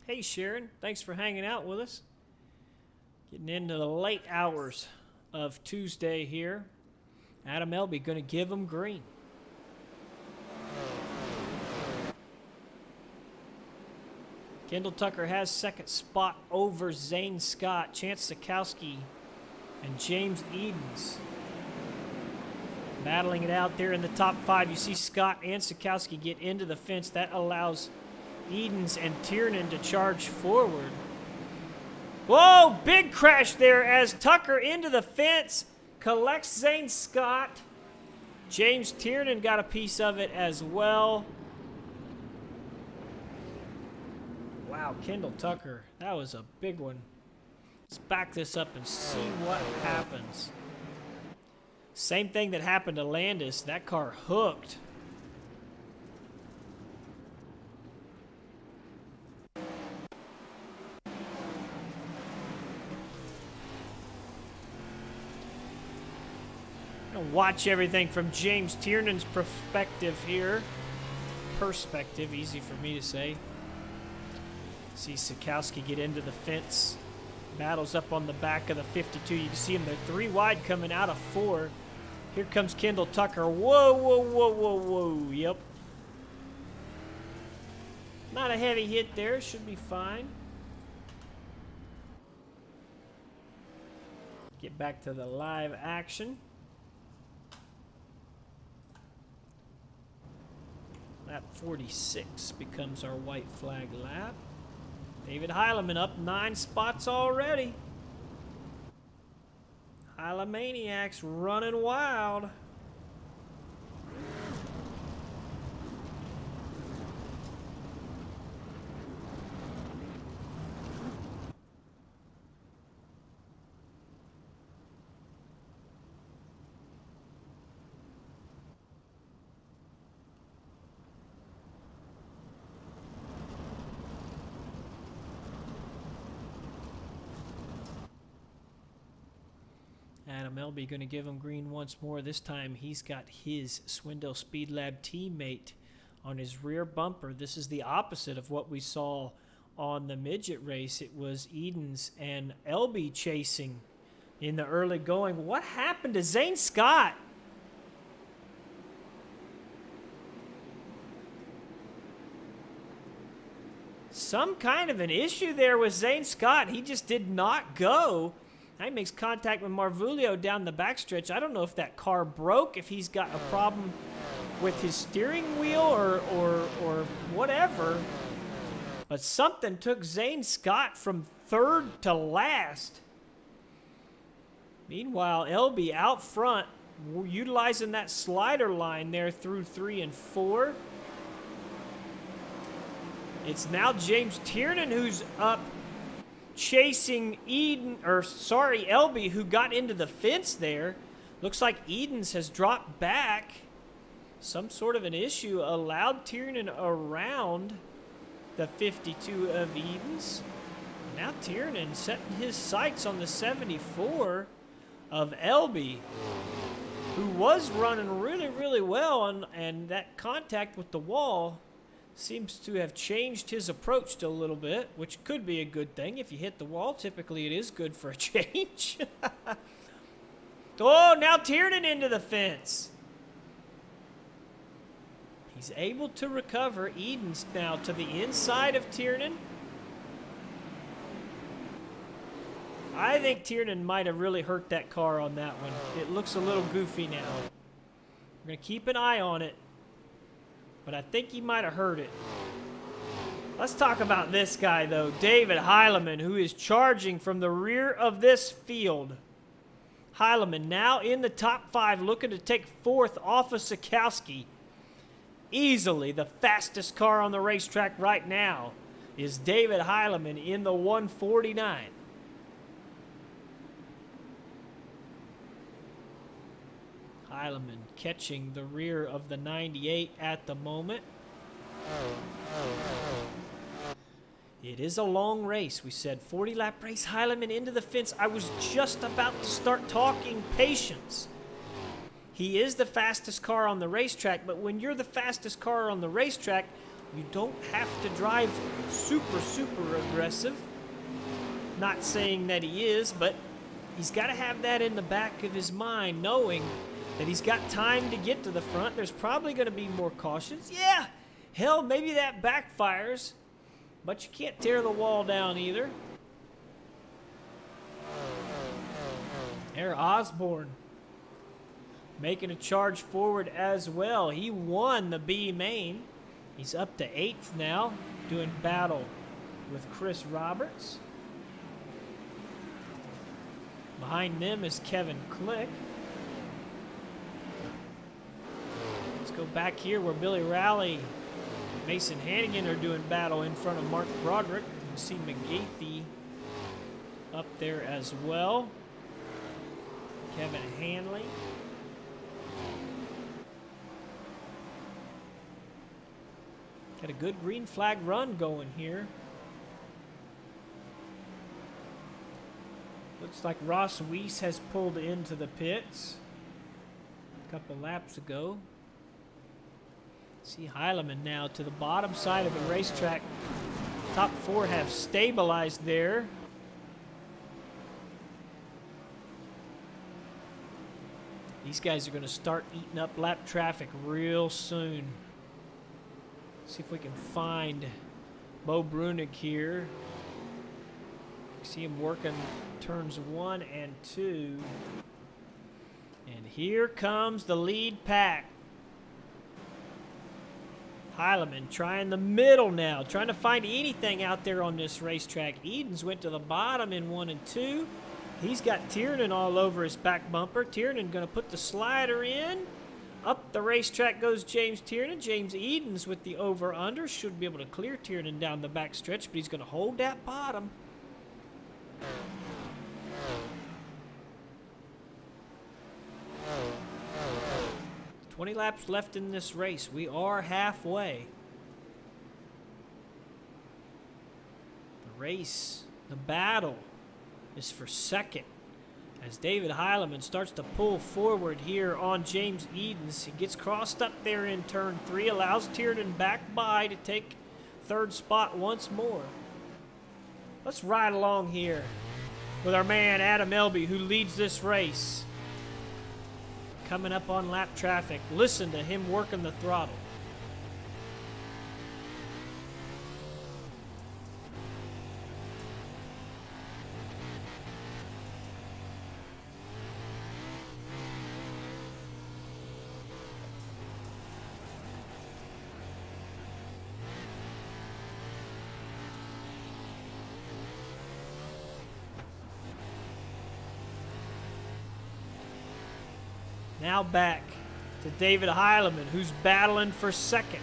Hey Sharon, thanks for hanging out with us. Getting into the late hours of Tuesday here. Adam Elby going to give him green. Kendall Tucker has 2nd spot over Zane Scott, Chance Sikowski, and James Edens. Battling it out there in the top 5. You see Scott and Sikowski get into the fence. That allows Edens and Tiernan to charge forward. Whoa, big crash there as Tucker into the fence, collects Zane Scott. James Tiernan got a piece of it as well. Wow, Kendall Tucker, that was a big one. Let's back this up and see what happens. Same thing that happened to Landis. That car hooked. Watch everything from James Tiernan's perspective here. Perspective, easy for me to say. See Sikowski get into the fence. Battles up on the back of the 52. You can see him, they're 3 wide coming out of 4. Here comes Kendall Tucker. Whoa, whoa, whoa, whoa, whoa. Yep. Not a heavy hit there. Should be fine. Get back to the live action. Lap 46 becomes our white flag lap. David Heileman up 9 spots already. Heilemaniacs running wild. Adam Elby going to give him green once more. This time he's got his Swindell Speed Lab teammate on his rear bumper. This is the opposite of what we saw on the midget race. It was Edens and Elby chasing in the early going. What happened to Zane Scott? Some kind of an issue there with Zane Scott. He just did not go. He makes contact with Marvulio down the backstretch. I don't know if that car broke, if he's got a problem with his steering wheel or whatever. But something took Zane Scott from third to last. Meanwhile, Elby out front, utilizing that slider line there through 3 and 4. It's now James Tiernan who's up, chasing Elby, who got into the fence there. Looks like Edens has dropped back. Some sort of an issue allowed Tiernan around the 52 of Edens. Now Tiernan setting his sights on the 74 of Elby, who was running really, really well, and that contact with the wall seems to have changed his approach a little bit, which could be a good thing. If you hit the wall, typically it is good for a change. Oh, now Tiernan into the fence. He's able to recover. Edens now to the inside of Tiernan. I think Tiernan might have really hurt that car on that one. It looks a little goofy now. We're going to keep an eye on it, but I think he might have hurt it. Let's talk about this guy, though, David Heileman, who is charging from the rear of this field. Heileman now in the top 5, looking to take 4th off of Sikowski. Easily the fastest car on the racetrack right now is David Heileman in the 149. Heileman catching the rear of the 98 at the moment. It is a long race. We said 40-lap race. Heileman into the fence. I was just about to start talking patience. He is the fastest car on the racetrack, but when you're the fastest car on the racetrack, you don't have to drive super, super aggressive. Not saying that he is, but he's got to have that in the back of his mind, knowing that he's got time to get to the front. There's probably going to be more cautions. Yeah, hell, maybe that backfires, but you can't tear the wall down either. There, Osborne making a charge forward as well. He won the B main. He's up to 8th now, doing battle with Chris Roberts. Behind them is Kevin Click. Let's go back here where Billy Rowley, Mason Hannigan are doing battle in front of Mark Broderick. You can see McGeethy up there as well. Kevin Hanley. Got a good green flag run going here. Looks like Ross Weiss has pulled into the pits a couple laps ago. See Heileman now to the bottom side of the racetrack. Top 4 have stabilized there. These guys are going to start eating up lap traffic real soon. See if we can find Bo Brunig here. See him working turns 1 and 2. And here comes the lead pack. Heilemann trying the middle now, trying to find anything out there on this racetrack. Edens went to the bottom in 1 and 2. He's got Tiernan all over his back bumper. Tiernan going to put the slider in. Up the racetrack goes James Tiernan. James Edens with the over-under. Should be able to clear Tiernan down the back stretch, but he's going to hold that bottom. Oh. 20 laps left in this race. We are halfway. The race, the battle is for second. As David Heilemann starts to pull forward here on James Edens. He gets crossed up there in turn 3, allows Tiernan back by to take third spot once more. Let's ride along here with our man Adam Elby, who leads this race. Coming up on lap traffic. Listen to him working the throttle. Now back to David Heilemann, who's battling for second.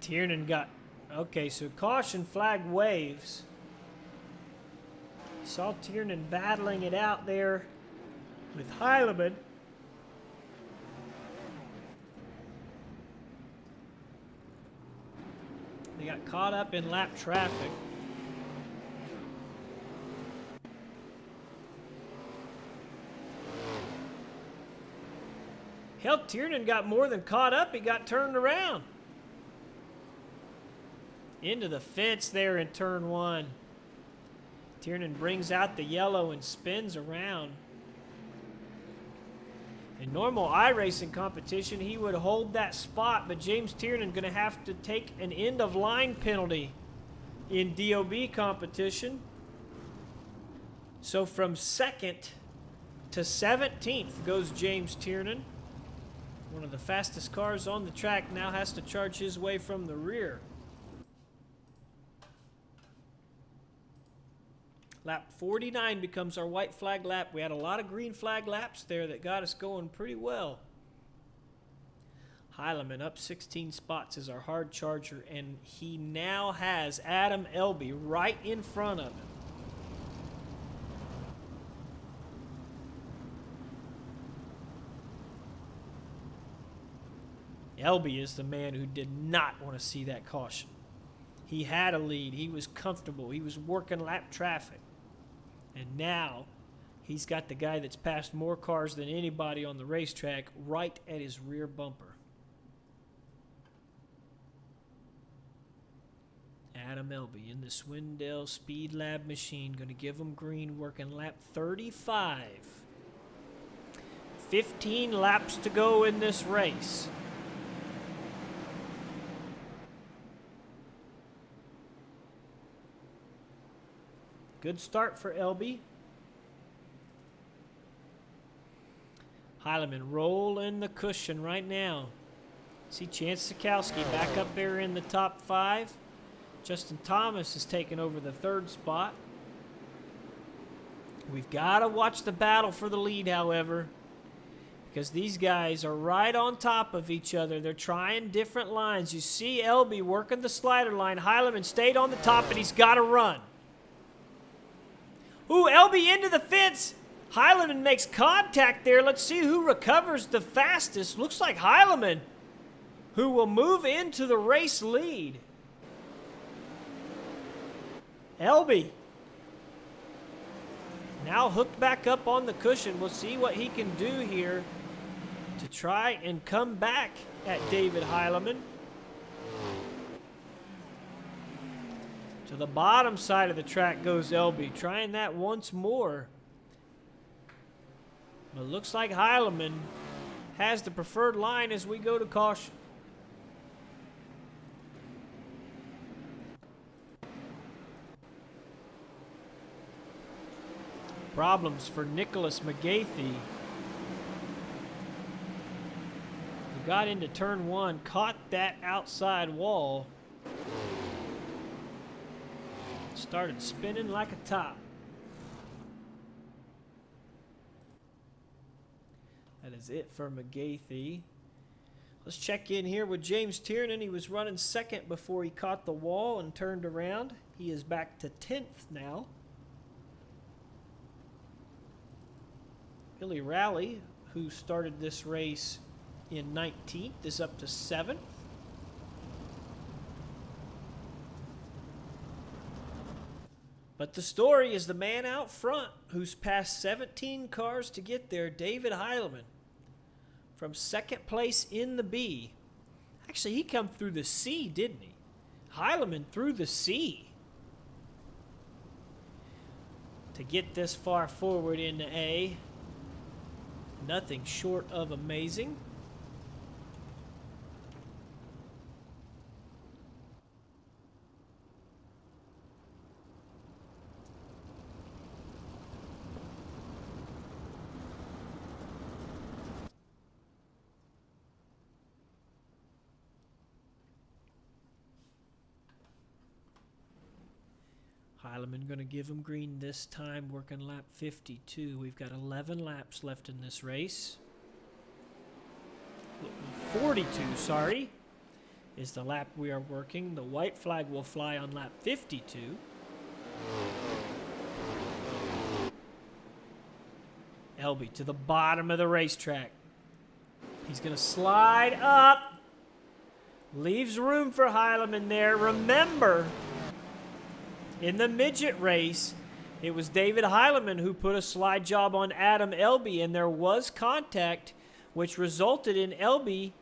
Tiernan got, okay, so caution flag waves. Saw Tiernan battling it out there with Heilemann. They got caught up in lap traffic. Hell, Tiernan got more than caught up. He got turned around. Into the fence there in turn 1. Tiernan brings out the yellow and spins around. In normal iRacing competition, he would hold that spot, but James Tiernan going to have to take an end-of-line penalty in DOB competition. So from 2nd to 17th goes James Tiernan. One of the fastest cars on the track now has to charge his way from the rear. Lap 49 becomes our white flag lap. We had a lot of green flag laps there that got us going pretty well. Heilemann up 16 spots is our hard charger, and he now has Adam Elby right in front of him. Elby is the man who did not want to see that caution. He had a lead. He was comfortable. He was working lap traffic. And now he's got the guy that's passed more cars than anybody on the racetrack right at his rear bumper. Adam Elby in the Swindell Speed Lab machine. Going to give him green, working lap 35. 15 laps to go in this race. Good start for Elby. Heilemann rolling the cushion right now. See Chance Sikowski back up there in the top 5. Justin Thomas is taking over the 3rd spot. We've got to watch the battle for the lead, however, because these guys are right on top of each other. They're trying different lines. You see Elby working the slider line. Heilemann stayed on the top, and he's got to run. Ooh, Elby into the fence. Heilemann makes contact there. Let's see who recovers the fastest. Looks like Heilemann, who will move into the race lead. Elby now hooked back up on the cushion. We'll see what he can do here. to try and come back at David Heilemann. To the bottom side of the track goes Elby, trying that once more. But it looks like Heilemann has the preferred line as we go to caution. Problems for Nicholas McGathey, who got into turn one, caught that outside wall, started spinning like a top. That is it for McGathey. Let's check in here with James Tiernan. He was running second before he caught the wall and turned around. He is back to 10th now. Billy Rowley, who started this race in 19th, is up to 7th. But the story is the man out front who's passed 17 cars to get there, David Heilemann, from second place in the B. Actually, he come through the C, didn't he? Heilemann through the C to get this far forward in the A. Nothing short of amazing. Heilemann going to give him green this time, working lap 52. We've got 11 laps left in this race. 42, sorry, is the lap we are working. The white flag will fly on lap 52. Elby to the bottom of the racetrack. He's going to slide up. Leaves room for Heilemann there. Remember, in the midget race, it was David Heilemann who put a slide job on Adam Elby, and there was contact, which resulted in Elby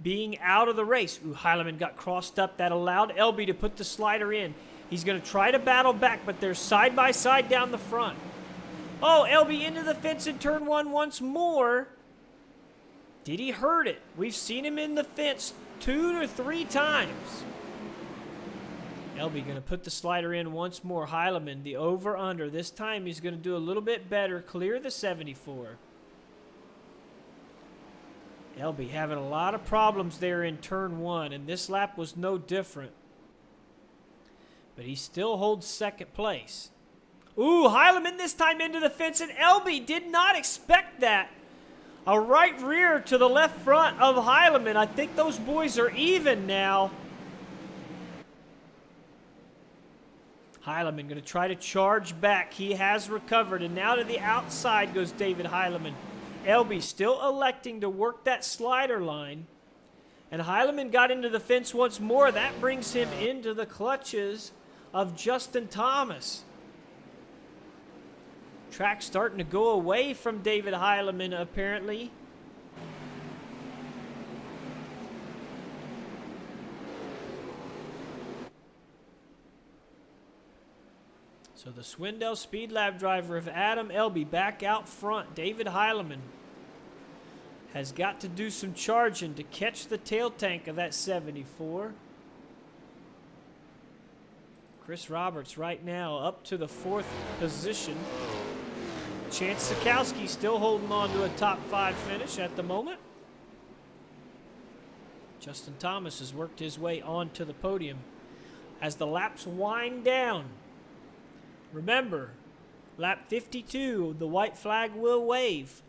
being out of the race. Ooh, Heilemann got crossed up. That allowed Elby to put the slider in. He's going to try to battle back, but they're side by side down the front. Oh, Elby into the fence in turn one once more. Did he hurt it? We've seen him in the fence 2 to 3 times. Elby going to put the slider in once more. Heilemann, the over-under. This time he's going to do a little bit better. Clear the 74. Elby having a lot of problems there in turn one, and this lap was no different. But he still holds second place. Ooh, Heilemann this time into the fence, and Elby did not expect that. A right rear to the left front of Heilemann. I think those boys are even now. Heilemann going to try to charge back. He has recovered, and now to the outside goes David Heilemann. Elby still electing to work that slider line, and Heilemann got into the fence once more. That brings him into the clutches of Justin Thomas. Track starting to go away from David Heilemann, apparently. So the Swindell Speed Lab driver of Adam Elby back out front. David Heilemann has got to do some charging to catch the tail tank of that 74. Chris Roberts right now up to the 4th position. Chance Sikowski still holding on to a top 5 finish at the moment. Justin Thomas has worked his way onto the podium as the laps wind down. Remember, lap 52, the white flag will wave.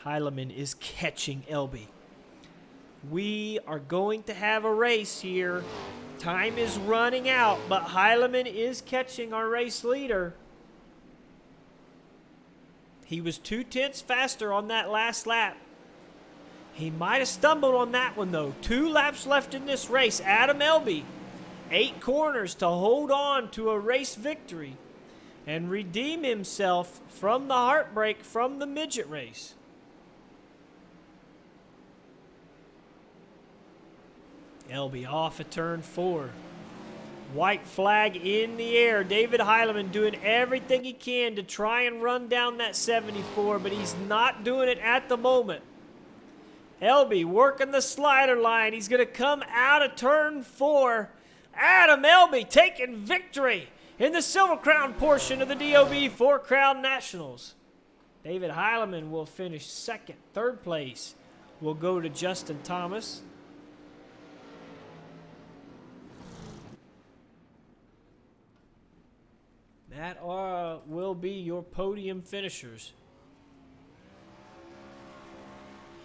Heilemann is catching Elby. We are going to have a race here. Time is running out, but Heilemann is catching our race leader. He was 2/10 faster on that last lap. He might have stumbled on that one, though. 2 laps left in this race. Adam Elby, 8 corners to hold on to a race victory. and redeem himself from the heartbreak from the midget race. Elby off at turn 4. White flag in the air. David Heileman doing everything he can to try and run down that 74, but he's not doing it at the moment. Elby working the slider line. He's going to come out of turn 4. Adam Elby taking victory in the Silver Crown portion of the DOB 4 Crown Nationals. David Heileman will finish second. Third place will go to Justin Thomas. That will be your podium finishers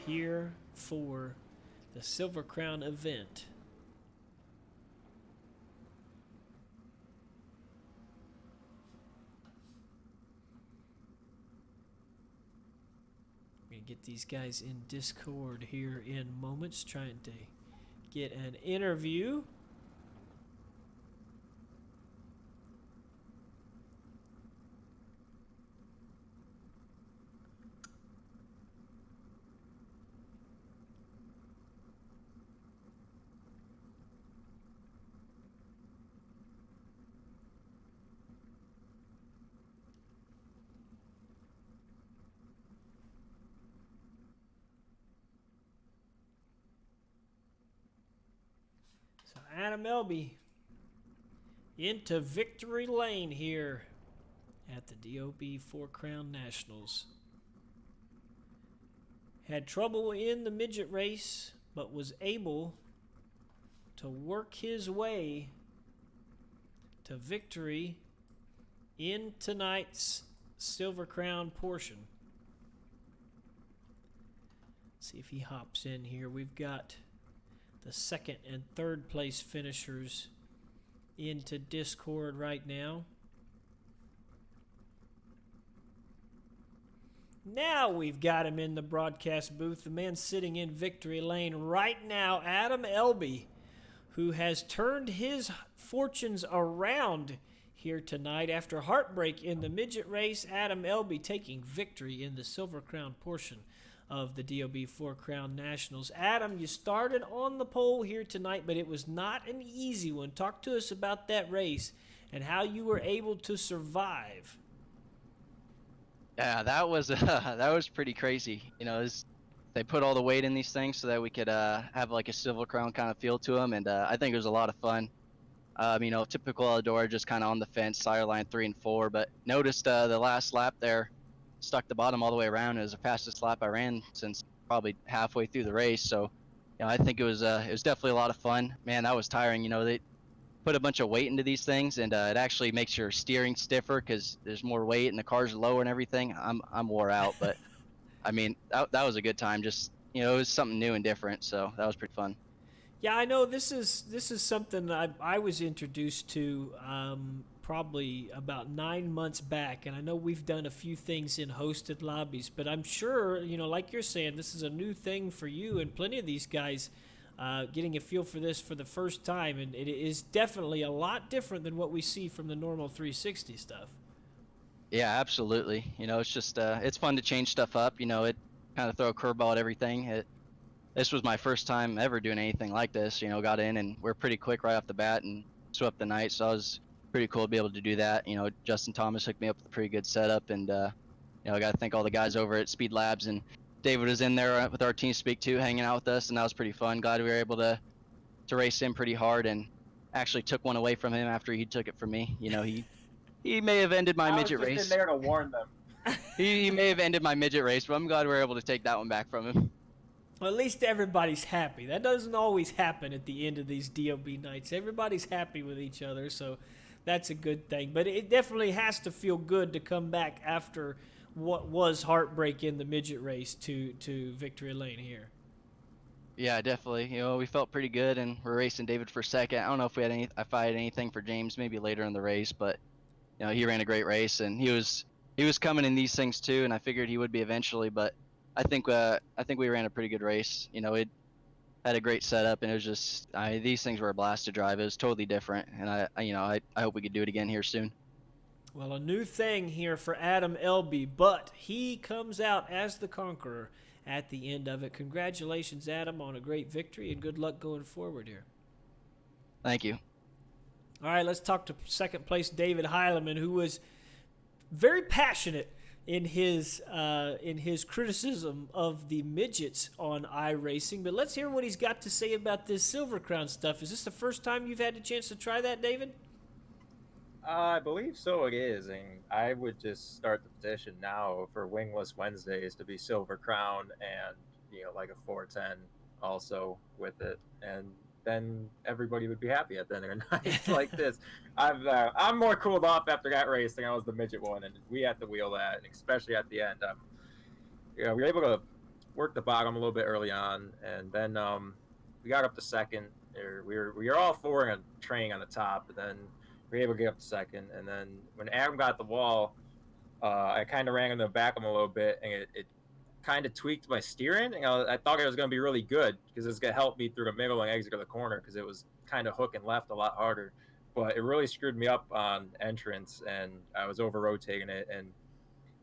here for the Silver Crown event. We're going to get these guys in Discord here in moments, trying to get an interview. Adam Elby into victory lane here at the DOB 4 Crown Nationals. Had trouble in the midget race, but was able to work his way to victory in tonight's Silver Crown portion. Let's see if he hops in here. We've got the second and third place finishers into Discord right now. Now we've got him in the broadcast booth, the man sitting in victory lane right now, Adam Elby, who has turned his fortunes around here tonight after heartbreak in the midget race. Adam Elby taking victory in the Silver Crown portion of the DOB 4 Crown Nationals. Adam, you started on the pole here tonight, but it was not an easy one. Talk to us about that race and how you were able to survive. Yeah, that was pretty crazy. You know, they put all the weight in these things so that we could have like a Silver Crown kind of feel to them, and I think it was a lot of fun. You know, typical Eldora, just kind of on the fence, sire line 3 and 4, but noticed the last lap there, stuck the bottom all the way around. It was the fastest lap I ran since probably halfway through the race. So, you know, I think it was definitely a lot of fun. Man, that was tiring. You know, they put a bunch of weight into these things, and it actually makes your steering stiffer because there's more weight and the car's lower and everything. I'm wore out, but I mean, that was a good time. Just, you know, it was something new and different, so that was pretty fun. Yeah, I know this is something I was introduced to probably about 9 months back, and I know we've done a few things in hosted lobbies, but I'm sure, you know, like you're saying, this is a new thing for you and plenty of these guys getting a feel for this for the first time, and it is definitely a lot different than what we see from the normal 360 stuff. Yeah, absolutely. You know, it's just it's fun to change stuff up. You know, it kind of throw a curveball at everything. This was my first time ever doing anything like this. You know, got in and we're pretty quick right off the bat and swept the night. So it was pretty cool to be able to do that. You know, Justin Thomas hooked me up with a pretty good setup, and you know, I got to thank all the guys over at Speed Labs, and David was in there with our team speak too, hanging out with us, and that was pretty fun. Glad we were able to race him pretty hard, and actually took one away from him after he took it from me. You know, he may have ended my midget race. I was just in there to warn them. he may have ended my midget race, but I'm glad we were able to take that one back from him. Well, at least everybody's happy. That doesn't always happen at the end of these DOB nights. Everybody's happy with each other, so that's a good thing. But it definitely has to feel good to come back after what was heartbreak in the midget race to victory lane here. Yeah, definitely. You know, we felt pretty good, and we're racing David for second. I don't know if I had anything for James maybe later in the race, but you know, he ran a great race, and he was coming in these things too, and I figured he would be eventually, but I think we ran a pretty good race. You know, it had a great setup, and it was just these things were a blast to drive. It was totally different, and I hope we could do it again here soon. Well, a new thing here for Adam Elby, but he comes out as the conqueror at the end of it. Congratulations, Adam, on a great victory, and good luck going forward here. Thank you. All right, let's talk to second place David Heileman, who was very passionate in his criticism of the midgets on iRacing. But let's hear what he's got to say about this Silver Crown stuff. Is this the first time you've had a chance to try that, David? I believe so it is, and I would just start the petition now for Wingless Wednesdays to be Silver Crown and, like a 410 also with it. And then everybody would be happy at the end of the night like this. I'm more cooled off after that race than I was the midget one, and we had to wheel that, and especially at the end. We were able to work the bottom a little bit early on, and then we got up to second. We were all four in a train on the top, and then we were able to get up to second. And then when Adam got the wall, I kind of ran in the back of him a little bit, and it kind of tweaked my steering. And I thought it was going to be really good because it's going to help me through the middle and exit of the corner because it was kind of hooking left a lot harder. But it really screwed me up on entrance, and I was over-rotating it. And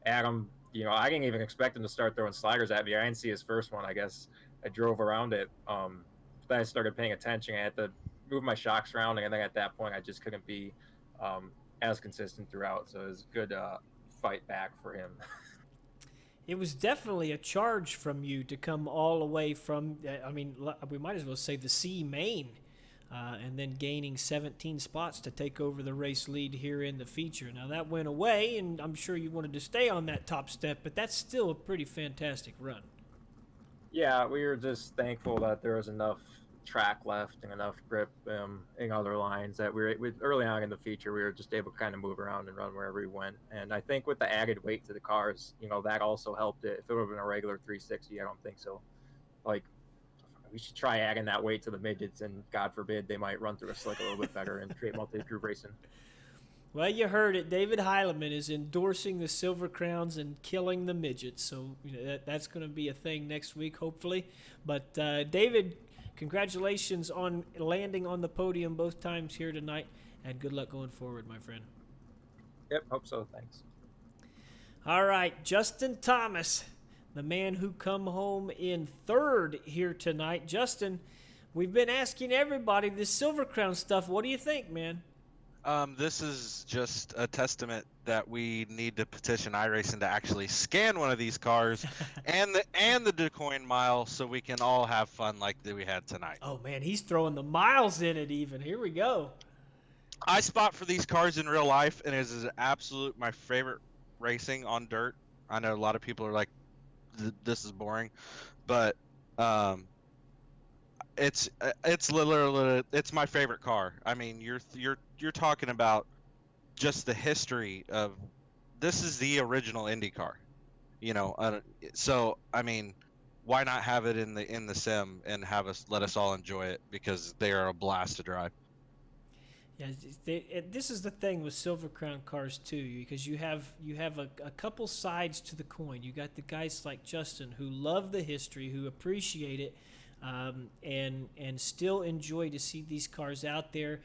Adam, I didn't even expect him to start throwing sliders at me. I didn't see his first one. I guess I drove around it. Then I started paying attention. I had to move my shocks around, and then at that point, I just couldn't be as consistent throughout. So it was a good fight back for him. It was definitely a charge from you to come all the way from, we might as well say the C main, and then gaining 17 spots to take over the race lead here in the feature. Now, that went away, and I'm sure you wanted to stay on that top step, but that's still a pretty fantastic run. Yeah, we were just thankful that there was enough track left and enough grip in other lines that early on in the feature we were just able to kind of move around and run wherever we went. And I think with the added weight to the cars, that also helped it. If it would have been a regular 360, I don't think so. Like, we should try adding that weight to the midgets, and God forbid they might run through a slick a little bit better and create multi-crew racing. Well, you heard it. David Heileman is endorsing the Silver Crowns and killing the midgets. So that's going to be a thing next week, hopefully. But David, congratulations on landing on the podium both times here tonight, and good luck going forward, my friend. Yep, hope so. Thanks. All right, Justin Thomas, the man who come home in third here tonight. Justin, we've been asking everybody this Silver Crown stuff. What do you think, man? This is just a testament that we need to petition iRacing to actually scan one of these cars and the DuQuoin mile so we can all have fun like that we had tonight. Oh, man, he's throwing the miles in it even. Here we go. I spot for these cars in real life, and it is absolute my favorite racing on dirt. I know a lot of people are like, this is boring, but it's literally it's my favorite car. I mean, you're talking about just the history of this is the original Indy car, so I mean, why not have it in the sim and let us all enjoy it, because they are a blast to drive. Yeah, this is the thing with Silver Crown cars too, because you have a couple sides to the coin. You got the guys like Justin who love the history, who appreciate it, and still enjoy to see these cars out there.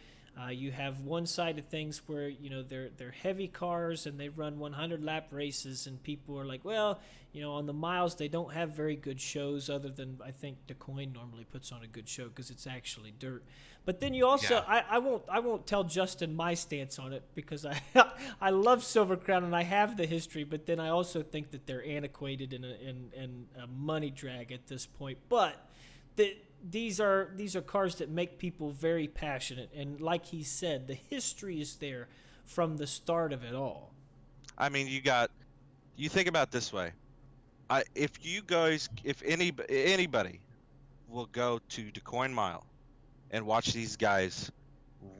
You have one side of things where they're heavy cars and they run 100 lap races, and people are like, well, on the miles they don't have very good shows, other than I think DuQuoin normally puts on a good show because it's actually dirt. But then you also, yeah. I won't tell Justin my stance on it, because I love Silver Crown and I have the history, but then I also think that they're antiquated and a money drag at this point. But these are cars that make people very passionate, and like he said, the history is there from the start of it all. I mean, you think about it this way. If anybody will go to DuQuoin Mile and watch these guys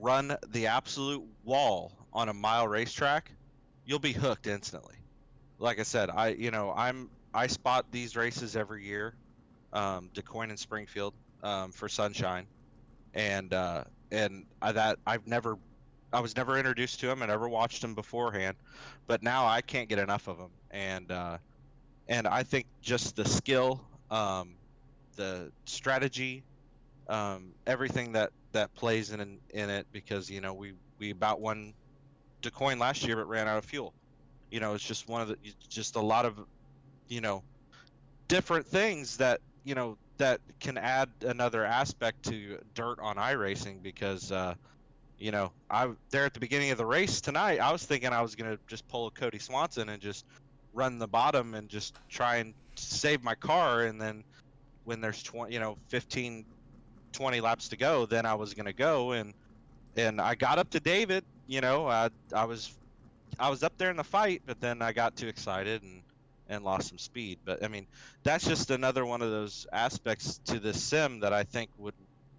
run the absolute wall on a mile racetrack, you'll be hooked instantly. Like I said, I spot these races every year, DuQuoin and Springfield, for Sunshine, and I was never introduced to them. I never watched them beforehand, but now I can't get enough of them, and I think just the skill, the strategy, everything that plays in it, because we about won DeCoin last year, but ran out of fuel. You know, it's just just a lot of, you know, different things that, you know, that can add another aspect to dirt on iRacing because, you know, I there at the beginning of the race tonight, I was thinking I was gonna just pull a Cody Swanson and just run the bottom and just try and save my car, and then when there's 20, you know, 15, 20 laps to go, then I was gonna go, and I got up to David. You know, I was up there in the fight, but then I got too excited and lost some speed. But I mean, that's just another one of those aspects to this sim that I think would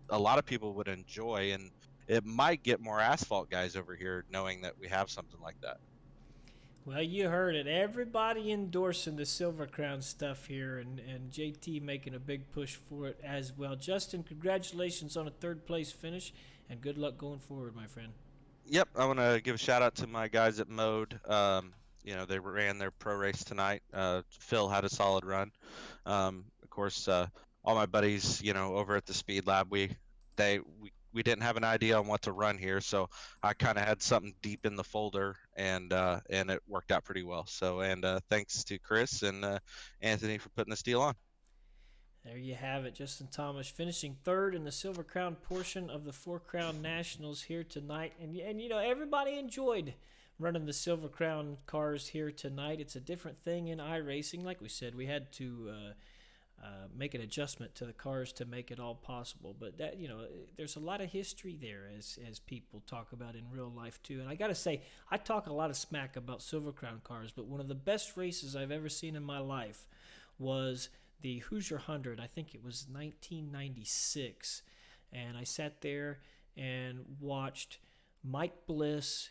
a lot of people would enjoy, and it might get more asphalt guys over here knowing that we have something like that. Well, you heard it. Everybody endorsing the Silver Crown stuff here, and JT making a big push for it as well. Justin, congratulations on a third place finish, and good luck going forward, my friend. Yep, I want to give a shout out to my guys at Mode. You know, they ran their pro race tonight. Phil had a solid run. Of course, all my buddies, you know, over at the Speed Lab, we didn't have an idea on what to run here, so I kind of had something deep in the folder, and it worked out pretty well. So, and thanks to Chris and Anthony for putting this deal on. There you have it. Justin Thomas finishing third in the Silver Crown portion of the Four Crown Nationals here tonight. And you know, everybody enjoyed running the Silver Crown cars here tonight. It's a different thing in iRacing. Like we said, we had to make an adjustment to the cars to make it all possible. But that, you know, there's a lot of history there as people talk about in real life too. And I got to say, I talk a lot of smack about Silver Crown cars, but one of the best races I've ever seen in my life was the Hoosier 100. I think it was 1996. And I sat there and watched Mike Bliss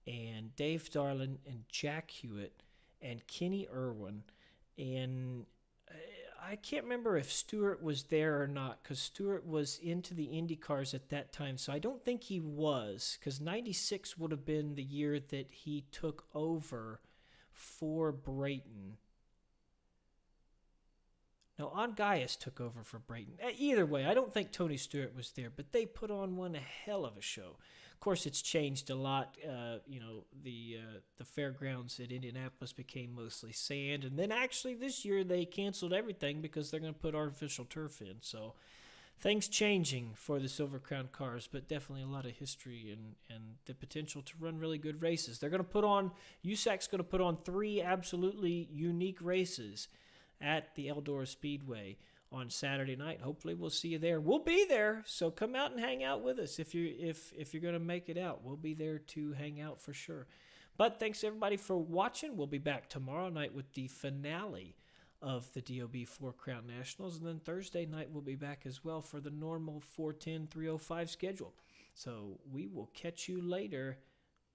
and Dave Darlin and Jack Hewitt and Kenny Irwin. And I can't remember if Stewart was there or not, because Stewart was into the Indy cars at that time. So I don't think he was, because 96 would have been the year that he took over for Brayton. No, Gaius took over for Brayton. Either way, I don't think Tony Stewart was there, but they put on one hell of a show. Of course, it's changed a lot. You know, the fairgrounds at Indianapolis became mostly sand, and then actually this year they canceled everything because they're going to put artificial turf in. So things changing for the Silver Crown cars, but definitely a lot of history and the potential to run really good races. They're going to put on, USAC's going to put on 3 absolutely unique races at the Eldora Speedway on Saturday night. Hopefully we'll see you there. We'll be there, so come out and hang out with us if you're going to make it out. We'll be there to hang out for sure. But thanks everybody for watching. We'll be back tomorrow night with the finale of the DOB 4 Crown Nationals, and then Thursday night we'll be back as well for the normal 410-305 schedule. So we will catch you later.